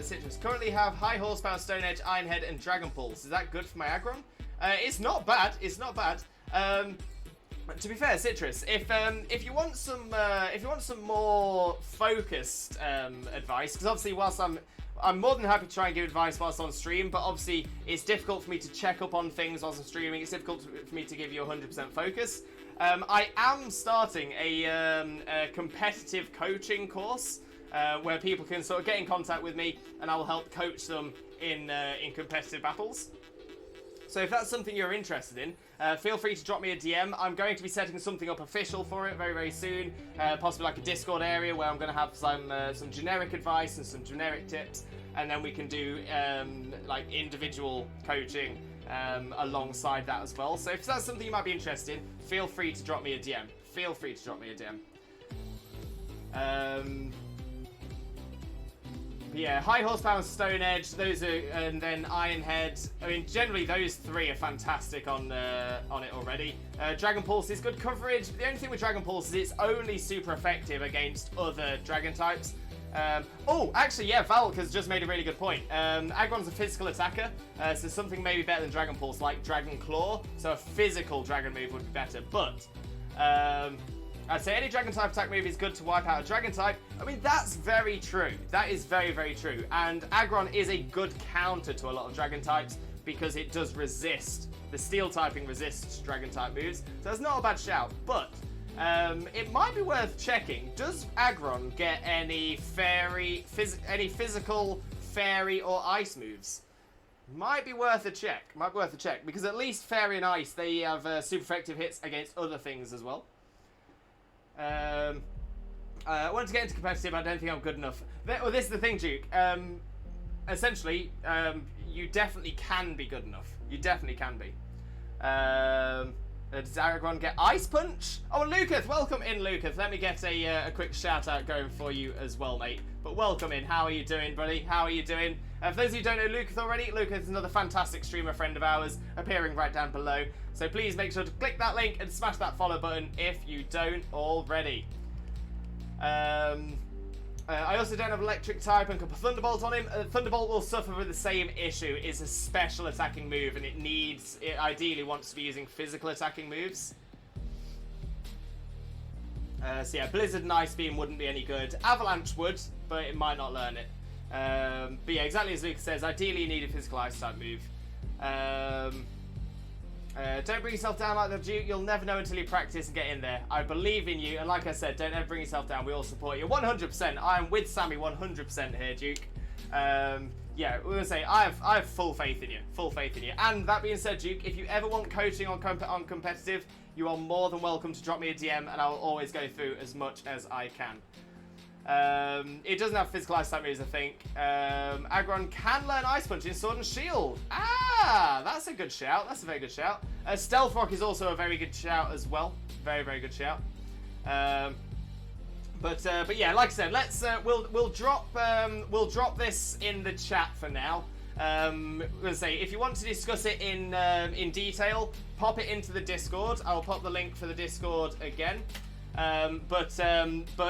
Citrus. Currently have High Horsepower, Stone Edge, Iron Head, and Dragon Pulse. Is that good for my Aggron? It's not bad. It's not bad. To be fair, Citrus, if you want some more focused advice, because obviously whilst I'm more than happy to try and give advice whilst on stream, but obviously it's difficult for me to check up on things whilst I'm streaming. It's difficult for me to give you 100% focus. I am starting a competitive coaching course. Where people can sort of get in contact with me, and I will help coach them in competitive battles. So if that's something you're interested in, feel free to drop me a DM. I'm going to be setting something up official for it very, very soon. Possibly like a Discord area where I'm going to have some generic advice and some generic tips, and then we can do like individual coaching alongside that as well. So if that's something you might be interested in, feel free to drop me a DM. Feel free to drop me a DM. Yeah, High Horsepower and Stone Edge, those are, and then Iron Head. I mean, generally those three are fantastic on it already. Dragon Pulse is good coverage. The only thing with Dragon Pulse is it's only super effective against other dragon types. Oh, actually, yeah, Valk has just made a really good point. Aggron's a physical attacker, so something maybe better than Dragon Pulse, like Dragon Claw. So a physical dragon move would be better, but... I'd say any dragon type attack move is good to wipe out a dragon type. I mean, that's very true. That is very, very true. And Aggron is a good counter to a lot of dragon types because it does resist. The steel typing resists dragon type moves. So that's not a bad shout. But it might be worth checking. Does Aggron get any physical, fairy, or ice moves? Might be worth a check. Because at least fairy and ice, they have super effective hits against other things as well. I wanted to get into competitive, I don't think I'm good enough. Well, this is the thing, Duke. Essentially, you definitely can be good enough. You definitely can be. Does Aragorn get Ice Punch? Oh, and Lucas, welcome in, Lucas. Let me get a quick shout out going for you as well, mate. But welcome in. How are you doing, buddy? How are you doing? For those of you who don't know Lucas already, Lucas is another fantastic streamer friend of ours, appearing right down below. So please make sure to click that link and smash that follow button if you don't already. I also don't have electric type and can put Thunderbolt on him. Thunderbolt will suffer with the same issue. It's a special attacking move, and it ideally wants to be using physical attacking moves. So yeah, Blizzard and Ice Beam wouldn't be any good. Avalanche would, but it might not learn it. But yeah, exactly as Lucas says, ideally you need a physical ice type move. Don't bring yourself down like the Duke. You'll never know until you practice and get in there. I believe in you, and like I said, don't ever bring yourself down. We all support you 100%. I am with Sammy 100% here, Duke. Yeah, we're gonna say I have full faith in you, full faith in you. And that being said, Duke, if you ever want coaching on competitive, you are more than welcome to drop me a DM, and I will always go through as much as I can. It doesn't have physical ice type moves, I think. Aggron can learn Ice Punch in Sword and Shield. Ah, that's a good shout. That's a very good shout. Stealth Rock is also a very good shout as well. Very, very good shout. But yeah, like I said, let's we'll drop this in the chat for now. Let's say if you want to discuss it in detail, pop it into the Discord. I'll pop the link for the Discord again. But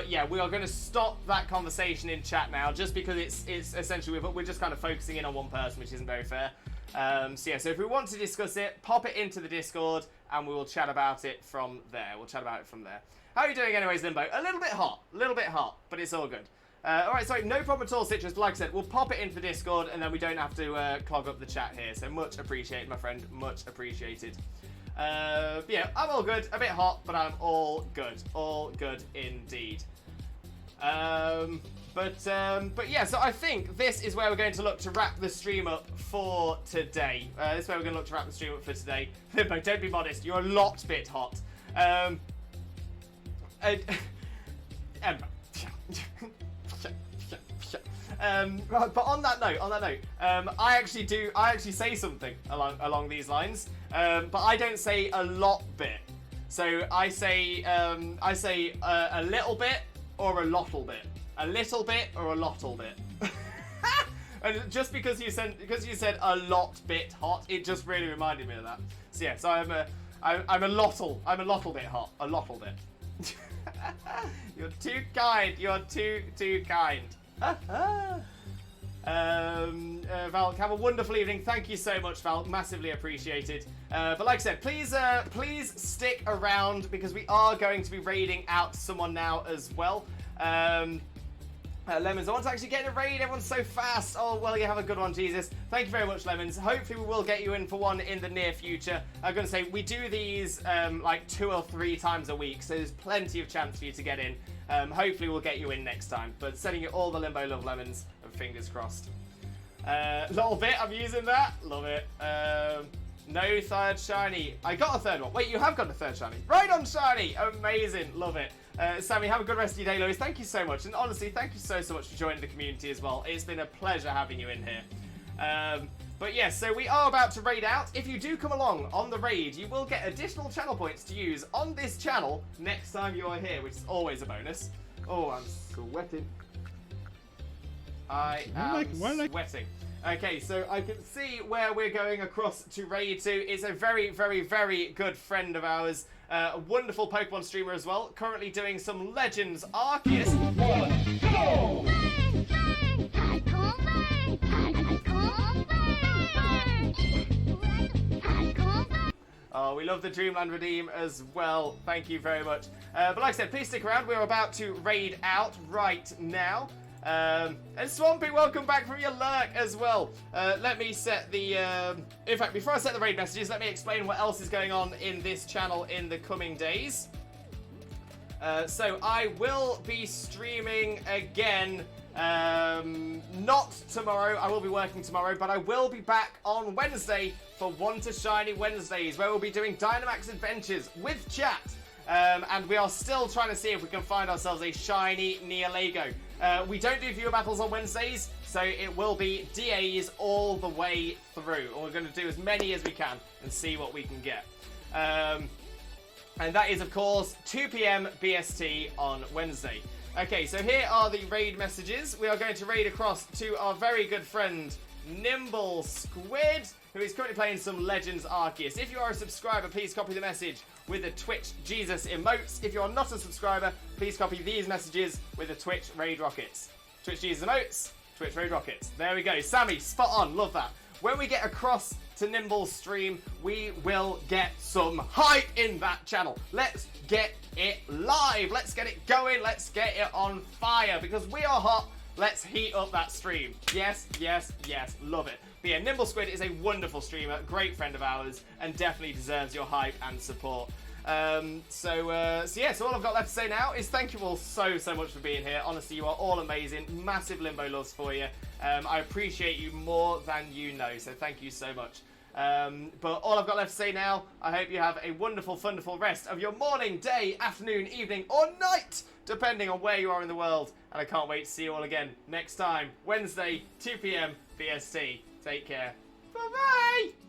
yeah, we are going to stop that conversation in chat now, just because it's essentially we're just kind of focusing in on one person, which isn't very fair. So yeah, so if we want to discuss it, pop it into the Discord, and we will chat about it from there. How are you doing anyways, Limbo? A little bit hot, but it's all good. Alright, sorry, no problem at all, Citrus. Like I said, we'll pop it into the Discord, and then we don't have to clog up the chat here. So much appreciated, my friend, much appreciated. Yeah, I'm all good. A bit hot, but I'm all good indeed. But yeah, so I think this is where we're going to look to wrap the stream up for today. This is where we're going to look to wrap the stream up for today. Limbo, don't be modest. You're a lot bit hot. But on that note, I actually say something along these lines, but I don't say a lot bit. So I say a little bit or a lottle bit, a little bit or a lottle bit. And just because you said a lot bit hot, it just really reminded me of that. So yeah, so I'm a lottle bit hot, a lottle bit. You're too kind. You're too kind. Val, have a wonderful evening. Thank you so much, Val. Massively appreciated. But like I said, please stick around, because we are going to be raiding out someone now as well. Lemons, I want to actually get in a raid. Everyone's so fast. Oh, well, you have a good one, Jesus. Thank you very much, Lemons. Hopefully, we will get you in for one in the near future. I'm going to say we do these like 2 or 3 times a week, so there's plenty of chance for you to get in. Hopefully, we'll get you in next time. But sending you all the Limbo love, Lemons, and fingers crossed. Little bit, I'm using that. Love it. No third shiny. I got a third one. Wait, you have got a third shiny. Right on shiny. Amazing. Love it. Sammy, have a good rest of your day, Lois. Thank you so much. And honestly, thank you so much for joining the community as well. It's been a pleasure having you in here. But yes, so we are about to raid out. If you do come along on the raid, you will get additional channel points to use on this channel next time you are here, which is always a bonus. Oh, I'm sweating. I am sweating. Okay, so I can see where we're going across to raid to. It's a very, very, very good friend of ours. A wonderful Pokemon streamer as well. Currently doing some Legends Arceus. Go! Oh, we love the Dreamland Redeem as well. Thank you very much. But like I said, please stick around. We're about to raid out right now. And Swampy, welcome back from your lurk as well. Let me set the... in fact, before I set the raid messages, let me explain what else is going on in this channel in the coming days. So I will be streaming again. Not tomorrow. I will be working tomorrow, but I will be back on Wednesday for One to Shiny Wednesdays, where we'll be doing Dynamax Adventures with chat. And we are still trying to see if we can find ourselves a shiny Neolego. We don't do viewer battles on Wednesdays, so it will be DAs all the way through. And we're going to do as many as we can and see what we can get. And that is, of course, 2 PM BST on Wednesday. Okay, so here are the raid messages. We are going to raid across to our very good friend, Nimble Squid, who is currently playing some Legends Arceus. If you are a subscriber, please copy the message with the Twitch Jesus emotes. If you're not a subscriber, please copy these messages with the Twitch Raid Rockets. Twitch Jesus emotes, Twitch Raid Rockets. There we go. Sammy, spot on. Love that. When we get across to Nimble's stream, we will get some hype in that channel. Let's get it live. Let's get it going. Let's get it on fire because we are hot. Let's heat up that stream. Yes, yes, yes. Love it. But yeah, Nimble Squid is a wonderful streamer, great friend of ours, and definitely deserves your hype and support. So all I've got left to say now is thank you all so much for being here. Honestly, you are all amazing. Massive Limbo loves for you. I appreciate you more than you know, so thank you so much. But all I've got left to say now, I hope you have a wonderful, wonderful rest of your morning, day, afternoon, evening, or night, depending on where you are in the world. And I can't wait to see you all again next time, Wednesday, 2 p.m. BST. Take care. Bye-bye!